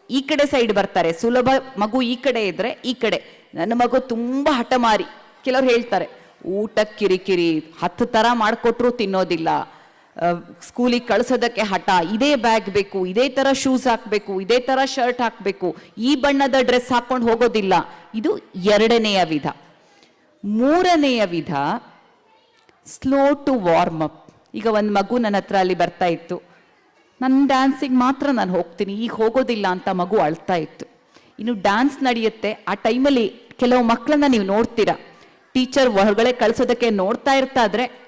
ಈ ಕಡೆ ಸೈಡ್ ಬರ್ತಾರೆ, ಸುಲಭ ಮಗು ಈ ಕಡೆ ಇದ್ರೆ ಈ ಕಡೆ. ನನ್ನ ಮಗು ತುಂಬ ಹಠಮಾರಿ. ಕೆಲವ್ರು ಹೇಳ್ತಾರೆ ಊಟ ಕಿರಿಕಿರಿ, 10 ಥರ ಮಾಡಿಕೊಟ್ರು ತಿನ್ನೋದಿಲ್ಲ, ಸ್ಕೂಲಿಗೆ ಕಳಿಸೋದಕ್ಕೆ ಹಠ, ಇದೇ ಬ್ಯಾಗ್ ಬೇಕು, ಇದೇ ಥರ ಶೂಸ್ ಹಾಕಬೇಕು, ಇದೇ ಥರ ಶರ್ಟ್ ಹಾಕಬೇಕು, ಈ ಬಣ್ಣದ ಡ್ರೆಸ್ ಹಾಕ್ಕೊಂಡು ಹೋಗೋದಿಲ್ಲ. ಇದು 2ನೆಯ ವಿಧ. 3ನೆಯ ವಿಧ ಸ್ಲೋ ಟು ವಾರ್ಮ್ ಅಪ್. ಈಗ ಒಂದು ಮಗು ನನ್ನ ಹತ್ರ ಅಲ್ಲಿ ಬರ್ತಾ ಇತ್ತು, ನನ್ನ ಡ್ಯಾನ್ಸಿಗೆ ಮಾತ್ರ ನಾನು ಹೋಗ್ತೀನಿ, ಈಗ ಹೋಗೋದಿಲ್ಲ ಅಂತ ಮಗು ಅಳ್ತಾ ಇತ್ತು. ಇನ್ನು ಡ್ಯಾನ್ಸ್ ನಡೆಯುತ್ತೆ, ಆ ಟೈಮಲ್ಲಿ ಕೆಲವು ಮಕ್ಕಳನ್ನ ನೀವು ನೋಡ್ತೀರಾ, ಟೀಚರ್ ಹೊರಗಡೆ ಕಳಿಸೋದಕ್ಕೆ ನೋಡ್ತಾ ಇರ್ತಾ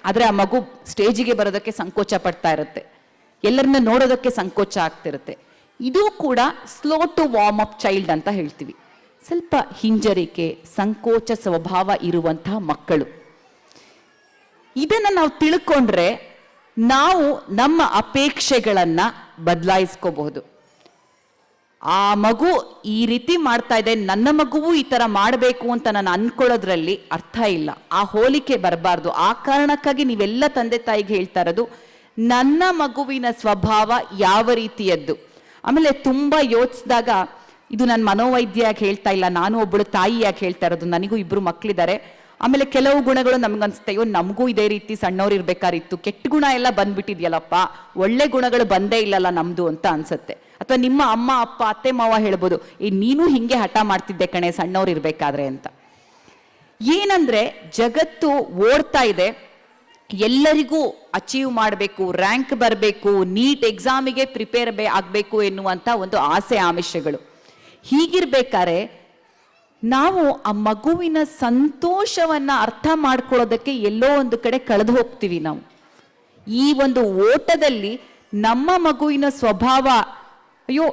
ಆದರೆ ಆ ಮಗು ಸ್ಟೇಜಿಗೆ ಬರೋದಕ್ಕೆ ಸಂಕೋಚ ಪಡ್ತಾ ಇರುತ್ತೆ, ಎಲ್ಲರನ್ನ ನೋಡೋದಕ್ಕೆ ಸಂಕೋಚ ಆಗ್ತಿರುತ್ತೆ. ಇದು ಕೂಡ slow to warm up child ಅಂತ ಹೇಳ್ತೀವಿ. ಸ್ವಲ್ಪ ಹಿಂಜರಿಕೆ, ಸಂಕೋಚ ಸ್ವಭಾವ ಇರುವಂತಹ ಮಕ್ಕಳು. ಇದನ್ನು ನಾವು ತಿಳ್ಕೊಂಡ್ರೆ ನಾವು ನಮ್ಮ ಅಪೇಕ್ಷೆಗಳನ್ನ ಬದಲಾಯಿಸ್ಕೋಬಹುದು. ಆ ಮಗು ಈ ರೀತಿ ಮಾಡ್ತಾ ಇದೆ, ನನ್ನ ಮಗುವು ಈ ತರ ಮಾಡಬೇಕು ಅಂತ ನಾನು ಅನ್ಕೊಳ್ಳೋದ್ರಲ್ಲಿ ಅರ್ಥ ಇಲ್ಲ. ಆ ಹೋಲಿಕೆ ಬರಬಾರ್ದು. ಆ ಕಾರಣಕ್ಕಾಗಿ ನೀವೆಲ್ಲ ತಂದೆ ತಾಯಿಗೆ ಹೇಳ್ತಾ ಇರೋದು, ನನ್ನ ಮಗುವಿನ ಸ್ವಭಾವ ಯಾವ ರೀತಿಯದ್ದು. ಆಮೇಲೆ ತುಂಬಾ ಯೋಚಿಸಿದಾಗ, ಇದು ನನ್ನ ಮನೋವೈದ್ಯಯಾಗಿ ಹೇಳ್ತಾ ಇಲ್ಲ, ನಾನು ಒಬ್ಬಳು ತಾಯಿಯಾಗಿ ಹೇಳ್ತಾ ಇರೋದು. ನನಗೂ 2 ಮಕ್ಕಳಿದ್ದಾರೆ. ಆಮೇಲೆ ಕೆಲವು ಗುಣಗಳು ನಮ್ಗನ್ಸುತ್ತೆ, ಅಯ್ಯೋ ನಮಗೂ ಇದೇ ರೀತಿ ಸಣ್ಣವ್ರು ಇರ್ಬೇಕಾರಿತ್ತು, ಕೆಟ್ಟ ಗುಣ ಎಲ್ಲ ಬಂದ್ಬಿಟ್ಟಿದ್ಯಲ್ಲಪ್ಪ, ಒಳ್ಳೆ ಗುಣಗಳು ಬಂದೇ ಇಲ್ಲಲ್ಲ ನಮ್ದು ಅಂತ ಅನ್ಸುತ್ತೆ. ಅಥವಾ ನಿಮ್ಮ ಅಮ್ಮ ಅಪ್ಪ ಅತ್ತೆ ಮಾವ ಹೇಳ್ಬೋದು, ನೀನು ಹಿಂಗೆ ಹಠ ಮಾಡ್ತಿದ್ದೆ ಕಣೆ ಸಣ್ಣವ್ರು ಇರ್ಬೇಕಾದ್ರೆ ಅಂತ. ಏನಂದ್ರೆ ಜಗತ್ತು ಓಡ್ತಾ ಇದೆ, ಎಲ್ಲರಿಗೂ ಅಚೀವ್ ಮಾಡಬೇಕು, ರ್ಯಾಂಕ್ ಬರಬೇಕು, ನೀಟ್ ಎಕ್ಸಾಮಿಗೆ ಪ್ರಿಪೇರ್ ಆಗಬೇಕು ಎನ್ನುವಂತ ಒಂದು ಆಸೆ ಆಮಿಷಗಳು. ಹೀಗಿರ್ಬೇಕಾದ್ರೆ ನಾವು ಆ ಮಗುವಿನ ಸಂತೋಷವನ್ನ ಅರ್ಥ ಮಾಡ್ಕೊಳ್ಳೋದಕ್ಕೆ ಎಲ್ಲೋ ಒಂದು ಕಡೆ ಕಳೆದು ಹೋಗ್ತೀವಿ ನಾವು. ಈ ಒಂದು ಓಟದಲ್ಲಿ ನಮ್ಮ ಮಗುವಿನ ಸ್ವಭಾವ, ಅಯ್ಯೋ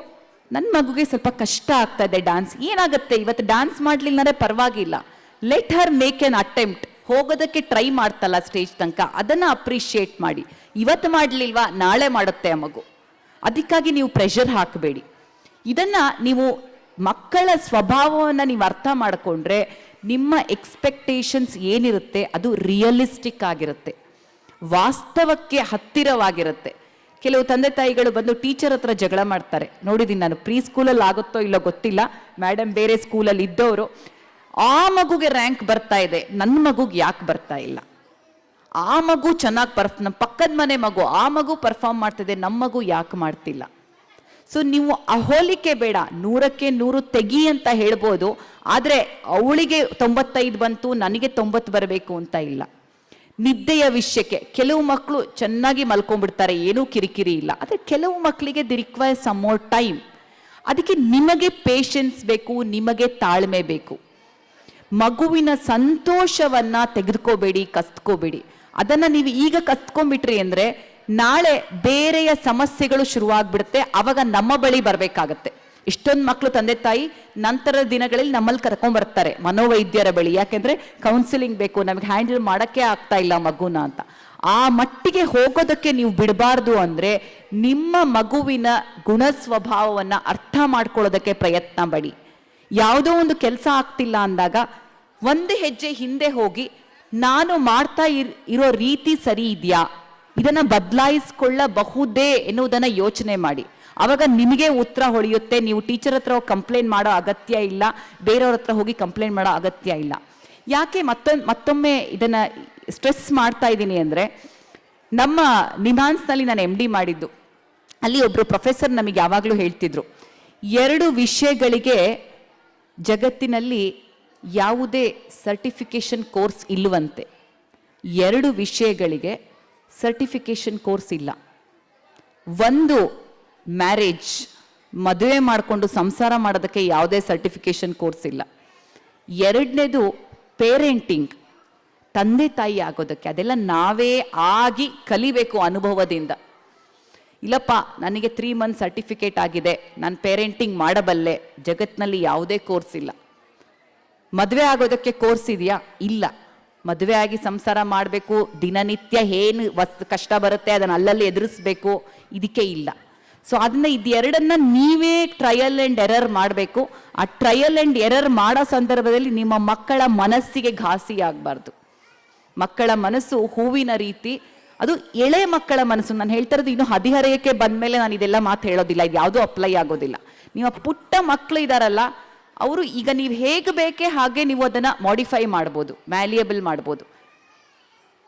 ನನ್ನ ಮಗುಗೆ ಸ್ವಲ್ಪ ಕಷ್ಟ ಆಗ್ತಾ ಇದೆ ಡ್ಯಾನ್ಸ್, ಏನಾಗುತ್ತೆ ಇವತ್ತು ಡ್ಯಾನ್ಸ್ ಮಾಡ್ಲಿಲ್ಲ ಪರವಾಗಿಲ್ಲ, ಲೆಟ್ ಹರ್ ಮೇಕ್ ಎನ್ ಅಟೆಂಪ್ಟ್, ಹೋಗೋದಕ್ಕೆ ಟ್ರೈ ಮಾಡ್ತಲ್ಲ ಸ್ಟೇಜ್ ತನಕ, ಅದನ್ನ ಅಪ್ರಿಶಿಯೇಟ್ ಮಾಡಿ. ಇವತ್ತು ಮಾಡ್ಲಿಲ್ವಾ ನಾಳೆ ಮಾಡುತ್ತೆ ಆ ಮಗು, ಅದಕ್ಕಾಗಿ ನೀವು ಪ್ರೆಷರ್ ಹಾಕಬೇಡಿ. ಇದನ್ನ ನೀವು ಮಕ್ಕಳ ಸ್ವಭಾವವನ್ನು ನೀವು ಅರ್ಥ ಮಾಡಿಕೊಂಡ್ರೆ ನಿಮ್ಮ ಎಕ್ಸ್ಪೆಕ್ಟೇಷನ್ಸ್ ಏನಿರುತ್ತೆ ಅದು ರಿಯಲಿಸ್ಟಿಕ್ ಆಗಿರುತ್ತೆ, ವಾಸ್ತವಕ್ಕೆ ಹತ್ತಿರವಾಗಿರುತ್ತೆ. ಕೆಲವು ತಂದೆ ತಾಯಿಗಳು ಬಂದು ಟೀಚರ್ ಹತ್ರ ಜಗಳ ಮಾಡ್ತಾರೆ, ನೋಡಿದ್ದೀನಿ ನಾನು. ಪ್ರೀ ಸ್ಕೂಲಲ್ಲಿ ಆಗುತ್ತೋ ಇಲ್ಲೋ ಗೊತ್ತಿಲ್ಲ, ಮೇಡಮ್ ಬೇರೆ ಸ್ಕೂಲಲ್ಲಿ ಇದ್ದವರು, ಆ ಮಗುಗೆ ರ್ಯಾಂಕ್ ಬರ್ತಾ ಇದೆ, ನನ್ನ ಮಗುಗೆ ಯಾಕೆ ಬರ್ತಾ ಇಲ್ಲ, ಆ ಮಗು ಚೆನ್ನಾಗಿ ನಮ್ಮ ಪಕ್ಕದ ಮನೆ ಮಗು ಆ ಮಗು ಪರ್ಫಾರ್ಮ್ ಮಾಡ್ತಿದೆ, ನಮ್ಮ ಮಗು ಯಾಕೆ ಮಾಡ್ತಿಲ್ಲ. ಸೊ ನೀವು ಹೋಲಿಕೆ ಬೇಡ, 100ಕ್ಕೆ 100 ತೆಗಿ ಅಂತ ಹೇಳ್ಬೋದು, ಆದರೆ ಅವಳಿಗೆ 95 ಬಂತು ನನಗೆ 90 ಬರಬೇಕು ಅಂತ ಇಲ್ಲ. ನಿದ್ದೆಯ ವಿಷಯಕ್ಕೆ ಕೆಲವು ಮಕ್ಕಳು ಚೆನ್ನಾಗಿ ಮಲ್ಕೊಂಡ್ಬಿಡ್ತಾರೆ, ಏನೂ ಕಿರಿಕಿರಿ ಇಲ್ಲ, ಆದರೆ ಕೆಲವು ಮಕ್ಕಳಿಗೆ the require some more time. ಅದಕ್ಕೆ ನಿಮಗೆ ಪೇಷನ್ಸ್ ಬೇಕು, ನಿಮಗೆ ತಾಳ್ಮೆ ಬೇಕು. ಮಗುವಿನ ಸಂತೋಷವನ್ನ ತೆಗೆದುಕೋಬೇಡಿ, ಕಸ್ತ್ಕೋಬೇಡಿ. ಅದನ್ನ ನೀವು ಈಗ ಕಸ್ತ್ಕೊಂಡ್ಬಿಟ್ರಿ ಅಂದ್ರೆ ನಾಳೆ ಬೇರೆಯ ಸಮಸ್ಯೆಗಳು ಶುರುವಾಗ್ಬಿಡುತ್ತೆ, ಅವಾಗ ನಮ್ಮ ಬಳಿ ಬರ್ಬೇಕಾಗತ್ತೆ. ಇಷ್ಟೊಂದು ಮಕ್ಕಳು ತಂದೆ ತಾಯಿ ನಂತರದ ದಿನಗಳಲ್ಲಿ ನಮ್ಮಲ್ಲಿ ಕರ್ಕೊಂಡ್ಬರ್ತಾರೆ ಮನೋವೈದ್ಯರ ಬಳಿ, ಯಾಕೆಂದ್ರೆ ಕೌನ್ಸಿಲಿಂಗ್ ಬೇಕು, ನಮಗೆ ಹ್ಯಾಂಡಲ್ ಮಾಡಕ್ಕೆ ಆಗ್ತಾ ಇಲ್ಲ ಮಗುನ ಅಂತ. ಆ ಮಟ್ಟಿಗೆ ಹೋಗೋದಕ್ಕೆ ನೀವು ಬಿಡಬಾರ್ದು. ಅಂದ್ರೆ ನಿಮ್ಮ ಮಗುವಿನ ಗುಣ ಸ್ವಭಾವವನ್ನ ಅರ್ಥ ಮಾಡ್ಕೊಳ್ಳೋದಕ್ಕೆ ಪ್ರಯತ್ನ ಪಡಿ. ಯಾವುದೋ ಒಂದು ಕೆಲಸ ಆಗ್ತಿಲ್ಲ ಅಂದಾಗ ಒಂದು ಹೆಜ್ಜೆ ಹಿಂದೆ ಹೋಗಿ, ನಾನು ಮಾಡ್ತಾ ಇರೋ ರೀತಿ ಸರಿ ಇದೆಯಾ, ಇದನ್ನ ಬದಲಾಯಿಸ್ಕೊಳ್ಳಬಹುದೇ ಎನ್ನುವುದನ್ನ ಯೋಚನೆ ಮಾಡಿ. ಅವಾಗ ನಿಮಗೆ ಉತ್ತರ ಹೊಳೆಯುತ್ತೆ. ನೀವು ಟೀಚರ್ ಹತ್ರ ಕಂಪ್ಲೇಂಟ್ ಮಾಡೋ ಅಗತ್ಯ ಇಲ್ಲ, ಬೇರೆಯವ್ರ ಹತ್ರ ಹೋಗಿ ಕಂಪ್ಲೇಂಟ್ ಮಾಡೋ ಅಗತ್ಯ ಇಲ್ಲ. ಯಾಕೆ ಮತ್ತೊಮ್ಮೆ ಇದನ್ನ ಸ್ಟ್ರೆಸ್ ಮಾಡ್ತಾ ಇದ್ದೀನಿ ಅಂದ್ರೆ, ನಮ್ಮ ನಿಮಾನ್ಸ್ನಲ್ಲಿ ನಾನು MD ಮಾಡಿದ್ದು, ಅಲ್ಲಿ ಒಬ್ರು ಪ್ರೊಫೆಸರ್ ನಮಗೆ ಯಾವಾಗಲೂ ಹೇಳ್ತಿದ್ರು, 2 ವಿಷಯಗಳಿಗೆ ಜಗತ್ತಿನಲ್ಲಿ ಯಾವುದೇ ಸರ್ಟಿಫಿಕೇಶನ್ ಕೋರ್ಸ್ ಇಲ್ಲವಂತೆ. 2 ವಿಷಯಗಳಿಗೆ ಸರ್ಟಿಫಿಕೇಶನ್ ಕೋರ್ಸ್ ಇಲ್ಲ. ಒಂದು ಮ್ಯಾರೇಜ್, ಮದುವೆ ಮಾಡಿಕೊಂಡು ಸಂಸಾರ ಮಾಡೋದಕ್ಕೆ ಯಾವುದೇ ಸರ್ಟಿಫಿಕೇಶನ್ ಕೋರ್ಸ್ ಇಲ್ಲ. 2ನೇದು ಪೇರೆಂಟಿಂಗ್, ತಂದೆ ತಾಯಿ ಆಗೋದಕ್ಕೆ, ಅದೆಲ್ಲ ನಾವೇ ಆಗಿ ಕಲಿಬೇಕು ಅನುಭವದಿಂದ. ಇಲ್ಲಪ್ಪ ನನಗೆ 3 ಮಂತ್ ಸರ್ಟಿಫಿಕೇಟ್ ಆಗಿದೆ, ನಾನು ಪೇರೆಂಟಿಂಗ್ ಮಾಡಬಲ್ಲೆ, ಜಗತ್ತಿನಲ್ಲಿ ಯಾವುದೇ ಕೋರ್ಸ್ ಇಲ್ಲ. ಮದುವೆ ಆಗೋದಕ್ಕೆ ಕೋರ್ಸ್ ಇದೆಯಾ? ಇಲ್ಲ. ಮದುವೆ ಆಗಿ ಸಂಸಾರ ಮಾಡಬೇಕು, ದಿನನಿತ್ಯ ಏನು ಕಷ್ಟ ಬರುತ್ತೆ ಅದನ್ನು ಅಲ್ಲಲ್ಲಿ ಎದುರಿಸ್ಬೇಕು, ಇದಕ್ಕೆ ಇಲ್ಲ. ಸೊ ಅದನ್ನ ಇದೆರಡನ್ನ ನೀವೇ ಟ್ರಯಲ್ ಅಂಡ್ ಎರರ್ ಮಾಡಬೇಕು. ಆ ಟ್ರಯಲ್ ಅಂಡ್ ಎರರ್ ಮಾಡೋ ಸಂದರ್ಭದಲ್ಲಿ ನಿಮ್ಮ ಮಕ್ಕಳ ಮನಸ್ಸಿಗೆ ಘಾಸಿ ಆಗಬಾರ್ದು. ಮಕ್ಕಳ ಮನಸ್ಸು ಹೂವಿನ ರೀತಿ, ಅದು ಎಳೆ ಮಕ್ಕಳ ಮನಸ್ಸು. ನಾನು ಹೇಳ್ತಾ ಇರೋದು ಇನ್ನು ಹದಿಹರೆಯಕ್ಕೆ ಬಂದ್ಮೇಲೆ ನಾನು ಇದೆಲ್ಲ ಮಾತು ಹೇಳೋದಿಲ್ಲ, ಇದು ಯಾವುದೂ ಅಪ್ಲೈ ಆಗೋದಿಲ್ಲ. ನಿಮ್ಮ ಪುಟ್ಟ ಮಕ್ಕಳು ಇದಾರಲ್ಲ, ಅವರು ಈಗ ನೀವು ಹೇಗೆ ಬೇಕೇ ಹಾಗೆ ನೀವು ಅದನ್ನ ಮಾಡಿಫೈ ಮಾಡ್ಬೋದು, ಮ್ಯಾಲಿಯಬಲ್ ಮಾಡ್ಬೋದು.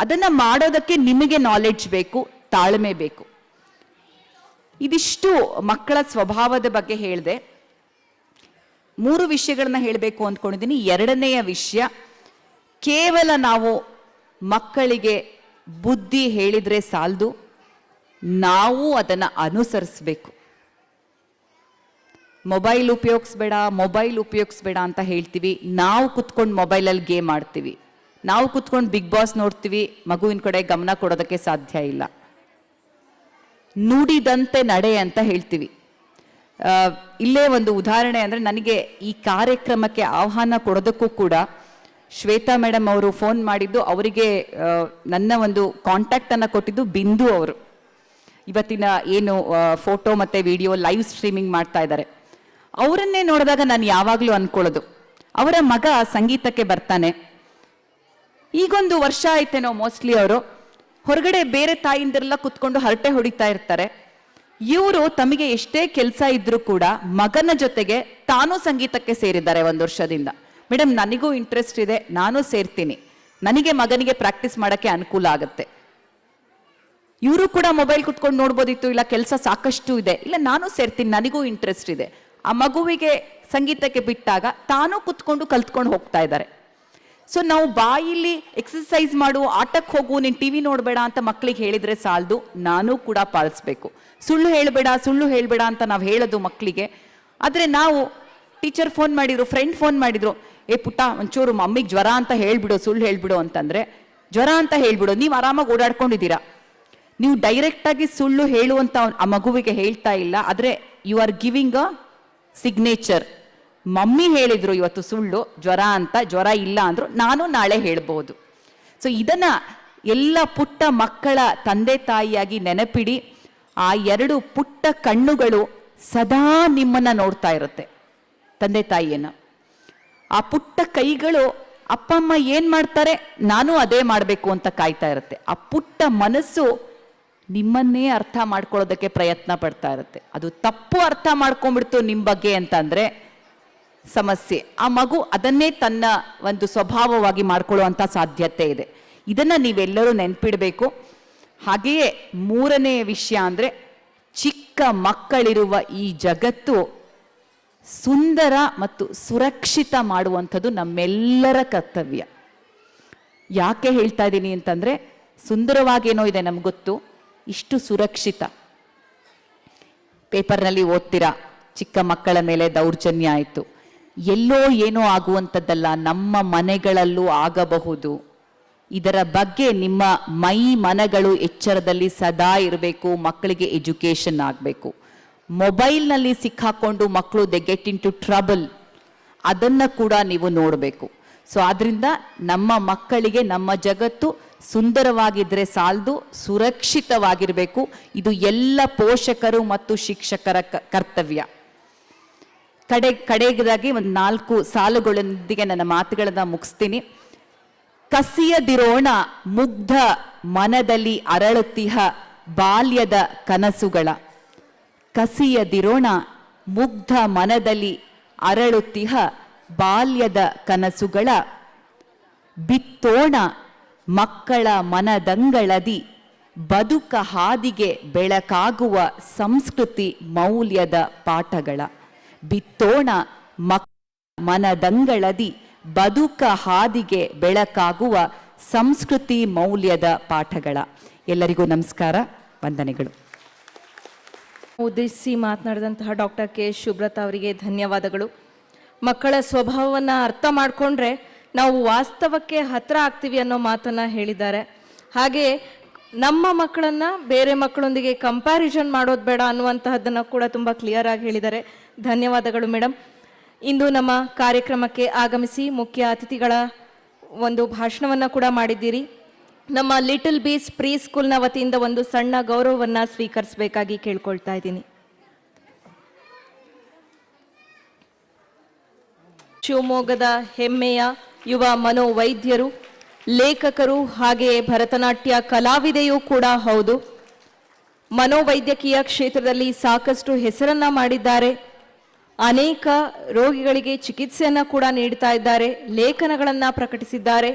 ಅದನ್ನ ಮಾಡೋದಕ್ಕೆ ನಿಮಗೆ ನಾಲೆಡ್ಜ್ ಬೇಕು, ತಾಳ್ಮೆ ಬೇಕು. ಇದಿಷ್ಟು ಮಕ್ಕಳ ಸ್ವಭಾವದ ಬಗ್ಗೆ ಹೇಳಿದೆ. 3 ವಿಷಯಗಳನ್ನ ಹೇಳಬೇಕು ಅಂದ್ಕೊಂಡಿದ್ದೀನಿ. ಎರಡನೆಯ ವಿಷಯ, ಕೇವಲ ನಾವು ಮಕ್ಕಳಿಗೆ ಬುದ್ಧಿ ಹೇಳಿದ್ರೆ ಸಾಲದು, ನಾವು ಅದನ್ನು ಅನುಸರಿಸಬೇಕು. ಮೊಬೈಲ್ ಉಪಯೋಗಿಸ್ಬೇಡ ಅಂತ ಹೇಳ್ತೀವಿ. ನಾವು ಕುತ್ಕೊಂಡು ಮೊಬೈಲಲ್ಲಿ ಗೇಮ್ ಆಡ್ತೀವಿ, ನಾವು ಕುತ್ಕೊಂಡು ಬಿಗ್ ಬಾಸ್ ನೋಡ್ತೀವಿ, ಮಗುವಿನ ಕಡೆ ಗಮನ ಕೊಡೋದಕ್ಕೆ ಸಾಧ್ಯ ಇಲ್ಲ. ನುಡಿದಂತೆ ನಡೆ ಅಂತ ಹೇಳ್ತೀವಿ. ಇಲ್ಲೇ ಒಂದು ಉದಾಹರಣೆ ಅಂದರೆ, ನನಗೆ ಈ ಕಾರ್ಯಕ್ರಮಕ್ಕೆ ಆಹ್ವಾನ ಕೊಡೋದಕ್ಕೂ ಕೂಡ ಶ್ವೇತಾ ಮೇಡಮ್ ಅವರು ಫೋನ್ ಮಾಡಿದ್ದು, ಅವರಿಗೆ ನನ್ನ ಒಂದು ಕಾಂಟ್ಯಾಕ್ಟನ್ನು ಕೊಟ್ಟಿದ್ದು ಬಿಂದು ಅವರು. ಇವತ್ತಿನ ಏನು ಫೋಟೋ ಮತ್ತು ವಿಡಿಯೋ ಲೈವ್ ಸ್ಟ್ರೀಮಿಂಗ್ ಮಾಡ್ತಾ ಇದ್ದಾರೆ, ಅವರನ್ನೇ ನೋಡಿದಾಗ ನಾನು ಯಾವಾಗಲೂ ಅಂದ್ಕೊಳ್ಳೋದು, ಅವರ ಮಗ ಸಂಗೀತಕ್ಕೆ ಬರ್ತಾನೆ. ಈಗೊಂದು ವರ್ಷ ಆಯ್ತೇನೋ ಮೋಸ್ಟ್ಲಿ. ಅವರು ಹೊರಗಡೆ ಬೇರೆ ತಾಯಿಂದರೆಲ್ಲ ಕುತ್ಕೊಂಡು ಹರಟೆ ಹೊಡಿತಾ ಇರ್ತಾರೆ. ಇವರು ತಮಗೆ ಎಷ್ಟೇ ಕೆಲಸ ಇದ್ರೂ ಕೂಡ ಮಗನ ಜೊತೆಗೆ ತಾನೂ ಸಂಗೀತಕ್ಕೆ ಸೇರಿದ್ದಾರೆ 1 ವರ್ಷದಿಂದ. ಮೇಡಮ್, ನನಗೂ ಇಂಟ್ರೆಸ್ಟ್ ಇದೆ, ನಾನು ಸೇರ್ತೀನಿ, ನನಗೆ ಮಗನಿಗೆ ಪ್ರಾಕ್ಟೀಸ್ ಮಾಡೋಕ್ಕೆ ಅನುಕೂಲ ಆಗುತ್ತೆ. ಇವರು ಕೂಡ ಮೊಬೈಲ್ ಕುತ್ಕೊಂಡು ನೋಡ್ಬೋದಿತ್ತು, ಇಲ್ಲ ಕೆಲಸ ಸಾಕಷ್ಟು ಇದೆ, ಇಲ್ಲ ನಾನು ಸೇರ್ತೀನಿ, ನನಗೂ ಇಂಟ್ರೆಸ್ಟ್ ಇದೆ. ಆ ಮಗುವಿಗೆ ಸಂಗೀತಕ್ಕೆ ಬಿಟ್ಟಾಗ ತಾನೂ ಕುತ್ಕೊಂಡು ಕಲ್ತ್ಕೊಂಡು ಹೋಗ್ತಾ ಇದ್ದಾರೆ. ಸೊ ನಾವು ಬಾಯಿಲಿ ಎಕ್ಸಸೈಸ್ ಮಾಡು, ಆಟಕ್ಕೆ ಹೋಗು, ನೀನು ಟಿವಿ ನೋಡಬೇಡ ಅಂತ ಮಕ್ಕಳಿಗೆ ಹೇಳಿದ್ರೆ ಸಾಲದು, ನಾನು ಕೂಡ ಪಾಲಿಸ್ಬೇಕು. ಸುಳ್ಳು ಹೇಳಬೇಡ ಅಂತ ನಾವು ಹೇಳೋದು ಮಕ್ಕಳಿಗೆ. ಆದರೆ ನಾವು ಟೀಚರ್ ಫೋನ್ ಮಾಡಿದ್ರು, ಫ್ರೆಂಡ್ ಫೋನ್ ಮಾಡಿದ್ರು, ಏ ಪುಟ್ಟ ಒಂಚೂರು ಮಮ್ಮಿಗೆ ಜ್ವರ ಅಂತ ಹೇಳ್ಬಿಡು, ಸುಳ್ಳು ಹೇಳ್ಬಿಡು ಅಂತಂದ್ರೆ, ಜ್ವರ ಅಂತ ಹೇಳ್ಬಿಡು, ನೀವು ಆರಾಮಾಗಿ ಓಡಾಡ್ಕೊಂಡಿದ್ದೀರಾ. ನೀವು ಡೈರೆಕ್ಟಾಗಿ ಸುಳ್ಳು ಹೇಳುವಂತ ಆ ಮಗುವಿಗೆ ಹೇಳ್ತಾ ಇಲ್ಲ, ಆದರೆ you are giving a signature. Mummy ಹೇಳಿದ್ರು ಇವತ್ತು ಸುಳ್ಳು, ಜ್ವರ ಅಂತ, ಜ್ವರ ಇಲ್ಲ ಅಂದ್ರು, ನಾನು ನಾಳೆ ಹೇಳ್ಬೋದು. ಸೊ ಇದನ್ನ ಎಲ್ಲ ಪುಟ್ಟ ಮಕ್ಕಳ ತಂದೆ ತಾಯಿಯಾಗಿ ನೆನಪಿಡಿ. ಆ 2 ಪುಟ್ಟ ಕಣ್ಣುಗಳು ಸದಾ ನಿಮ್ಮನ್ನ ನೋಡ್ತಾ ಇರುತ್ತೆ, ತಂದೆ ತಾಯಿಯನ್ನ. ಆ ಪುಟ್ಟ ಕೈಗಳು ಅಪ್ಪ ಅಮ್ಮ ಏನ್ ಮಾಡ್ತಾರೆ ನಾನು ಅದೇ ಮಾಡಬೇಕು ಅಂತ ಕಾಯ್ತಾ ಇರುತ್ತೆ. ಆ ಪುಟ್ಟ ಮನಸ್ಸು ನಿಮ್ಮನ್ನೇ ಅರ್ಥ ಮಾಡ್ಕೊಳ್ಳೋದಕ್ಕೆ ಪ್ರಯತ್ನ ಪಡ್ತಾ ಇರುತ್ತೆ. ಅದು ತಪ್ಪು ಅರ್ಥ ಮಾಡ್ಕೊಂಡ್ಬಿಡ್ತು ನಿಮ್ಮ ಬಗ್ಗೆ ಅಂತಂದ್ರೆ ಸಮಸ್ಯೆ. ಆ ಮಗು ಅದನ್ನೇ ತನ್ನ ಒಂದು ಸ್ವಭಾವವಾಗಿ ಮಾಡ್ಕೊಳ್ಳುವಂಥ ಸಾಧ್ಯತೆ ಇದೆ. ಇದನ್ನ ನೀವೆಲ್ಲರೂ ನೆನ್ಪಿಡಬೇಕು. ಹಾಗೆಯೇ 3ನೇ ವಿಷಯ ಅಂದರೆ, ಚಿಕ್ಕ ಮಕ್ಕಳಿರುವ ಈ ಜಗತ್ತು ಸುಂದರ ಮತ್ತು ಸುರಕ್ಷಿತ ಮಾಡುವಂಥದ್ದು ನಮ್ಮೆಲ್ಲರ ಕರ್ತವ್ಯ. ಯಾಕೆ ಹೇಳ್ತಾ ಇದ್ದೀನಿ ಅಂತಂದ್ರೆ, ಸುಂದರವಾಗೇನೋ ಇದೆ ನಮ್ಗೆ ಗೊತ್ತು, ಇಷ್ಟು ಸುರಕ್ಷಿತ. ಪೇಪರ್ನಲ್ಲಿ ಓದ್ತೀರಾ, ಚಿಕ್ಕ ಮಕ್ಕಳ ಮೇಲೆ ದೌರ್ಜನ್ಯ ಆಯಿತು. ಎಲ್ಲೋ ಏನೋ ಆಗುವಂಥದ್ದಲ್ಲ, ನಮ್ಮ ಮನೆಗಳಲ್ಲೂ ಆಗಬಹುದು. ಇದರ ಬಗ್ಗೆ ನಿಮ್ಮ ಮನಗಳು ಎಚ್ಚರದಲ್ಲಿ ಸದಾ ಇರಬೇಕು. ಮಕ್ಕಳಿಗೆ ಎಜುಕೇಶನ್ ಆಗಬೇಕು. ಮೊಬೈಲ್ನಲ್ಲಿ ಸಿಕ್ಕಾಕೊಂಡು ಮಕ್ಕಳು they get into trouble, ಅದನ್ನು ಕೂಡ ನೀವು ನೋಡಬೇಕು. ಸೊ ಆದ್ರಿಂದ ನಮ್ಮ ಮಕ್ಕಳಿಗೆ ನಮ್ಮ ಜಗತ್ತು ಸುಂದರವಾಗಿದ್ರೆ ಸಾಲದು, ಸುರಕ್ಷಿತವಾಗಿರಬೇಕು. ಇದು ಎಲ್ಲ ಪೋಷಕರು ಮತ್ತು ಶಿಕ್ಷಕರ ಕರ್ತವ್ಯ. ಕಡೆಗದಾಗಿ ಒಂದು 4 ಸಾಲುಗಳೊಂದಿಗೆ ನನ್ನ ಮಾತುಗಳನ್ನ ಮುಗಿಸ್ತೀನಿ. ಕಸಿಯದಿರೋಣ ಮುಗ್ಧ ಮನದಲ್ಲಿ ಅರಳುತ್ತಿಹ ಬಾಲ್ಯದ ಕನಸುಗಳ, ಕಸಿಯದಿರೋಣ ಮುಗ್ಧ ಮನದಲ್ಲಿ ಅರಳುತ್ತಿಹ ಬಾಲ್ಯದ ಕನಸುಗಳ, ಬಿತ್ತೋಣ ಮಕ್ಕಳ ಮನದಂಗಳದಿ ಬದುಕ ಹಾದಿಗೆ ಬೆಳಕಾಗುವ ಸಂಸ್ಕೃತಿ ಮೌಲ್ಯದ ಪಾಠಗಳ. ಬಿತ್ತೋಣ ಮನದಂಗಳದಿ ಬದುಕ ಹಾದಿಗೆ ಬೆಳಕಾಗುವ ಸಂಸ್ಕೃತಿ ಮೌಲ್ಯದ ಪಾಠಗಳ. ಎಲ್ಲರಿಗೂ ನಮಸ್ಕಾರ, ವಂದನೆಗಳು. ಉದ್ದೇಶಿಸಿ ಮಾತನಾಡಿದಂತಹ ಡಾಕ್ಟರ್ ಕೆ ಶುಭ್ರತಾ ಅವರಿಗೆ ಧನ್ಯವಾದಗಳು. ಮಕ್ಕಳ ಸ್ವಭಾವವನ್ನು ಅರ್ಥ ಮಾಡಿಕೊಂಡ್ರೆ ನಾವು ವಾಸ್ತವಕ್ಕೆ ಹತ್ರ ಆಗ್ತೀವಿ ಅನ್ನೋ ಮಾತನ್ನು ಹೇಳಿದ್ದಾರೆ. ಹಾಗೆ ನಮ್ಮ ಮಕ್ಕಳನ್ನು ಬೇರೆ ಮಕ್ಕಳೊಂದಿಗೆ ಕಂಪ್ಯಾರಿಸನ್ ಮಾಡೋದು ಬೇಡ ಅನ್ನುವಂತಹದ್ದನ್ನು ಕೂಡ ತುಂಬ ಕ್ಲಿಯರ್ ಆಗಿ ಹೇಳಿದ್ದಾರೆ. ಧನ್ಯವಾದಗಳು ಮೇಡಮ್. ಇಂದು ನಮ್ಮ ಕಾರ್ಯಕ್ರಮಕ್ಕೆ ಆಗಮಿಸಿ ಮುಖ್ಯ ಅತಿಥಿಗಳ ಒಂದು ಭಾಷಣವನ್ನು ಕೂಡ ಮಾಡಿದ್ದೀರಿ. ನಮ್ಮ ಲಿಟಲ್ ಬೀಸ್ ಪ್ರೀ ಸ್ಕೂಲ್ನ ವತಿಯಿಂದ ಒಂದು ಸಣ್ಣ ಗೌರವವನ್ನು ಸ್ವೀಕರಿಸಬೇಕಾಗಿ ಕೇಳ್ಕೊಳ್ತಾ ಇದ್ದೀನಿ. ಶಿವಮೊಗ್ಗದ ಹೆಮ್ಮೆಯ ಯುವ ಮನೋವೈದ್ಯರು, ಲೇಖಕರು, ಹಾಗೆಯೇ ಭರತನಾಟ್ಯ ಕಲಾವಿದೆಯೂ ಕೂಡ ಹೌದು. ಮನೋವೈದ್ಯಕೀಯ ಕ್ಷೇತ್ರದಲ್ಲಿ ಸಾಕಷ್ಟು ಹೆಸರನ್ನ ಮಾಡಿದ್ದಾರೆ. ಅನೇಕ ರೋಗಿಗಳಿಗೆ ಚಿಕಿತ್ಸೆಯನ್ನು ಕೂಡ ನೀಡ್ತಾ ಇದ್ದಾರೆ. ಲೇಖನಗಳನ್ನು ಪ್ರಕಟಿಸಿದ್ದಾರೆ.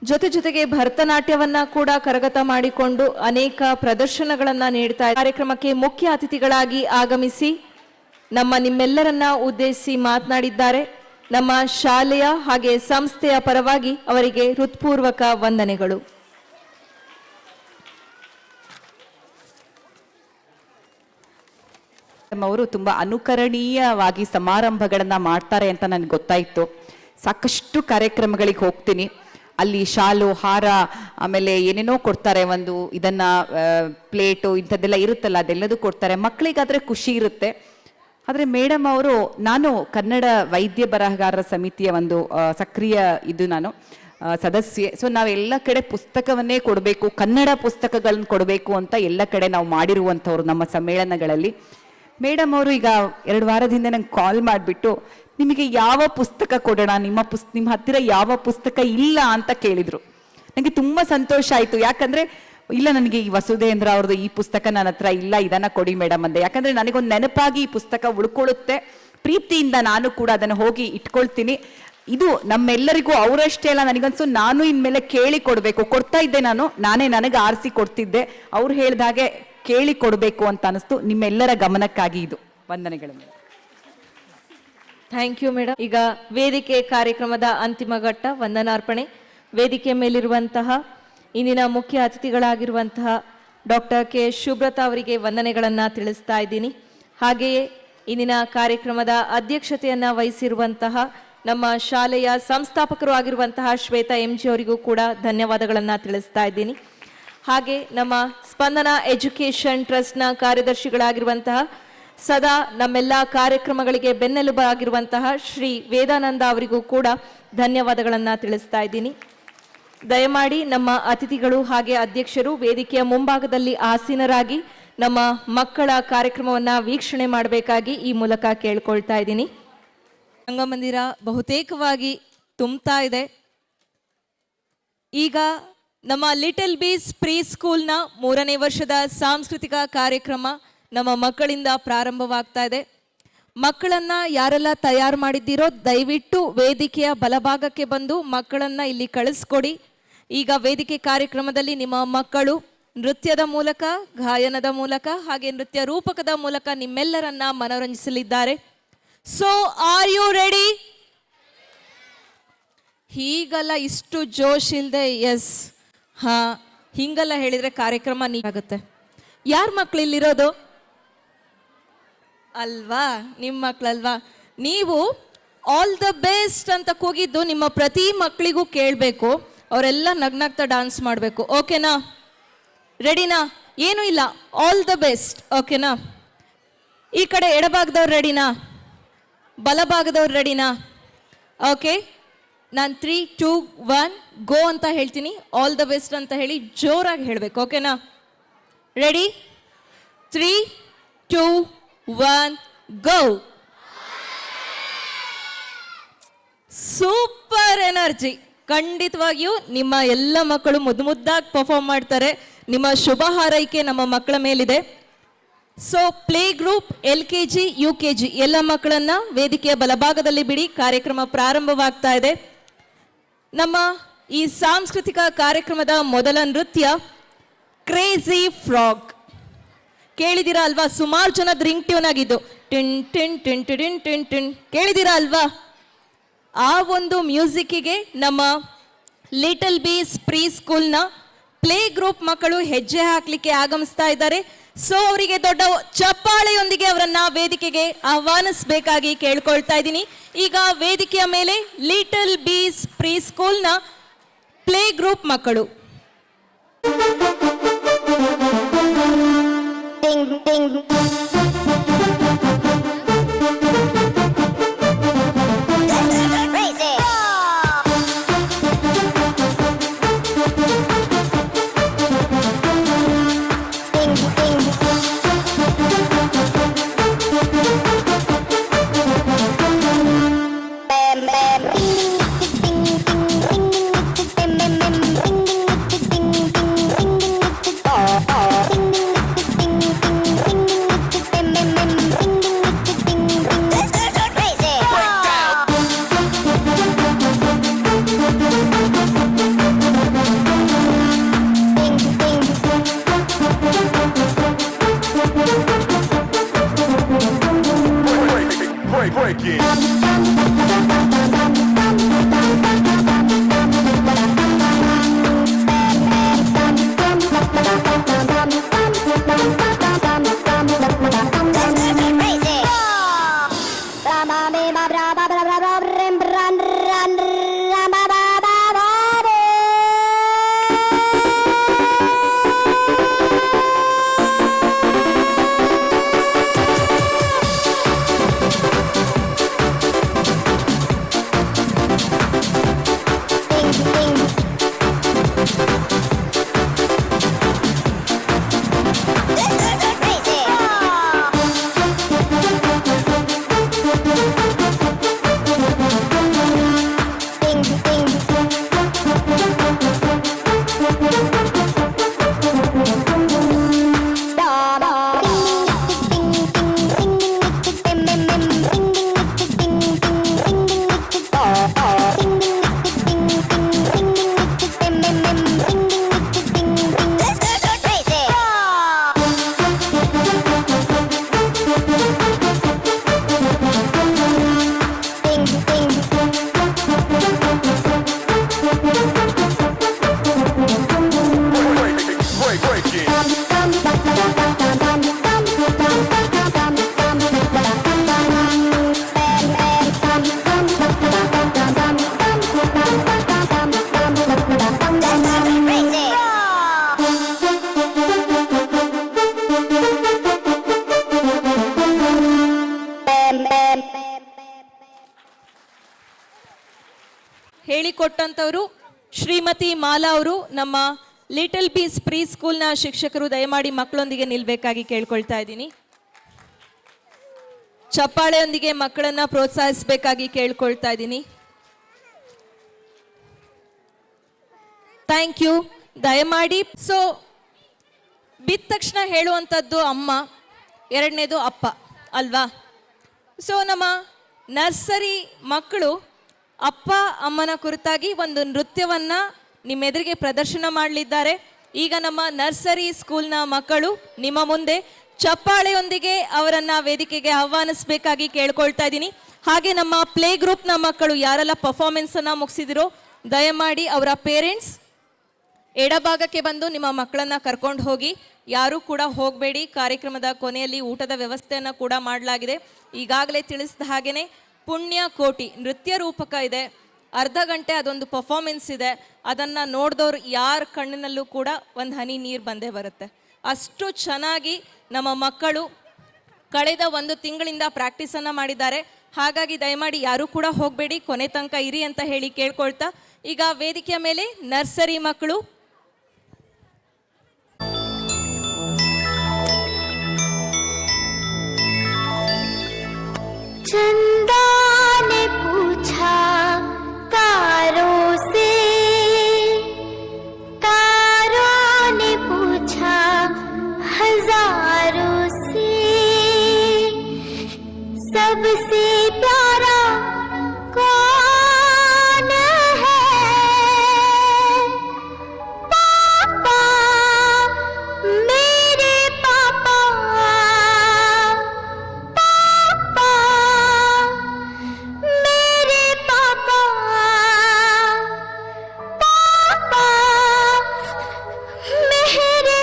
ಜೊತೆಗೆ ಭರತನಾಟ್ಯವನ್ನ ಕೂಡ ಕರಗತ ಮಾಡಿಕೊಂಡು ಅನೇಕ ಪ್ರದರ್ಶನಗಳನ್ನ ನೀಡ್ತಾ ಇದ್ದಾರೆ. ಕಾರ್ಯಕ್ರಮಕ್ಕೆ ಮುಖ್ಯ ಅತಿಥಿಗಳಾಗಿ ಆಗಮಿಸಿ ನಿಮ್ಮೆಲ್ಲರನ್ನ ಉದ್ದೇಶಿಸಿ ಮಾತನಾಡಿದ್ದಾರೆ. ನಮ್ಮ ಶಾಲೆಯ ಹಾಗೆ ಸಂಸ್ಥೆಯ ಪರವಾಗಿ ಅವರಿಗೆ ಹೃತ್ಪೂರ್ವಕ ವಂದನೆಗಳು. ಅವರು ತುಂಬಾ ಅನುಕರಣೀಯವಾಗಿ ಸಮಾರಂಭಗಳನ್ನ ಮಾಡ್ತಾರೆ ಅಂತ ನನಗೆ ಗೊತ್ತಾಯಿತು. ಸಾಕಷ್ಟು ಕಾರ್ಯಕ್ರಮಗಳಿಗೆ ಹೋಗ್ತೀನಿ, ಅಲ್ಲಿ ಶಾಲು ಹಾರ ಆಮೇಲೆ ಏನೇನೋ ಕೊಡ್ತಾರೆ, ಒಂದು ಇದನ್ನ ಪ್ಲೇಟು ಇಂಥದ್ದೆಲ್ಲ ಇರುತ್ತಲ್ಲ ಅದೆಲ್ಲದೂ ಕೊಡ್ತಾರೆ. ಮಕ್ಕಳಿಗಾದ್ರೆ ಖುಷಿ ಇರುತ್ತೆ. ಆದರೆ ಮೇಡಮ್ ಅವರು, ನಾನು ಕನ್ನಡ ವೈದ್ಯ ಬರಹಗಾರರ ಸಮಿತಿಯ ಒಂದು ಸಕ್ರಿಯ ನಾನು ಸದಸ್ಯೆ. ಸೊ ನಾವೆಲ್ಲ ಕಡೆ ಪುಸ್ತಕವನ್ನೇ ಕೊಡಬೇಕು, ಕನ್ನಡ ಪುಸ್ತಕಗಳನ್ನ ಕೊಡಬೇಕು ಅಂತ ಎಲ್ಲ ಕಡೆ ನಾವು ಮಾಡಿರುವಂಥವ್ರು ನಮ್ಮ ಸಮ್ಮೇಳನಗಳಲ್ಲಿ. ಮೇಡಮ್ ಅವರು ಈಗ 2 ವಾರದಿಂದ ನಂಗೆ ಕಾಲ್ ಮಾಡಿಬಿಟ್ಟು, ನಿಮಗೆ ಯಾವ ಪುಸ್ತಕ ಕೊಡೋಣ, ನಿಮ್ಮ ಹತ್ತಿರ ಯಾವ ಪುಸ್ತಕ ಇಲ್ಲ ಅಂತ ಕೇಳಿದ್ರು. ನನಗೆ ತುಂಬ ಸಂತೋಷ ಆಯಿತು. ಯಾಕಂದರೆ ಇಲ್ಲ, ನನಗೆ ಈ ವಸುಧೇಂದ್ರ ಅವ್ರದ್ದು ಈ ಪುಸ್ತಕ ನನ್ನ ಹತ್ರ ಇಲ್ಲ, ಇದನ್ನು ಕೊಡಿ ಮೇಡಮ್ ಅಂದೆ. ಯಾಕಂದರೆ ನನಗೊಂದು ನೆನಪಾಗಿ ಈ ಪುಸ್ತಕ ಉಳ್ಕೊಳ್ಳುತ್ತೆ, ಪ್ರೀತಿಯಿಂದ ನಾನು ಕೂಡ ಅದನ್ನು ಹೋಗಿ ಇಟ್ಕೊಳ್ತೀನಿ. ಇದು ನಮ್ಮೆಲ್ಲರಿಗೂ ಅವರಷ್ಟೇ ಅಲ್ಲ, ನನಗನ್ಸು ನಾನು ಇನ್ಮೇಲೆ ಕೇಳಿ ಕೊಡಬೇಕು. ಕೊಡ್ತಾ ಇದ್ದೆ, ನಾನೇ ನನಗೆ ಆರಿಸಿ ಕೊಡ್ತಿದ್ದೆ, ಅವ್ರು ಹೇಳಿದಾಗೆ ಕೇಳಿ ಕೊಡಬೇಕು ಅಂತ ಅನಿಸ್ತು. ನಿಮ್ಮೆಲ್ಲರ ಗಮನಕ್ಕಾಗಿ ಇದು ವಂದನೆಗಳು. Thank you madam. ಈಗ ವೇದಿಕೆ ಕಾರ್ಯಕ್ರಮದ ಅಂತಿಮ ಘಟ್ಟ ವಂದನಾರ್ಪಣೆ. ವೇದಿಕೆ ಮೇಲಿರುವಂತಹ ಇಂದಿನ ಮುಖ್ಯ ಅತಿಥಿಗಳಾಗಿರುವಂತಹ ಡಾಕ್ಟರ್ ಕೆ ಶುಭ್ರತಾ ಅವರಿಗೆ ವಂದನೆಗಳನ್ನು ತಿಳಿಸ್ತಾ ಇದ್ದೀನಿ. ಹಾಗೆಯೇ ಇಂದಿನ ಕಾರ್ಯಕ್ರಮದ ಅಧ್ಯಕ್ಷತೆಯನ್ನ ವಹಿಸಿರುವಂತಹ ನಮ್ಮ ಶಾಲೆಯ ಸಂಸ್ಥಾಪಕರು ಆಗಿರುವಂತಹ ಶ್ವೇತಾ MG ಅವರಿಗೂ ಕೂಡ ಧನ್ಯವಾದಗಳನ್ನು ತಿಳಿಸ್ತಾ ಇದ್ದೀನಿ. ಹಾಗೆ ನಮ್ಮ ಸ್ಪಂದನ ಎಜುಕೇಷನ್ ಟ್ರಸ್ಟ್ನ ಕಾರ್ಯದರ್ಶಿಗಳಾಗಿರುವಂತಹ ಸದಾ ನಮ್ಮೆಲ್ಲ ಕಾರ್ಯಕ್ರಮಗಳಿಗೆ ಬೆನ್ನೆಲುಬಾಗಿರುವಂತಹ ಶ್ರೀ ವೇದಾನಂದ ಅವರಿಗೂ ಕೂಡ ಧನ್ಯವಾದಗಳನ್ನು ತಿಳಿಸ್ತಾ ಇದ್ದೀನಿ. ದಯಮಾಡಿ ನಮ್ಮ ಅತಿಥಿಗಳು ಹಾಗೆ ಅಧ್ಯಕ್ಷರು ವೇದಿಕೆಯ ಮುಂಭಾಗದಲ್ಲಿ ಆಸೀನರಾಗಿ ನಮ್ಮ ಮಕ್ಕಳ ಕಾರ್ಯಕ್ರಮವನ್ನು ವೀಕ್ಷಣೆ ಮಾಡಬೇಕಾಗಿ ಈ ಮೂಲಕ ಕೇಳ್ಕೊಳ್ತಾ ಇದ್ದೀನಿ. ರಂಗಮಂದಿರ ಬಹುತೇಕವಾಗಿ ತುಂಬ್ತಾ ಇದೆ. ಈಗ ನಮ್ಮ ಲಿಟಲ್ ಬೀಸ್ ಪ್ರೀ ಸ್ಕೂಲ್ನ 3ನೇ ವರ್ಷದ ಸಾಂಸ್ಕೃತಿಕ ಕಾರ್ಯಕ್ರಮ ನಮ್ಮ ಮಕ್ಕಳಿಂದ ಪ್ರಾರಂಭವಾಗ್ತಾ ಇದೆ. ಮಕ್ಕಳನ್ನ ಯಾರೆಲ್ಲ ತಯಾರು ಮಾಡಿದ್ದೀರೋ ದಯವಿಟ್ಟು ವೇದಿಕೆಯ ಬಲಭಾಗಕ್ಕೆ ಬಂದು ಮಕ್ಕಳನ್ನ ಇಲ್ಲಿ ಕಳಿಸ್ಕೊಡಿ. ಈಗ ವೇದಿಕೆ ಕಾರ್ಯಕ್ರಮದಲ್ಲಿ ನಿಮ್ಮ ಮಕ್ಕಳು ನೃತ್ಯದ ಮೂಲಕ, ಗಾಯನದ ಮೂಲಕ ಹಾಗೆ ನೃತ್ಯ ರೂಪಕದ ಮೂಲಕ ನಿಮ್ಮೆಲ್ಲರನ್ನ ಮನೋರಂಜಿಸಲಿದ್ದಾರೆ. So are you ready? ಹೀಗಲ್ಲ ಇಷ್ಟು ಜೋಶ್ ಇಲ್ಲದೆ ಎಸ್ ಹಿಂಗೆಲ್ಲ ಹೇಳಿದ್ರೆ ಕಾರ್ಯಕ್ರಮ ನೀಟಾಗುತ್ತೆ. ಯಾರ ಮಕ್ಳು ಇಲ್ಲಿರೋದು? ಅಲ್ವಾ, ನಿಮ್ಮ ಮಕ್ಕಳಲ್ವಾ? ನೀವು ಆಲ್ ದ ಬೆಸ್ಟ್ ಅಂತ ಕೂಗಿದ್ದು ನಿಮ್ಮ ಪ್ರತಿ ಮಕ್ಕಳಿಗೂ ಕೇಳಬೇಕು. ಅವರೆಲ್ಲ ನಗ್ನಗ್ತಾ ಡಾನ್ಸ್ ಮಾಡಬೇಕು. ಓಕೆನಾ? ರೆಡಿನಾ? ಏನೂ ಇಲ್ಲ, ಆಲ್ ದ ಬೆಸ್ಟ್. ಓಕೆನಾ? ಈ ಕಡೆ ಎಡಭಾಗದವ್ರು ರೆಡಿನಾ? ಬಲಭಾಗದವ್ರು ರೆಡಿನಾ? ಓಕೆ, ನಾನು 3, 2, 1 ಗೋ ಅಂತ ಹೇಳ್ತೀನಿ. ಆಲ್ ದ ಬೆಸ್ಟ್ ಅಂತ ಹೇಳಿ ಜೋರಾಗಿ ಹೇಳಬೇಕು. ಓಕೆನಾ? ರೆಡಿ? 3, 2, 1 ಗೋ. Super energy. ಖಂಡಿತವಾಗಿಯೂ ನಿಮ್ಮ ಎಲ್ಲ ಮಕ್ಕಳು ಮುದ್ದಾಗಿ ಪರ್ಫಾರ್ಮ್ ಮಾಡ್ತಾರೆ. ನಿಮ್ಮ ಶುಭ ಹಾರೈಕೆ ನಮ್ಮ ಮಕ್ಕಳ ಮೇಲಿದೆ. So play group, LKG, UKG ಎಲ್ಲ ಮಕ್ಕಳನ್ನ ವೇದಿಕೆಯ ಬಲಭಾಗದಲ್ಲಿ ಬಿಡಿ. ಕಾರ್ಯಕ್ರಮ ಪ್ರಾರಂಭವಾಗ್ತಾ ಇದೆ. ನಮ್ಮ ಈ ಸಾಂಸ್ಕೃತಿಕ ಕಾರ್ಯಕ್ರಮದ ಮೊದಲ ನೃತ್ಯ ಕ್ರೇಜಿ ಫ್ರಾಗ್. ಕೇಳಿದಿರಾ ಅಲ್ವಾ? ಸುಮಾರು ಜನದ ರಿಂಗ್ ಟ್ಯೂನ್ ಆಗಿದ್ದು ಟಿನ್ ಟಿನ್ ಟಿನ್ ಟಿನ್ ಟಿನ್ ಟಿನ್. ಕೇಳಿದಿರಾ ಅಲ್ವಾ? ಆ ಒಂದು ಮ್ಯೂಸಿಕ್ಕಿಗೆ ನಮ್ಮ ಲಿಟಲ್ ಬೀಸ್ ಪ್ರೀ ಸ್ಕೂಲ್ನ ಪ್ಲೇ ಗ್ರೂಪ್ ಮಕ್ಕಳು ಹೆಜ್ಜೆ ಹಾಕಲಿಕ್ಕೆ ಆಗಮಿಸ್ತಾ ಇದ್ದಾರೆ. ಸೊ ಅವರಿಗೆ ದೊಡ್ಡ ಚಪ್ಪಾಳೆಯೊಂದಿಗೆ ಅವರನ್ನ ವೇದಿಕೆಗೆ ಆಹ್ವಾನಿಸಬೇಕಾಗಿ ಕೇಳ್ಕೊಳ್ತಾ ಇದ್ದೀನಿ. ಈಗ ವೇದಿಕೆಯ ಮೇಲೆ ಲಿಟಲ್ ಬೀಸ್ ಪ್ರೀ ಸ್ಕೂಲ್ನ ಪ್ಲೇ ಗ್ರೂಪ್ ಮಕ್ಕಳು. break it. ಹೇಳಿಕೊಟ್ಟಂತವರು ಶ್ರೀಮತಿ ಮಾಲಾ ಅವರು. ನಮ್ಮ ಲಿಟಲ್ ಬೀಸ್ ಪ್ರೀ ಸ್ಕೂಲ್ನ ಶಿಕ್ಷಕರು ದಯಮಾಡಿ ಮಕ್ಕಳೊಂದಿಗೆ ನಿಲ್ಬೇಕಾಗಿ ಕೇಳ್ಕೊಳ್ತಾ ಇದ್ದೀನಿ. ಚಪ್ಪಾಳೆಯೊಂದಿಗೆ ಮಕ್ಕಳನ್ನ ಪ್ರೋತ್ಸಾಹಿಸಬೇಕಾಗಿ ಕೇಳ್ಕೊಳ್ತಾ ಇದ್ದೀನಿ. Thank you. ದಯಮಾಡಿ. ಸೊ ಬಿದ್ದ ತಕ್ಷಣ ಹೇಳುವಂಥದ್ದು ಅಮ್ಮ, ಎರಡನೇದು ಅಪ್ಪ ಅಲ್ವಾ? ಸೊ ನಮ್ಮ ನರ್ಸರಿ ಮಕ್ಕಳು ಅಪ್ಪ ಅಮ್ಮನ ಕುರಿತಾಗಿ ಒಂದು ನೃತ್ಯವನ್ನ ನಿಮ್ಮೆದುರಿಗೆ ಪ್ರದರ್ಶನ ಮಾಡಲಿದ್ದಾರೆ. ಈಗ ನಮ್ಮ ನರ್ಸರಿ ಸ್ಕೂಲ್ನ ಮಕ್ಕಳು ನಿಮ್ಮ ಮುಂದೆ ಚಪ್ಪಾಳೆಯೊಂದಿಗೆ ಅವರನ್ನ ವೇದಿಕೆಗೆ ಆಹ್ವಾನಿಸಬೇಕಾಗಿ ಕೇಳ್ಕೊಳ್ತಾ ಇದ್ದೀನಿ. ಹಾಗೆ ನಮ್ಮ ಪ್ಲೇ ಗ್ರೂಪ್ನ ಮಕ್ಕಳು ಯಾರೆಲ್ಲ ಪರ್ಫಾರ್ಮೆನ್ಸ್ ಅನ್ನ ಮುಗಿಸಿದಿರೋ ದಯಮಾಡಿ ಅವರ ಪೇರೆಂಟ್ಸ್ ಎಡಭಾಗಕ್ಕೆ ಬಂದು ನಿಮ್ಮ ಮಕ್ಕಳನ್ನ ಕರ್ಕೊಂಡು ಹೋಗಿ. ಯಾರೂ ಕೂಡ ಹೋಗಬೇಡಿ. ಕಾರ್ಯಕ್ರಮದ ಕೊನೆಯಲ್ಲಿ ಊಟದ ವ್ಯವಸ್ಥೆಯನ್ನು ಕೂಡ ಮಾಡಲಾಗಿದೆ. ಈಗಾಗಲೇ ತಿಳಿಸಿದ ಹಾಗೆಯೇ ಪುಣ್ಯ ಕೋಟಿ ನೃತ್ಯ ರೂಪಕ ಇದೆ. ಅರ್ಧ ಗಂಟೆ ಅದೊಂದು ಪರ್ಫಾರ್ಮೆನ್ಸ್ ಇದೆ. ಅದನ್ನು ನೋಡಿದವ್ರು ಯಾರ ಕಣ್ಣಿನಲ್ಲೂ ಕೂಡ ಒಂದು ಹನಿ ನೀರು ಬಂದೇ ಬರುತ್ತೆ. ಅಷ್ಟು ಚೆನ್ನಾಗಿ ನಮ್ಮ ಮಕ್ಕಳು ಕಳೆದ 1 ತಿಂಗಳಿಂದ ಪ್ರಾಕ್ಟೀಸನ್ನು ಮಾಡಿದ್ದಾರೆ. ಹಾಗಾಗಿ ದಯಮಾಡಿ ಯಾರೂ ಕೂಡ ಹೋಗಬೇಡಿ, ಕೊನೆ ತನಕ ಇರಿ ಅಂತ ಹೇಳಿ ಕೇಳ್ಕೊಳ್ತಾ ಈಗ ವೇದಿಕೆಯ ಮೇಲೆ ನರ್ಸರಿ ಮಕ್ಕಳು चंदा ने पूछा तारों से, तारों ने पूछा हजारों से, सबसे प्यारा कौन है? पापा, मेरे पापा, पापा, मेरे पापा, पापा, मेरे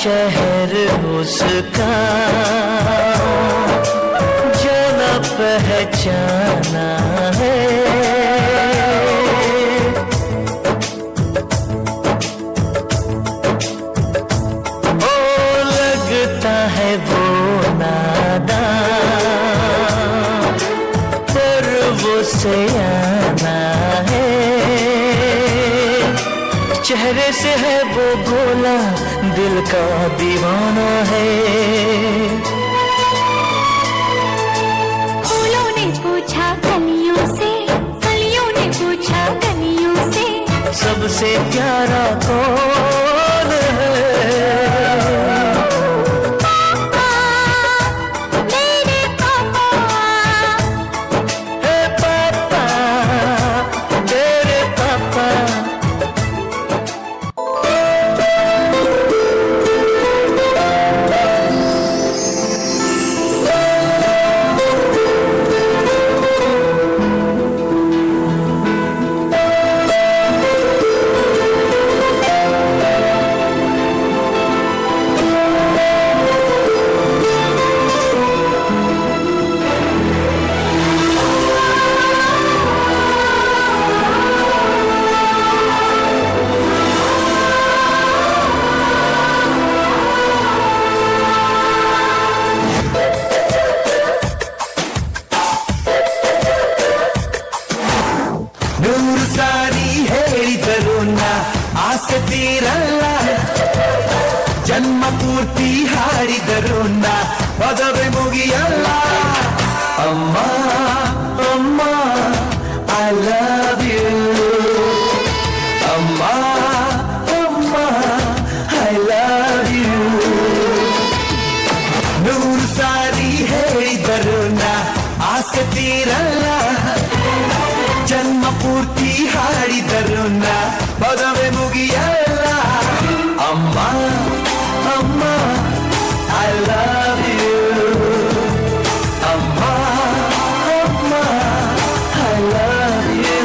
शहर उसका जो न पहचाना है। ओ लगता है वो नादान पर वो सयाना है। चेहरे से है वो भोला दिल का दीवाना है। फूलों ने पूछा कलियों से, कलियों ने पूछा कलियों से, सबसे प्यारा कौन है? पापा, मेरे पापा, हे पापा, तेरे पापा। ನೂರು ಸಾರಿ ಹೇಳಿದರು ನಾ ಆಸೆ ತೀರಲ್ಲ, ಜನ್ಮ ಪೂರ್ತಿ ಹಾಡಿದರು ನಾ ಪದವೇ ಮುಗಿಯಲ್ಲ. ಅಮ್ಮ ಅಮ್ಮ ಐ ಲವ್ ಯು, ಅಮ್ಮ ಅಮ್ಮ ಐ ಲವ್ ಯು. ನೂರು ಸಾರಿ ಹೇಳಿದರು ನಾ ಆಸೆ ತೀರಲ್ಲ, ಜನ್ಮ ಪೂರ್ತಿ ಹಾಡಿದರು ನಾ ಪದವೇ ಮುಗಿಯಲ್ಲ. ಅಮ್ಮ ಅಮ್ಮ ಐ ಲವ್ ಯು, ಅಮ್ಮ ಅಮ್ಮ I love you.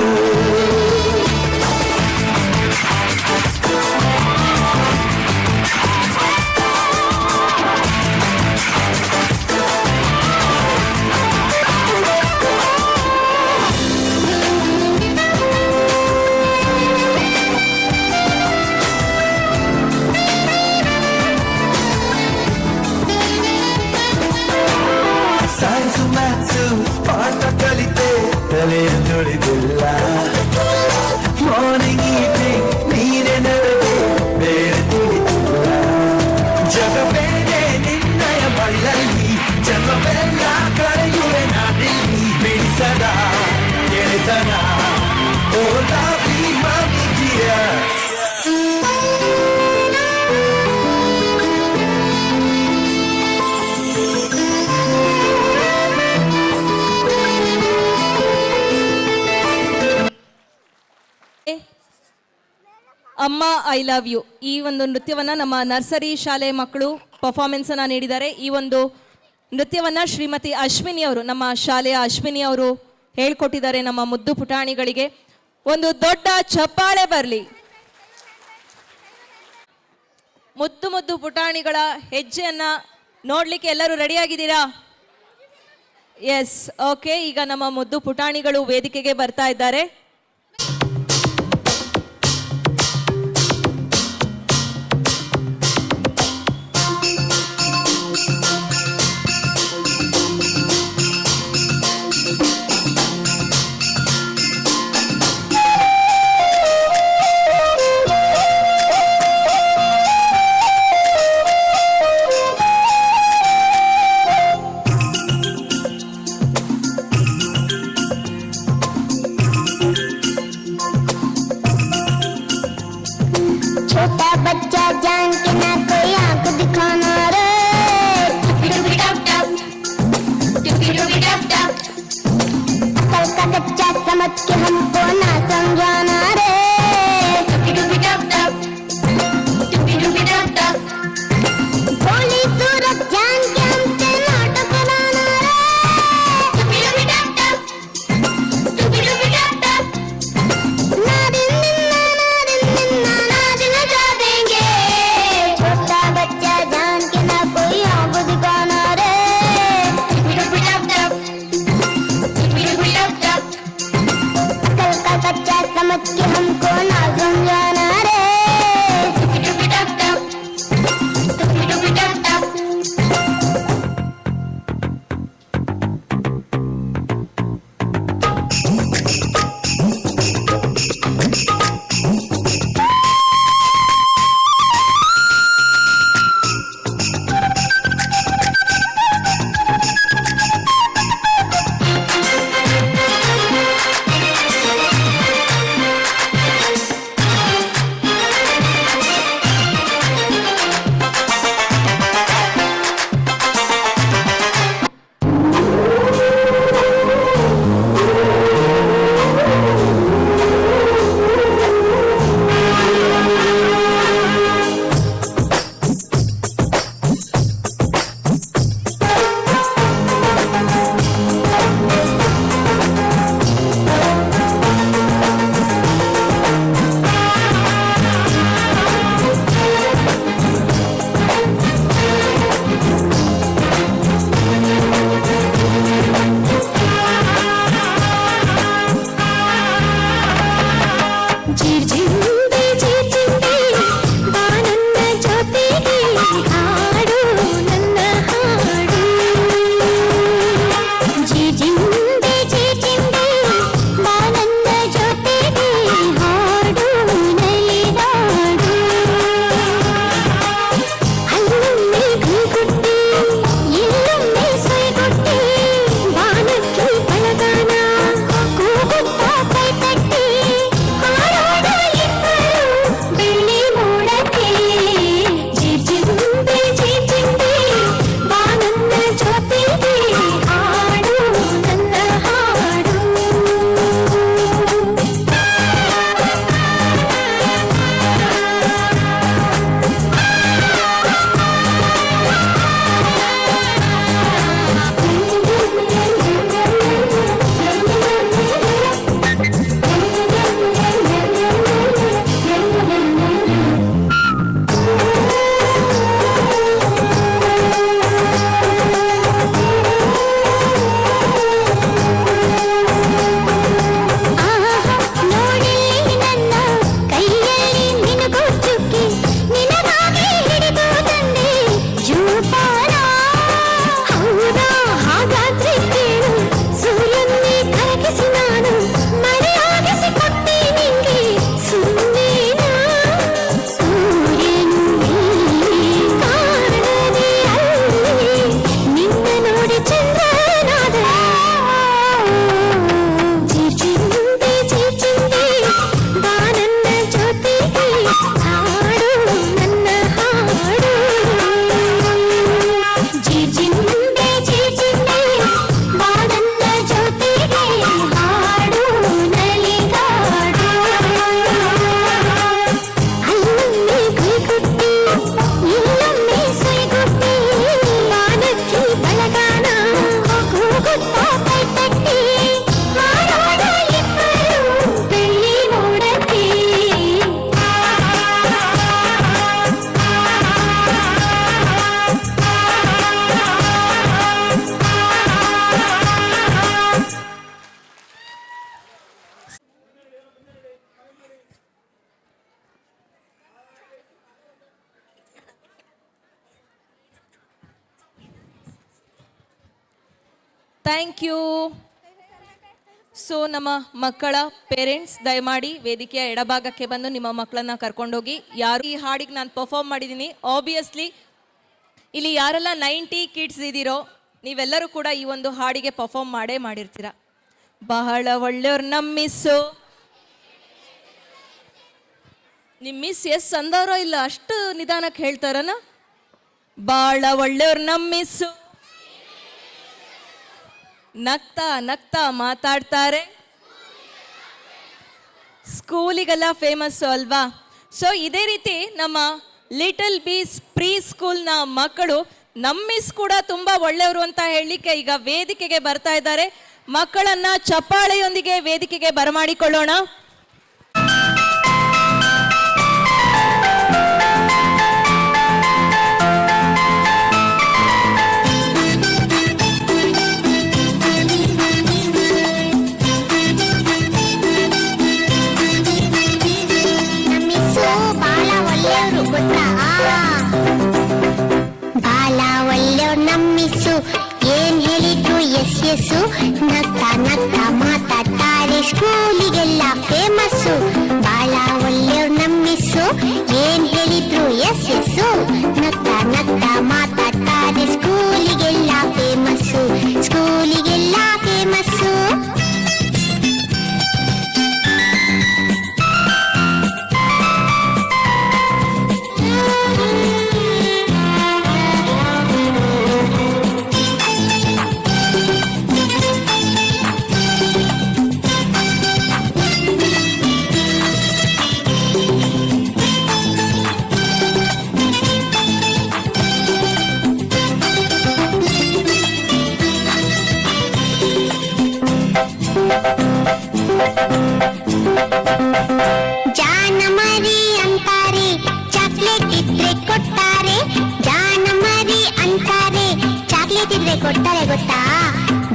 Science maths ಪಾಠ ಕಲಿತೆ ತಲೆಯಲ್ಲಿ ನುಡಿದಿಲ್ಲ. ಮಾರ್ನಿಂಗ್ ಈವ್ನಿಂಗ್ ನೀನೆ ನಡೆದೆ ಬೇರೆ ತಿಳಿದಿಲ್ಲ. ಜಗವೇನೆ ನಿನ್ನಯ ಬಳ್ಳಲ್ಲಿ, ಜನ್ಮವೆಲ್ಲ ಕಳೆಯುವೆ ನಾನಿಲ್ಲಿ. ಬಿಡಿಸದ ಗೆಳೆತನ ಓ ಲಾವಿ ಮಾಮಿದಿಯ. ಅಮ್ಮ ಐ ಲವ್ ಯು ಈ ಒಂದು ನೃತ್ಯವನ್ನ ನಮ್ಮ ನರ್ಸರಿ ಶಾಲೆ ಮಕ್ಕಳು ಪರ್ಫಾರ್ಮೆನ್ಸ್ ಅನ್ನ ನೀಡಿದ್ದಾರೆ. ಈ ಒಂದು ನೃತ್ಯವನ್ನ ಶ್ರೀಮತಿ ಅಶ್ವಿನಿ ಅವರು, ನಮ್ಮ ಶಾಲೆಯ ಅಶ್ವಿನಿ ಅವರು ಹೇಳ್ಕೊಟ್ಟಿದ್ದಾರೆ ನಮ್ಮ ಮುದ್ದು ಪುಟಾಣಿಗಳಿಗೆ. ಒಂದು ದೊಡ್ಡ ಚಪ್ಪಾಳೆ ಬರಲಿ. ಮುದ್ದು ಮುದ್ದು ಪುಟಾಣಿಗಳ ಹೆಜ್ಜೆಯನ್ನ ನೋಡ್ಲಿಕ್ಕೆ ಎಲ್ಲರೂ ರೆಡಿಯಾಗಿದ್ದೀರಾ? S, okay. ಈಗ ನಮ್ಮ ಮುದ್ದು ಪುಟಾಣಿಗಳು ವೇದಿಕೆಗೆ ಬರ್ತಾ ಇದ್ದಾರೆ. हमको ना समझाना रे। टुपी टप टप, टुपी टप टप। Thank you. ಸೊ ನಮ್ಮ ಮಕ್ಕಳ ಪೇರೆಂಟ್ಸ್ ದಯಮಾಡಿ ವೇದಿಕೆಯ ಎಡಭಾಗಕ್ಕೆ ಬಂದು ನಿಮ್ಮ ಮಕ್ಕಳನ್ನ ಕರ್ಕೊಂಡೋಗಿ. ಯಾರು ಈ ಹಾಡಿಗೆ ನಾನು ಪರ್ಫಾರ್ಮ್ ಮಾಡಿದ್ದೀನಿ, ಆಬ್ವಿಯಸ್ಲಿ ಇಲ್ಲಿ ಯಾರೆಲ್ಲ 90 ಕಿಡ್ಸ್ ಇದ್ದೀರೋ ನೀವೆಲ್ಲರೂ ಕೂಡ ಈ ಒಂದು ಹಾಡಿಗೆ ಪರ್ಫಾರ್ಮ್ ಮಾಡಿರ್ತೀರ. ಬಹಳ ಒಳ್ಳೆಯವ್ರು ನಮ್ಮ ಮಿಸ್ಸು. ನಿಮ್ಮ ಮಿಸ್ ಎಸ್ ಅಂದವರೋ ಇಲ್ಲ ಅಷ್ಟು ನಿಧಾನಕ್ಕೆ ಹೇಳ್ತಾರನ. ಬಹಳ ಒಳ್ಳೆಯವ್ರು ನಮ್ಮ ಮಿಸ್ಸು, ನಗ್ತಾ ನಗ್ತಾ ಮಾತಾಡ್ತಾರೆ, ಸ್ಕೂಲಿಗೆಲ್ಲ ಫೇಮಸ್ಸು ಅಲ್ವಾ. ಸೊ ಇದೇ ರೀತಿ ನಮ್ಮ ಲಿಟಲ್ ಬೀಸ್ ಪ್ರೀ ಸ್ಕೂಲ್ನ ಮಕ್ಕಳು ನಮ್ಮ ಮಿಸ್ ಕೂಡ ತುಂಬ ಒಳ್ಳೆಯವರು ಅಂತ ಹೇಳಲಿಕ್ಕೆ ಈಗ ವೇದಿಕೆಗೆ ಬರ್ತಾ ಇದ್ದಾರೆ. ಮಕ್ಕಳನ್ನ ಚಪ್ಪಾಳೆಯೊಂದಿಗೆ ವೇದಿಕೆಗೆ ಬರಮಾಡಿಕೊಳ್ಳೋಣ. ಮಿಸ್ಸು ಏನ್ ಹೇಳಿದ್ರು ಎಸ್ ಎಸ್ಸು ನಗ್ತಾ ನಗ್ತಾ ಮಾತಾಡ್ತಾರೆ ಸ್ಕೂಲಿಗೆಲ್ಲ ಫೇಮಸ್ಸು ಬಾಳ ಒಳ್ಳೆಯವ್ರು ನಮ್ಮ ಮಿಸ್ಸು ಏನ್ ಹೇಳಿದ್ರು ಎಸ್ ಎಸ್ಸು ನಗ್ತಾ ನಗ್ತಾ ಮಾತಾಡ್ತಾರೆ ಸ್ಕೂಲಿಗೆಲ್ಲ ಫೇಮಸ್ಸು ಸ್ಕೂಲಿಗೆಲ್ಲ ಫೇಮಸ್ಸು ಜಾನ ಮರಿ ಅಂತಾರೆ ಚಾಕ್ಲೇಟ್ ಇದ್ರೆ ಕೊಡ್ತಾರೆ ಜಾನ ಮರಿ ಅಂತಾರೆ ಚಾಕ್ಲೇಟ್ ಇದ್ರೆ ಕೊಡ್ತಾರೆ ಗೊತ್ತಾ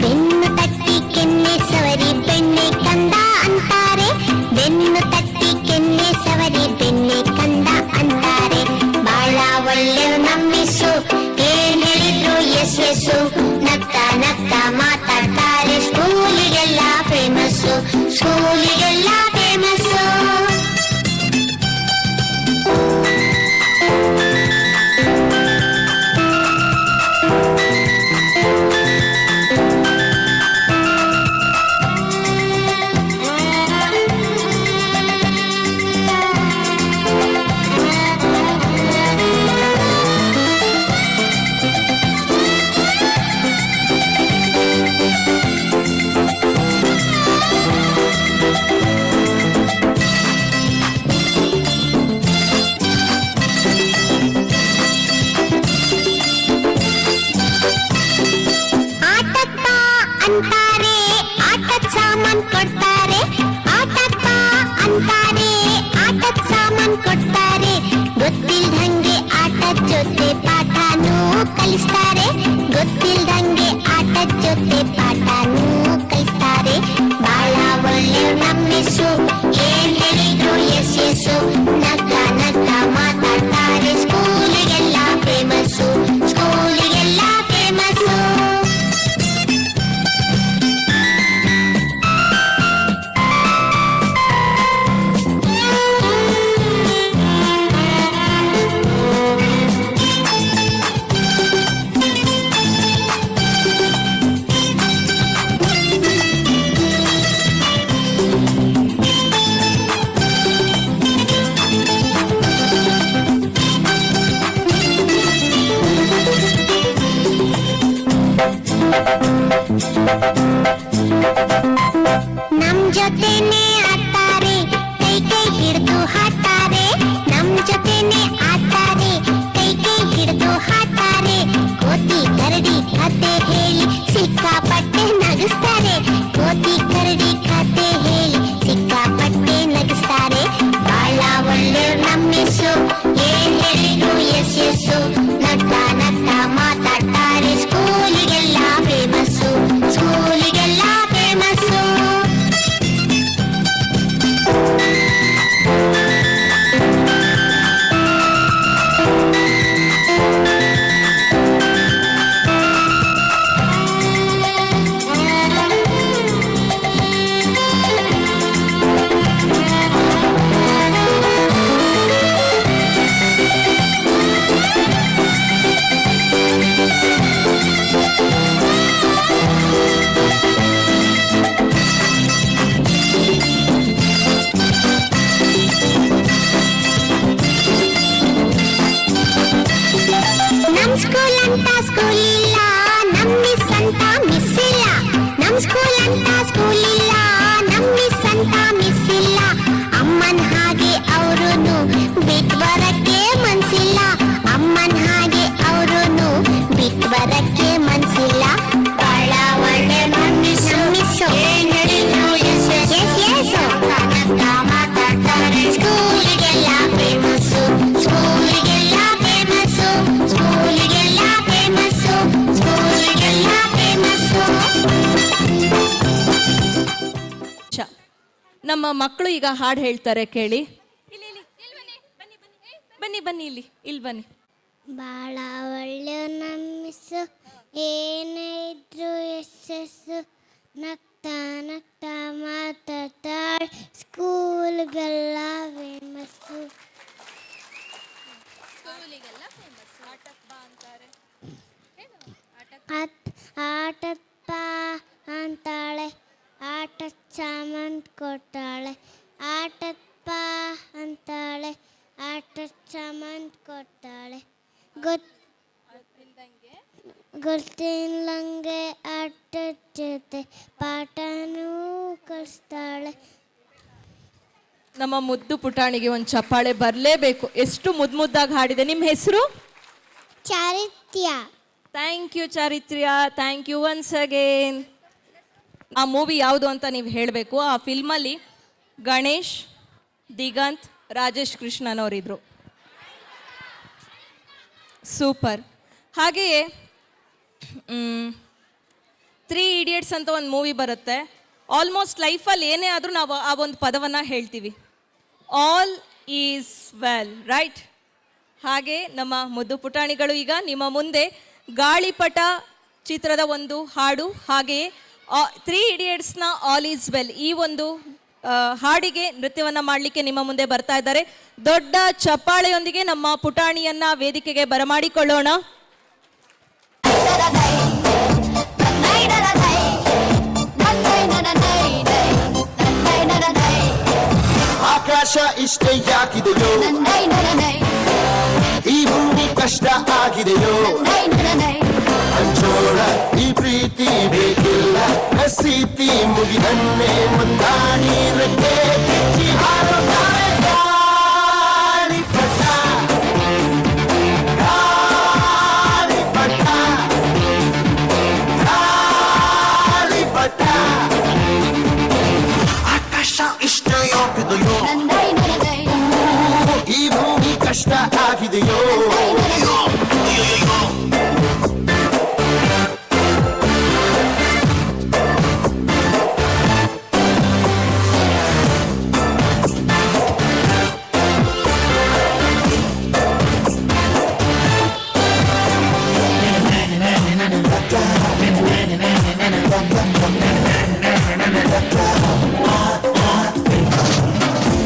ಬೆನ್ನು ತಟ್ಟಿ ಕೆನ್ನೆ ಸವರಿ ಬೆಣ್ಣೆ ಕಂದ ಅಂತಾರೆ ಬೆನ್ನು ತಟ್ಟಿ ಕೆನ್ನೆ ಸವರಿ ಬೆಣ್ಣೆ ಕಂದ ಅಂತಾರೆ ಬಾಳ ಒಳ್ಳೆಯವ್ರು ನಮ್ಮ ಮಿಸ್ಸು ಏನ್ ಹೇಳಿದ್ರು ಎಸ್ ಎಸ್ಸು ನಗ್ತಾ ನಗ್ತಾ ಮಾತಾಡ್ತಾರೆ ಸ್ಕೂಲಿಗೆಲ್ಲ ಫೇಮಸ್ಸು ಸ್ಕೂಲಿಗೆಲ್ಲ ಫೇಮಸ್ಸು ಆಟಕ್ಕ ಅಂತಾರೆ ಆಟದ ಸಾಮಾನ್ ಕೊಡ್ತಾರೆ ಆಟಕ್ಕ ಅಂತಾರೆ ಆಟದ ಸಾಮಾನ್ ಕೊಡ್ತಾರೆ ಗೊತ್ತಿಲ್ದಂಗೆ ಆಟದ ಜೊತೆ ಪಾಠನೂ ಕಲಿಸ್ತಾರೆ ಗೊತ್ತಿಲ್ದಂಗೆ ಆಟದ ಜೊತೆ ಪಾಠನೂ ಕಲಿಸ್ತಾರೆ ಬಾಳ ಒಳ್ಳೆಯವ್ರು ನಮ್ಮ ಮಿಸ್ಸು ಏನ್ ಹೇಳಿದ್ರು ಎಸ್ ಎಸ್ಸು ನಗ್ತಾ ನಗ್ತಾ ಮಾತಾಡ್ತಾರೆ ಸ್ಕೂಲಿಗೆಲ್ಲ ಫೇಮಸ್ಸು ಸ್ಕೂಲಿಗೆಲ್ಲ ಫೇಮಸ್ಸು ನಮ್ ಜೊತೆನೆ ಆಡ್ತಾರೆ ಕೈ ಕೈ ಹಿಡಿದು ಹಾಡ್ತಾರೆ ನಮ್ ಜೊತೆನೆ ಆಡ್ತಾರೆ ಕೈ ಕೈ ಹಿಡಿದು ಹಾಡ್ತಾರೆ ಕೋತಿ ಕರಡಿ ಕತೆ ಹೇಳಿ ಸಿಕ್ಕಾಪಟ್ಟೆ ನಗಿಸ್ತಾರೆ ಕೋತಿ ಕರಡಿ ಕತೆ ಹೇಳಿ ಸಿಕ್ಕಾಪಟ್ಟೆ ನಗಿಸ್ತಾರೆ ಬಾಳ ಒಳ್ಳೆಯವ್ರು ನಮ್ಮ ಮಿಸ್ಸು ಏನ್ ಹೇಳಿದ್ರು ಎಸ್ ಎಸ್ಸು ನಗ್ತಾ ನಗ್ತಾ ಮಾತಾಡ್ತಾರೆ ಸ್ಕೂಲಿಗೆಲ್ಲ ಫೇಮಸ್ಸು ಸ್ಕೂಲಿಗೆಲ್ಲ ಫೇಮಸ್ಸು ನಮ್ ಸ್ಕೂಲ್ ಅಂತ ಸ್ಕೂಲ್ ಇಲ್ಲ ನಮ್ ಮಿಸ್ ಅಂತ ಮಿಸ್ ಇಲ್ಲ ನಮ್ ಸ್ಕೂಲ್ ಅಂತ ಸ್ಕೂಲ್ ಇಲ್ಲ ನಮ್ ಮಿಸ್ ಅಂತ ಮಿಸ್ ಇಲ್ಲ ಅಮ್ಮನ್ ಹಾಗೆ ಅವ್ರುನು ಬಿಟ್ ಬರಕ್ಕೆ ಮನ್ಸಿಲ್ಲ ಅಮ್ಮನ್ ಹಾಗೆ ಅವ್ರುನು ಬಿಟ್ ಬರಕ್ಕೆ ಮನ್ಸಿಲ್ಲ ಬಾಳ ಒಳ್ಳೆ ಮಿಸ್ಸು ಏನ್ ಹೇಳಿದ್ರು ಎಸ್ ಎಸ್ ಮಾತಾಡ್ತಾರೆ ಸ್ಕೂಲಿಗೆಲ್ಲ ಫೇಮಸ್ಸು ಸ್ಕೂಲಿಗೆಲ್ಲ ಫೇಮಸ್ಸು ಸ್ಕೂಲಿಗೆಲ್ಲ ಫೇಮಸ್ಸು ಸ್ಕೂಲಿಗೆಲ್ಲ ಫೇಮಸ್ಸು ನಮ್ಮ ಮಕ್ಕಳು ಈಗ ಹಾಡು ಹೇಳ್ತಾರೆ ಕೇಳಿ ಬನ್ನಿ ಇಲ್ಲಿ ಬನ್ನಿ ಬಾಳ ಒಳ್ಳೆಯವ್ರು ನಮ್ಮ ಮಿಸ್ಸು ಏನೇ ಇದ್ರು ಯಶಸ್ಸು ನಗ್ತಾ ನಗ್ತಾ ಮಾತಾಡ್ತಾಳೆ ಸ್ಕೂಲ್ಗೆಲ್ಲ ಫೇಮಸ್ಸು. ಆಟಪ್ಪ ಅಂತಾಳೆ, ಆಟದ ಸಾಮಾನು ಕೊಡ್ತಾಳೆ. ಆಟಪ್ಪ ಅಂತಾಳೆ, ಆಟದ ಸಾಮಾನು ಕೊಡ್ತಾಳೆ. ಗೊತ್ತಿಲ್ಲಂಗೆ ಆಟದ ಜೊತೆ ಪಾಠನೂ ಕಲಿಸ್ತಾಳೆ. ನಮ್ಮ ಮುದ್ದು ಪುಟಾಣಿಗೆ ಒಂದು ಚಪ್ಪಾಳೆ ಬರಲೇಬೇಕು. ಎಷ್ಟು ಮುದ್ದಾಗಿ ಹಾಡಿದೆ. ನಿಮ್ಮ ಹೆಸರು? Charitya. Thank you Charitrya, thank you once again. ಆ ಮೂವಿ ಯಾವುದು ಅಂತ ನೀವು ಹೇಳಬೇಕು. ಆ ಫಿಲ್ಮಲ್ಲಿ ಗಣೇಶ್, ದಿಗಂತ್, ರಾಜೇಶ್ ಕೃಷ್ಣನ್ ಅವರಿದ್ರು. ಸೂಪರ್. ಹಾಗೆಯೇ 3 ಇಡಿಯಟ್ಸ್ ಅಂತ ಒಂದು ಮೂವಿ ಬರುತ್ತೆ. ಆಲ್ಮೋಸ್ಟ್ ಲೈಫಲ್ಲಿ ಏನೇ ಆದರೂ ನಾವು ಆ ಒಂದು ಪದವನ್ನು ಹೇಳ್ತೀವಿ, ಆಲ್ ಈಸ್ ವೆಲ್, ರೈಟ್? ಹಾಗೆ ನಮ್ಮ ಮುದ್ದು ಪುಟಾಣಿಗಳು ಈಗ ನಿಮ್ಮ ಮುಂದೆ ಗಾಳಿಪಟ ಚಿತ್ರದ ಒಂದು ಹಾಡು, ಹಾಗೆಯೇ 3 ಇಡಿಯಟ್ಸ್ನ ಆಲ್ ಈಸ್ ವೆಲ್ ಈ ಒಂದು ಹಾಡಿಗೆ ನೃತ್ಯವನ್ನು ಮಾಡಲಿಕ್ಕೆ ನಿಮ್ಮ ಮುಂದೆ ಬರ್ತಾ ಇದ್ದಾರೆ. ದೊಡ್ಡ ಚಪ್ಪಾಳೆಯೊಂದಿಗೆ ನಮ್ಮ ಪುಟಾಣಿಯನ್ನ ವೇದಿಕೆಗೆ ಬರಮಾಡಿಕೊಳ್ಳೋಣ. ಆಕಾಶ ಇಷ್ಟೇ ಯಾಕಿದೆಯೋ, ಈ ಭೂಮಿ ಕಷ್ಟ ಆಗಿದೆಯೋ, ಹಂಚೋಳ ಈ ಪ್ರೀತಿ ಬೇಕಿಲ್ಲ, ಹಸಿತಿ ಮುಗಿದನ್ನೇ ಮುಂದಾಡಿ ರೆಕ್ಕೆ ಕಿಚ್ಚಿ ಹಾರುತ್ತಾರೆ ಗಾಳಿಪಟ, ಗಾಳಿಪಟ, ಗಾಳಿಪಟ. ಆಕಾಶ ಇಷ್ಟ ಯಾಕಿದೆಯೋ, ಈ ಭೂಮಿ ಕಷ್ಟ ಆಗಿದೆಯೋ.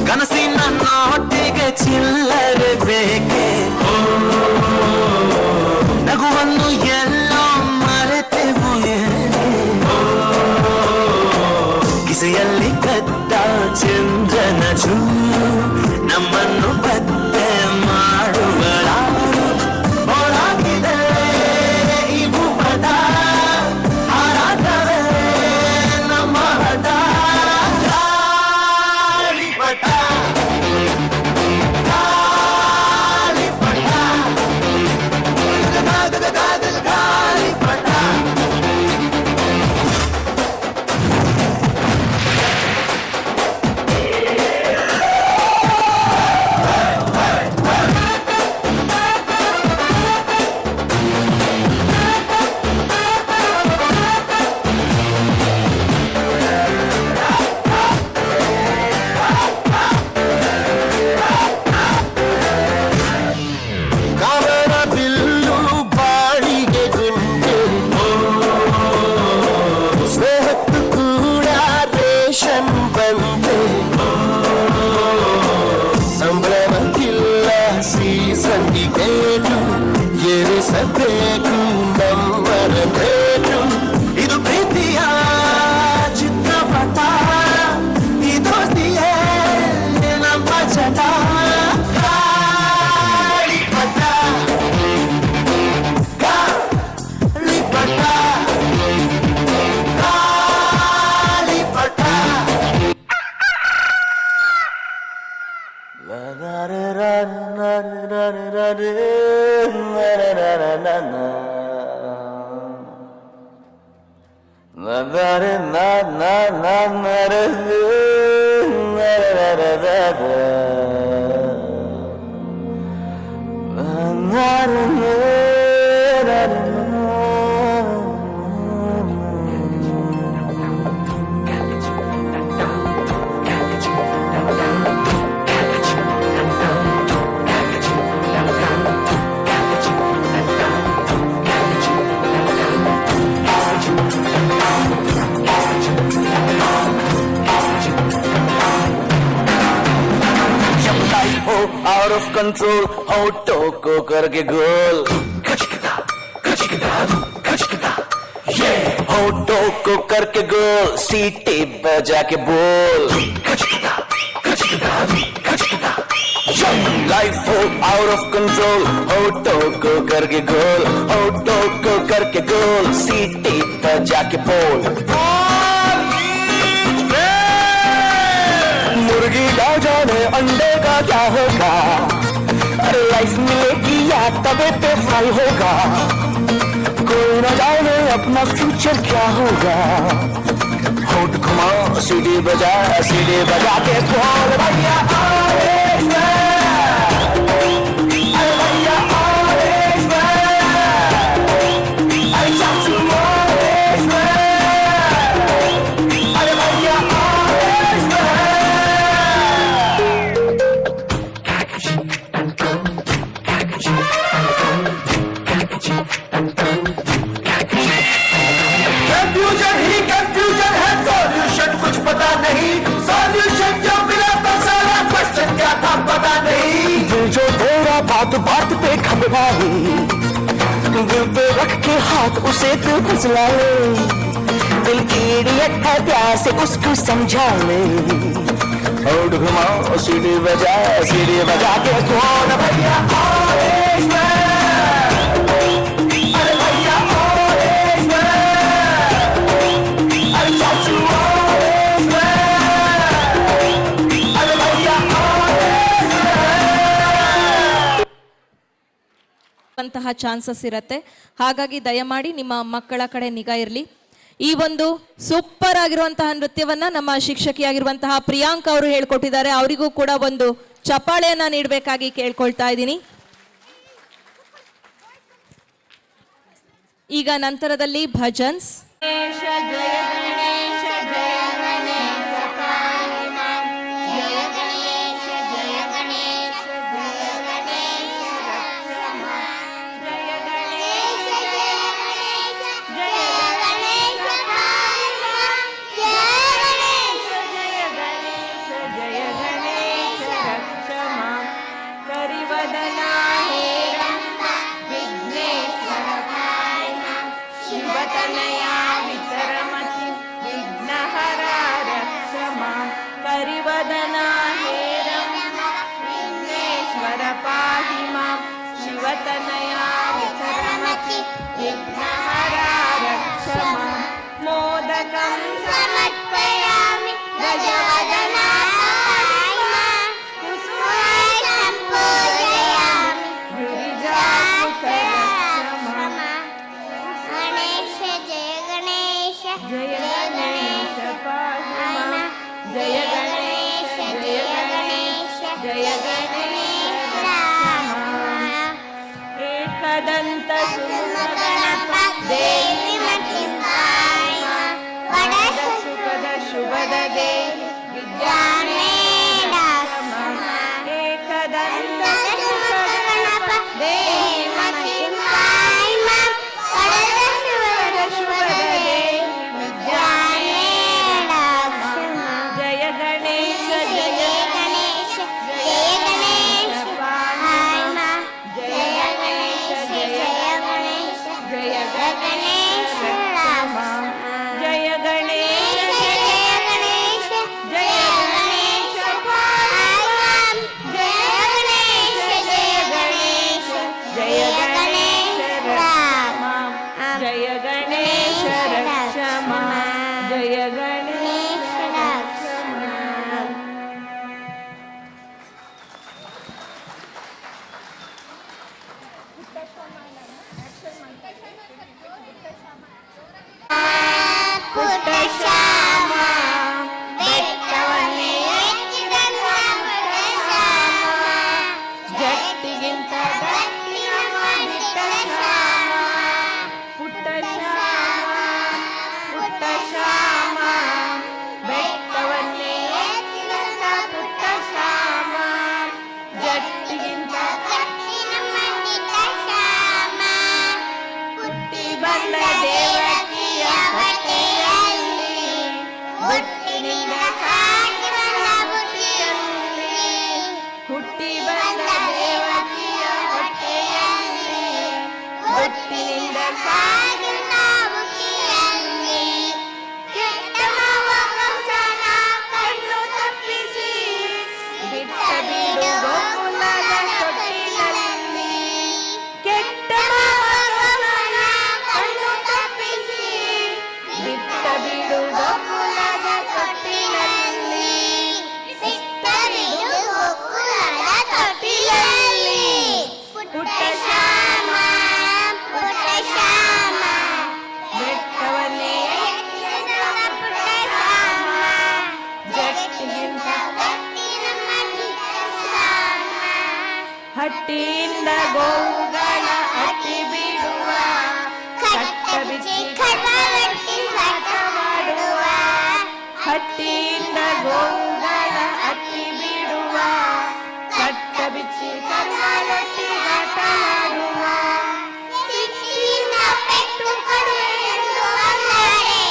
ಕನಸಿನ ನೋಟಿಗೆ ಚಿಲ್ಲರೆ ಬೇಕೆ, ನಗುವನ್ನು ಎಲ್ಲೋ ಮರೆತೆವು ಏಕೆ, ಕಿಸೆಯಲ್ಲಿ ಕದ್ದ ಚಂದ್ರನ ಚೂರು ನಮ್ಮನ್ನು ಪತ್ತೆ ಮಾಡುವಳಾರು. ಹೊರಗಿದೆ ಈ ಭೂಪಟ, ಹಾರಾಟವೇ ನಮ್ಮ ಹಠ. ಗಾಳಿಪಟ, ಗಾಳಿಪಟ, ಗಾಳಿಪಟ. ಕಾವರ ಬಿಲ್ಲು ಬಾಳಿಗೆ ಗುಂಡು, ಸ್ನೇಹಕ್ಕೂ ಕೂಡ ರೇಷನ್ ಬಂದೆ, ಸಂಭ್ರಮಕ್ಕಿಲ್ಲ ಸೀಸನ್ನಿಗೇನು, ಏರಿಸಬೇಕು ನಮ್ಮರ ಬೇಟು. ಇದು ಪ್ರೀತಿಯ ಚಿತ್ರಪಟ, ಈ ದೋಸ್ತಿಯೇ ನಮ್ಮ ಚಟ. ಗಾಳಿಪಟ, ಗಾಳಿಪಟ, ಗಾಳಿಪಟ. out of control, होठों को करके गोल, होठों को करके गोल, सीटी बजा के बोल, लाइफ हो आउट ऑफ कंट्रोल, होठों को करके गोल, होठों को करके गोल, सीटी बजा के बोल। मुर्गी का जाने अंडे का क्या होगा, अरे लाइफ मिलेगी या तवे पे फ्राई होगा, कोई न जाने अपना फ्यूचर क्या होगा। होठ घुमाओ सीढ़ी बजा के बोल भैया आवेश में, अरे भैया आवेश में, अरे चाचू आवेश में, अरे भैया आवेश में। कंफ्यूजन ही कंफ्यूजन है, सॉल्यूशन कुछ पता नहीं, सॉल्यूशन जो मिला तो सारा क्वेश्चन क्या था पता नहीं। दिल जो तेरा बात बात पे घबराए, दिल पे रख के हाथ उसे तू फुसला ले, दिल की इडियट है प्यार से उसको समझा ले। होठ घुमाओ सीढ़ी बजा के कौन भैया आवेश में, अरे भैया आवेश में, अरे चाचू आवेश में, अरे भैया आवेश में। ಅಂತಹ ಚಾನ್ಸಸ್ ಇರುತ್ತೆ. ಹಾಗಾಗಿ ದಯಮಾಡಿ ನಿಮ್ಮ ಮಕ್ಕಳ ಕಡೆ ನಿಗಾ ಇರಲಿ. ಈ ಒಂದು ಸೂಪರ್ ಆಗಿರುವಂತಹ ನೃತ್ಯವನ್ನ ನಮ್ಮ ಶಿಕ್ಷಕಿಯಾಗಿರುವಂತಹ ಪ್ರಿಯಾಂಕ್ ಅವರು ಹೇಳ್ಕೊಟ್ಟಿದ್ದಾರೆ. ಅವರಿಗೂ ಕೂಡ ಒಂದು ಚಪ್ಪಾಳೆಯನ್ನ ನೀಡಬೇಕಾಗಿ ಕೇಳ್ಕೊಳ್ತಾ ಇದ್ದೀನಿ. ಈಗ ನಂತರದಲ್ಲಿ ಭಜನ್ಸ್. शिवतनया वितरमति विघ्नहरा रक्ष मां मोदकं समर्पयामि गजवदना कुसुमासनं पूजयामि गणेश जय गणेश जय गणेश पाहि मां जय गणेश जय गणेश जय गणेश एकदन्त सुगणप देवी मतिं वरद सुखद शुभद देवी विद्यामेडासमं एकदन्त सुगणप देवी मतिं वरद सुखद शुभद देवी विद्यामेडासमं जय गणेश जय गणेश जय गणेश पाहि मां जय गणेश जय गणेश ಹುಟ್ಟಿನಿಂದ ಸಾಗಿಲ್ಲ ಬುಕ್ಕಿಯಲ್ಲಿ ಕೆಟ್ಟ ಮಾವ ಕಂಸನ ಕಣ್ಣು ತಪ್ಪಿಸಿ ಬಿಟ್ಟ ಬೀಡು ಗೋಕುಲದ ತೊಟ್ಟಿಲಲ್ಲಿ ಕೆಟ್ಟ ಮಾವ ಕಂಸನ ಕಣ್ಣು ತಪ್ಪಿಸಿ ಬಿಟ್ಟ ಬೀಡು ಗೋಕುಲದ ತೊಟ್ಟಿಲಲ್ಲಿ ಬಿಟ್ಟ ಬೀಡು ಗೋಕುಲದ ತೊಟ್ಟಿಲಲ್ಲಿ ಪುಟ್ಟ ಶ್ಯಾಮ ಪುಟ್ಟ ಶ್ಯಾಮ ಬೆಟ್ಟವನ್ನೇ ಪುಟ್ಟ ಶ್ಯಾಮ ಜಟ್ಟಿಗಿಂತ ಗಟ್ಟಿ ನಮ್ಮ ಪುಟ್ಟ ಶ್ಯಾಮ ಹಟ್ಟಿಯಿಂದ ಗೋವುಗಳ ಅಟ್ಟಿ ಬಿಡುವ ಕಟ್ಟ ಬಿಚ್ಚಿ ಕಟ್ಟಿ ಕಟ್ಟ ಮಾಡುವ ಹಟ್ಟಿಯಿಂದ ಗೋವುಗಳ ಅಟ್ಟಿ ಬಿಡುವ ಕಟ್ಟ ಬಿಚ್ಚಿ ಕರ್ಮಲೊಟ್ಟಿ ಆಟ ಆಡುವ ಸಿಟ್ಟಿನ ಪೆಟ್ಟು ಕೊಡುವೆ ಎಂದು ಅಂದಾರೆ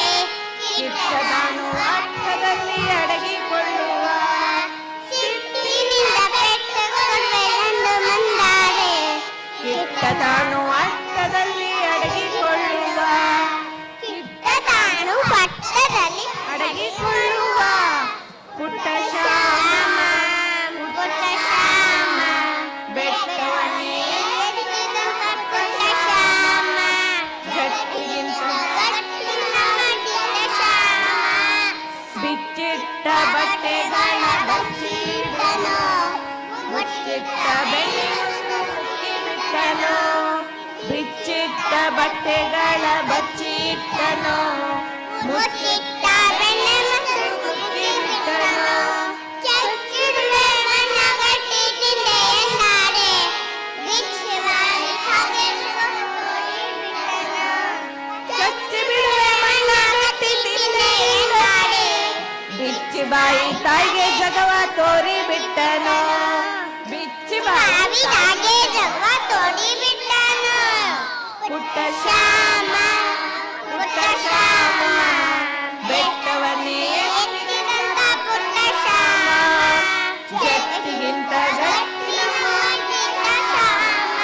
ಕಿತ್ತದಾನು ಅರ್ಥದಲ್ಲಿ ಅಡಗಿಕೊಳ್ಳುವ ಸಿಟ್ಟಿನಿಂದ ಪೆಟ್ಟು ಕೊಡುವೆ ಎಂದು ಮುಂದಾರೆ ಕಿತ್ತ ತಾನು ಅರ್ಥದಲ್ಲಿ ಅಡಗಿಕೊಳ್ಳುವ ಕಿಟ್ಟ ತಾನು ಪಟ್ಟದಲ್ಲಿ ಅಡಗಿಕೊಳ್ಳುವ ಪುಟ್ಟ ಶ್ಯಾಮ ಪುಟ್ಟ ಶ್ಯಾಮ ಬೆಟ್ಟವನ್ನೇ ಪುಟ್ಟ ಶ್ಯಾಮ ಜಟ್ಟಿಗಿಂತ ಗಟ್ಟಿ ನಮ್ಮ ಪುಟ್ಟ ಶ್ಯಾಮ ಬಿಚ್ಚಿಟ್ಟ ಬಟ್ಟೆಗಳ ಬಚ್ಚಿಟ್ಟನು ಮುಚ್ಚಿಟ್ಟ ಬೆಳ್ಳಿ ಬಿಟ್ಟನು ಬಿಚ್ಚಿಟ್ಟ ಬಟ್ಟೆಗಳ ಬಚ್ಚಿಟ್ಟನು ಮುಚ್ಚಿಟ್ಟ ಬೆಣ್ಣೆ ಮೊಸರು ಕುಕ್ಕಿ ಬಿಟ್ಟನು ಚಚ್ಚಿರುವೆ ಮಣ್ಣ ಗಟ್ಟಿ ತಿಂದೆ ಎಂದಾರೆ ಭಿಕ್ಷೆ ಮಾಡಿ ಹಾಗೆ ತೋರಿ ಬಿಟ್ಟನು ಚಚ್ಚಿ ಬಿಡುವೆ ಮಣ್ಣ ಗಟ್ಟಿ ತಿಂದೆ ಎಂದಾರೆ ಬಿಚ್ಚಿ ಬಾಯಿ ತಾಯಿಗೆ ಜಗವ ತೋರಿ ಬಿಟ್ಟನು ಬಿಚ್ಚಿ ಬಾಯಿ ಬಾವಿದಾಗೆ ಜವ್ವ ತೋಡಿ ಬಿಟ್ಟನು ಪುಟ್ಟ ಶ್ಯಾಮ ಪುಟ್ಟ ಶ್ಯಾಮ ಬೆಟ್ಟವನ್ನೇ ಎತ್ತಿದಂತ ಪುಟ್ಟ ಶ್ಯಾಮ ಜಟ್ಟಿಗಿಂತ ಗಟ್ಟಿ ನಮ್ಮ ಪುಟ್ಟ ಶ್ಯಾಮ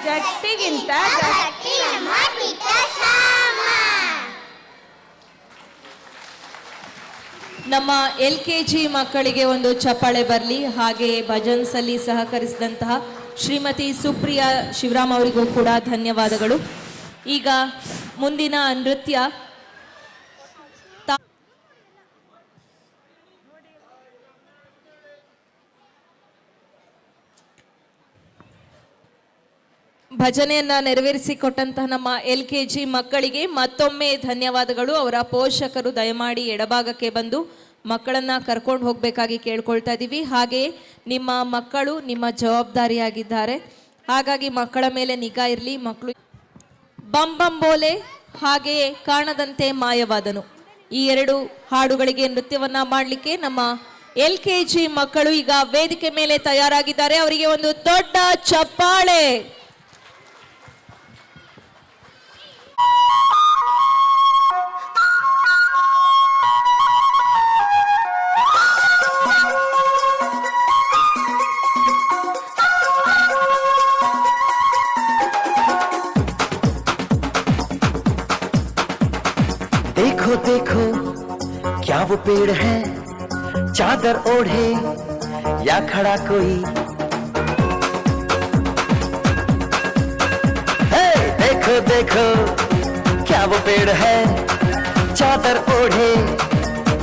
ಜಟ್ಟಿಗಿಂತ ಗಟ್ಟಿ ನಮ್ಮ ಪುಟ್ಟ ಶ್ಯಾಮ ನಮ್ಮ LKG ಮಕ್ಕಳಿಗೆ ಒಂದು ಚಪ್ಪಾಳೆ ಬರಲಿ. ಹಾಗೆ ಭಜನ್ಸಲ್ಲಿ ಸಹಕರಿಸಿದಂತಹ ಶ್ರೀಮತಿ ಸುಪ್ರಿಯಾ ಶಿವರಾಮ್ ಅವರಿಗೂ ಕೂಡ ಧನ್ಯವಾದಗಳು. ಈಗ ಮುಂದಿನ ನೃತ್ಯ ಭಜನೆಯನ್ನ ನೆರವೇರಿಸಿಕೊಟ್ಟಂತಹ ನಮ್ಮ LKG ಮಕ್ಕಳಿಗೆ ಮತ್ತೊಮ್ಮೆ ಧನ್ಯವಾದಗಳು. ಅವರ ಪೋಷಕರು ದಯಮಾಡಿ ಎಡಭಾಗಕ್ಕೆ ಬಂದು ಮಕ್ಕಳನ್ನ ಕರ್ಕೊಂಡು ಹೋಗಬೇಕಾಗಿ ಕೇಳ್ಕೊಳ್ತಾ ಇದ್ದೀವಿ. ಹಾಗೆ ನಿಮ್ಮ ಮಕ್ಕಳು ನಿಮ್ಮ ಜವಾಬ್ದಾರಿಯಾಗಿದ್ದಾರೆ, ಹಾಗಾಗಿ ಮಕ್ಕಳ ಮೇಲೆ ನಿಗಾ ಇರಲಿ. ಮಕ್ಕಳು ಬಂ ಬಂ ಬೋಲೆ ಹಾಗೆಯೇ ಕಾಣದಂತೆ ಮಾಯವಾದನು ಈ ಎರಡು ಹಾಡುಗಳಿಗೆ ನೃತ್ಯವನ್ನ ಮಾಡಲಿಕ್ಕೆ ನಮ್ಮ LKG ಮಕ್ಕಳು ಈಗ ವೇದಿಕೆ ಮೇಲೆ ತಯಾರಾಗಿದ್ದಾರೆ. ಅವರಿಗೆ ಒಂದು ದೊಡ್ಡ ಚಪ್ಪಾಳೆ. देखो देखो क्या वो पेड़ है, चादर ओढ़े या खड़ा कोई। हे देखो देखो क्या वो पेड़ है, चादर ओढ़े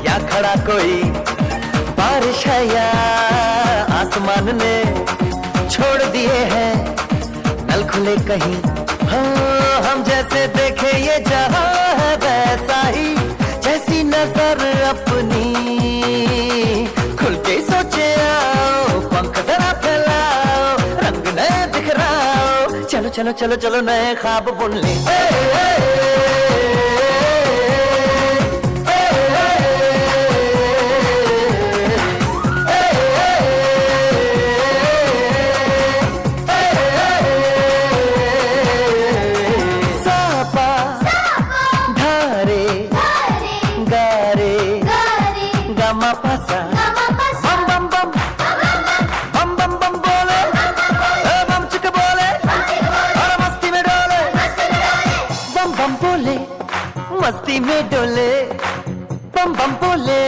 या खड़ा कोई। बारिश है या आसमान ने छोड़ दिए हैं नल खुले कहीं। हाँ हम जैसे देखे ये जहां है वैसा ही, जैसी नजर अपनी खुल के सोचे आओ, पंख जरा फैलाओ, रंग नए दिखराओ। चलो चलो चलो चलो नए ख्वाब बुन ले। में डोले बम बम बोले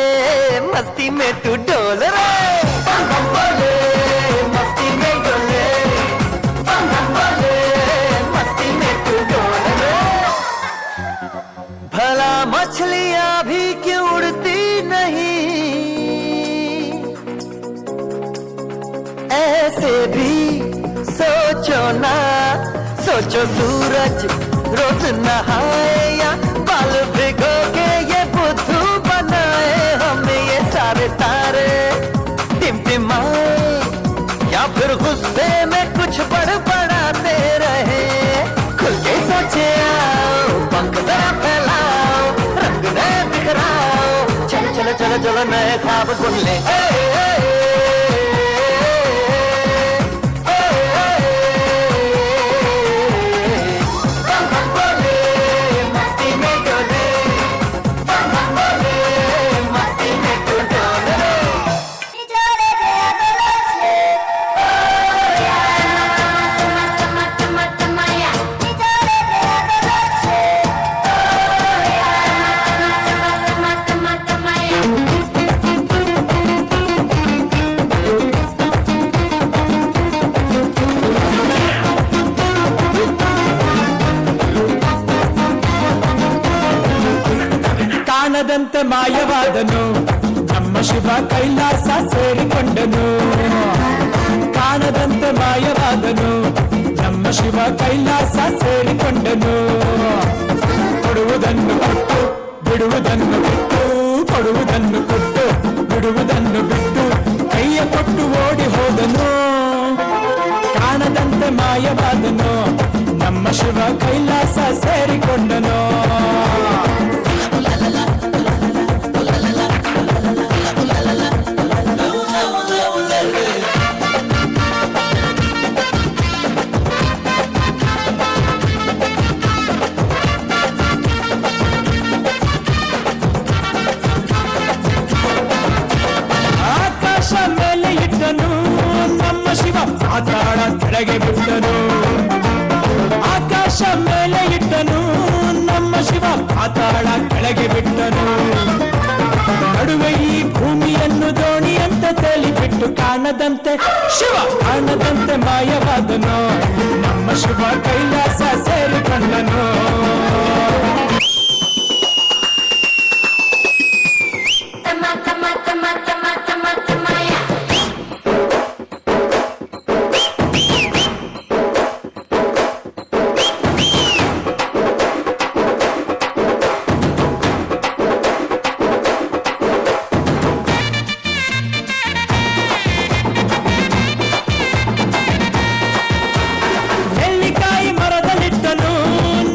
मस्ती में तू डोल रे बम बम बोले मस्ती में डोले बम बम बोले मस्ती में तू डोल रे भला मछलियां भी क्यों उड़ती नहीं ऐसे भी सोचो ना सोचो सूरज रोज नहाए या बाल भिगो के ये बुद्धू बनाए हमें ये सारे तारे टिमटिमाए या फिर गुस्से में कुछ बड़बड़ाते रहे खुल के सोचे आओ पंख जरा फैलाओ रंग नए बिखराओ चलो चलो चलो चलो नए ख्वाब बुन ले ಕಾಣದಂತೆ ಮಾಯವಾದನು ನಮ್ಮ ಶಿವ ಕೈಲಾಸ ಸೇರಿಕೊಂಡನು ಕಾಣದಂತೆ ಮಾಯವಾದನು ನಮ್ಮ ಶಿವ ಕೈಲಾಸ ಸೇರಿಕೊಂಡನು ಕೊಡುವುದನ್ನು ಕೊಟ್ಟು ಬಿಡುವುದನ್ನು ಬಿಟ್ಟು ಕೊಡುವುದನ್ನು ಕೊಟ್ಟು ಬಿಡುವುದನ್ನು ಬಿಟ್ಟು ಕೈಯ ಕೊಟ್ಟು ಓಡಿ ಹೋದನು ಕಾಣದಂತೆ ಮಾಯವಾದನು ನಮ್ಮ ಶಿವ ಕೈಲಾಸ ಸೇರಿಕೊಂಡನು ಆಕಾಶ ಮೇಲೆ ಇಟ್ಟನು ನಮ್ಮ ಶಿವ ಪಾತಾಳ ಕೆಳಗೆ ಬಿಟ್ಟನು ಆಕಾಶ ಮೇಲೆ ಇಟ್ಟನು ನಮ್ಮ ಶಿವ ಪಾತಾಳ ಕೆಳಗೆ ಬಿಟ್ಟನು ನಡುವೆ ಈ ಭೂಮಿಯನ್ನು ದೋಣಿಯಂತೆ ತೇಲಿಬಿಟ್ಟು ಕಾಣದಂತೆ ಶಿವ ಕಾಣದಂತೆ ಮಾಯವಾದನು ನಮ್ಮ ಶಿವ ಕೈಲಾಸ ಸೇರಿಕೊಂಡನು ನೆಲ್ಲಿಕಾಯಿ ಮರದಲ್ಲಿಟ್ಟನು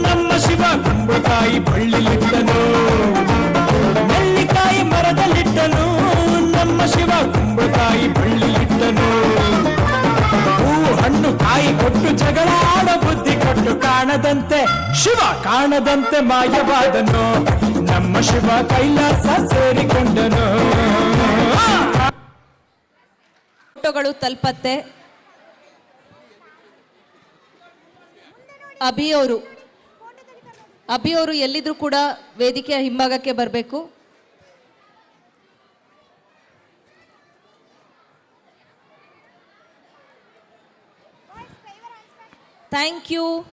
ನಮ್ಮ ಶಿವ ಕುಂಬಳಕಾಯಿ ಬಳ್ಳಿಲಿಟ್ಟನು ನೆಲ್ಲಿಕಾಯಿ ಮರದಲ್ಲಿಟ್ಟನು ನಮ್ಮ ಶಿವ ಕುಂಬಳಕಾಯಿ ಬಳ್ಳಿಲಿಟ್ಟನು ಹೂವು ಹಣ್ಣು ಕಾಯಿ ಕೊಟ್ಟು ಜಗಳ ಆಡೋ ಬುದ್ಧಿ ಕೊಟ್ಟು ಕಾಣದಂತೆ ಶಿವ ಕಾಣದಂತೆ ಮಾಯವಾದನು ನಮ್ಮ ಶಿವ ಕೈಲಾಸ ಸೇರಿಕೊಂಡನು ಫೋಟೋಗಳು ತಲುಪತ್ತೆ. ಅಭಿ ಅವರು ಎಲ್ಲಿದ್ರು ಕೂಡ ವೇದಿಕೆಯ ಹಿಂಭಾಗಕ್ಕೆ ಬರಬೇಕು. Thank you.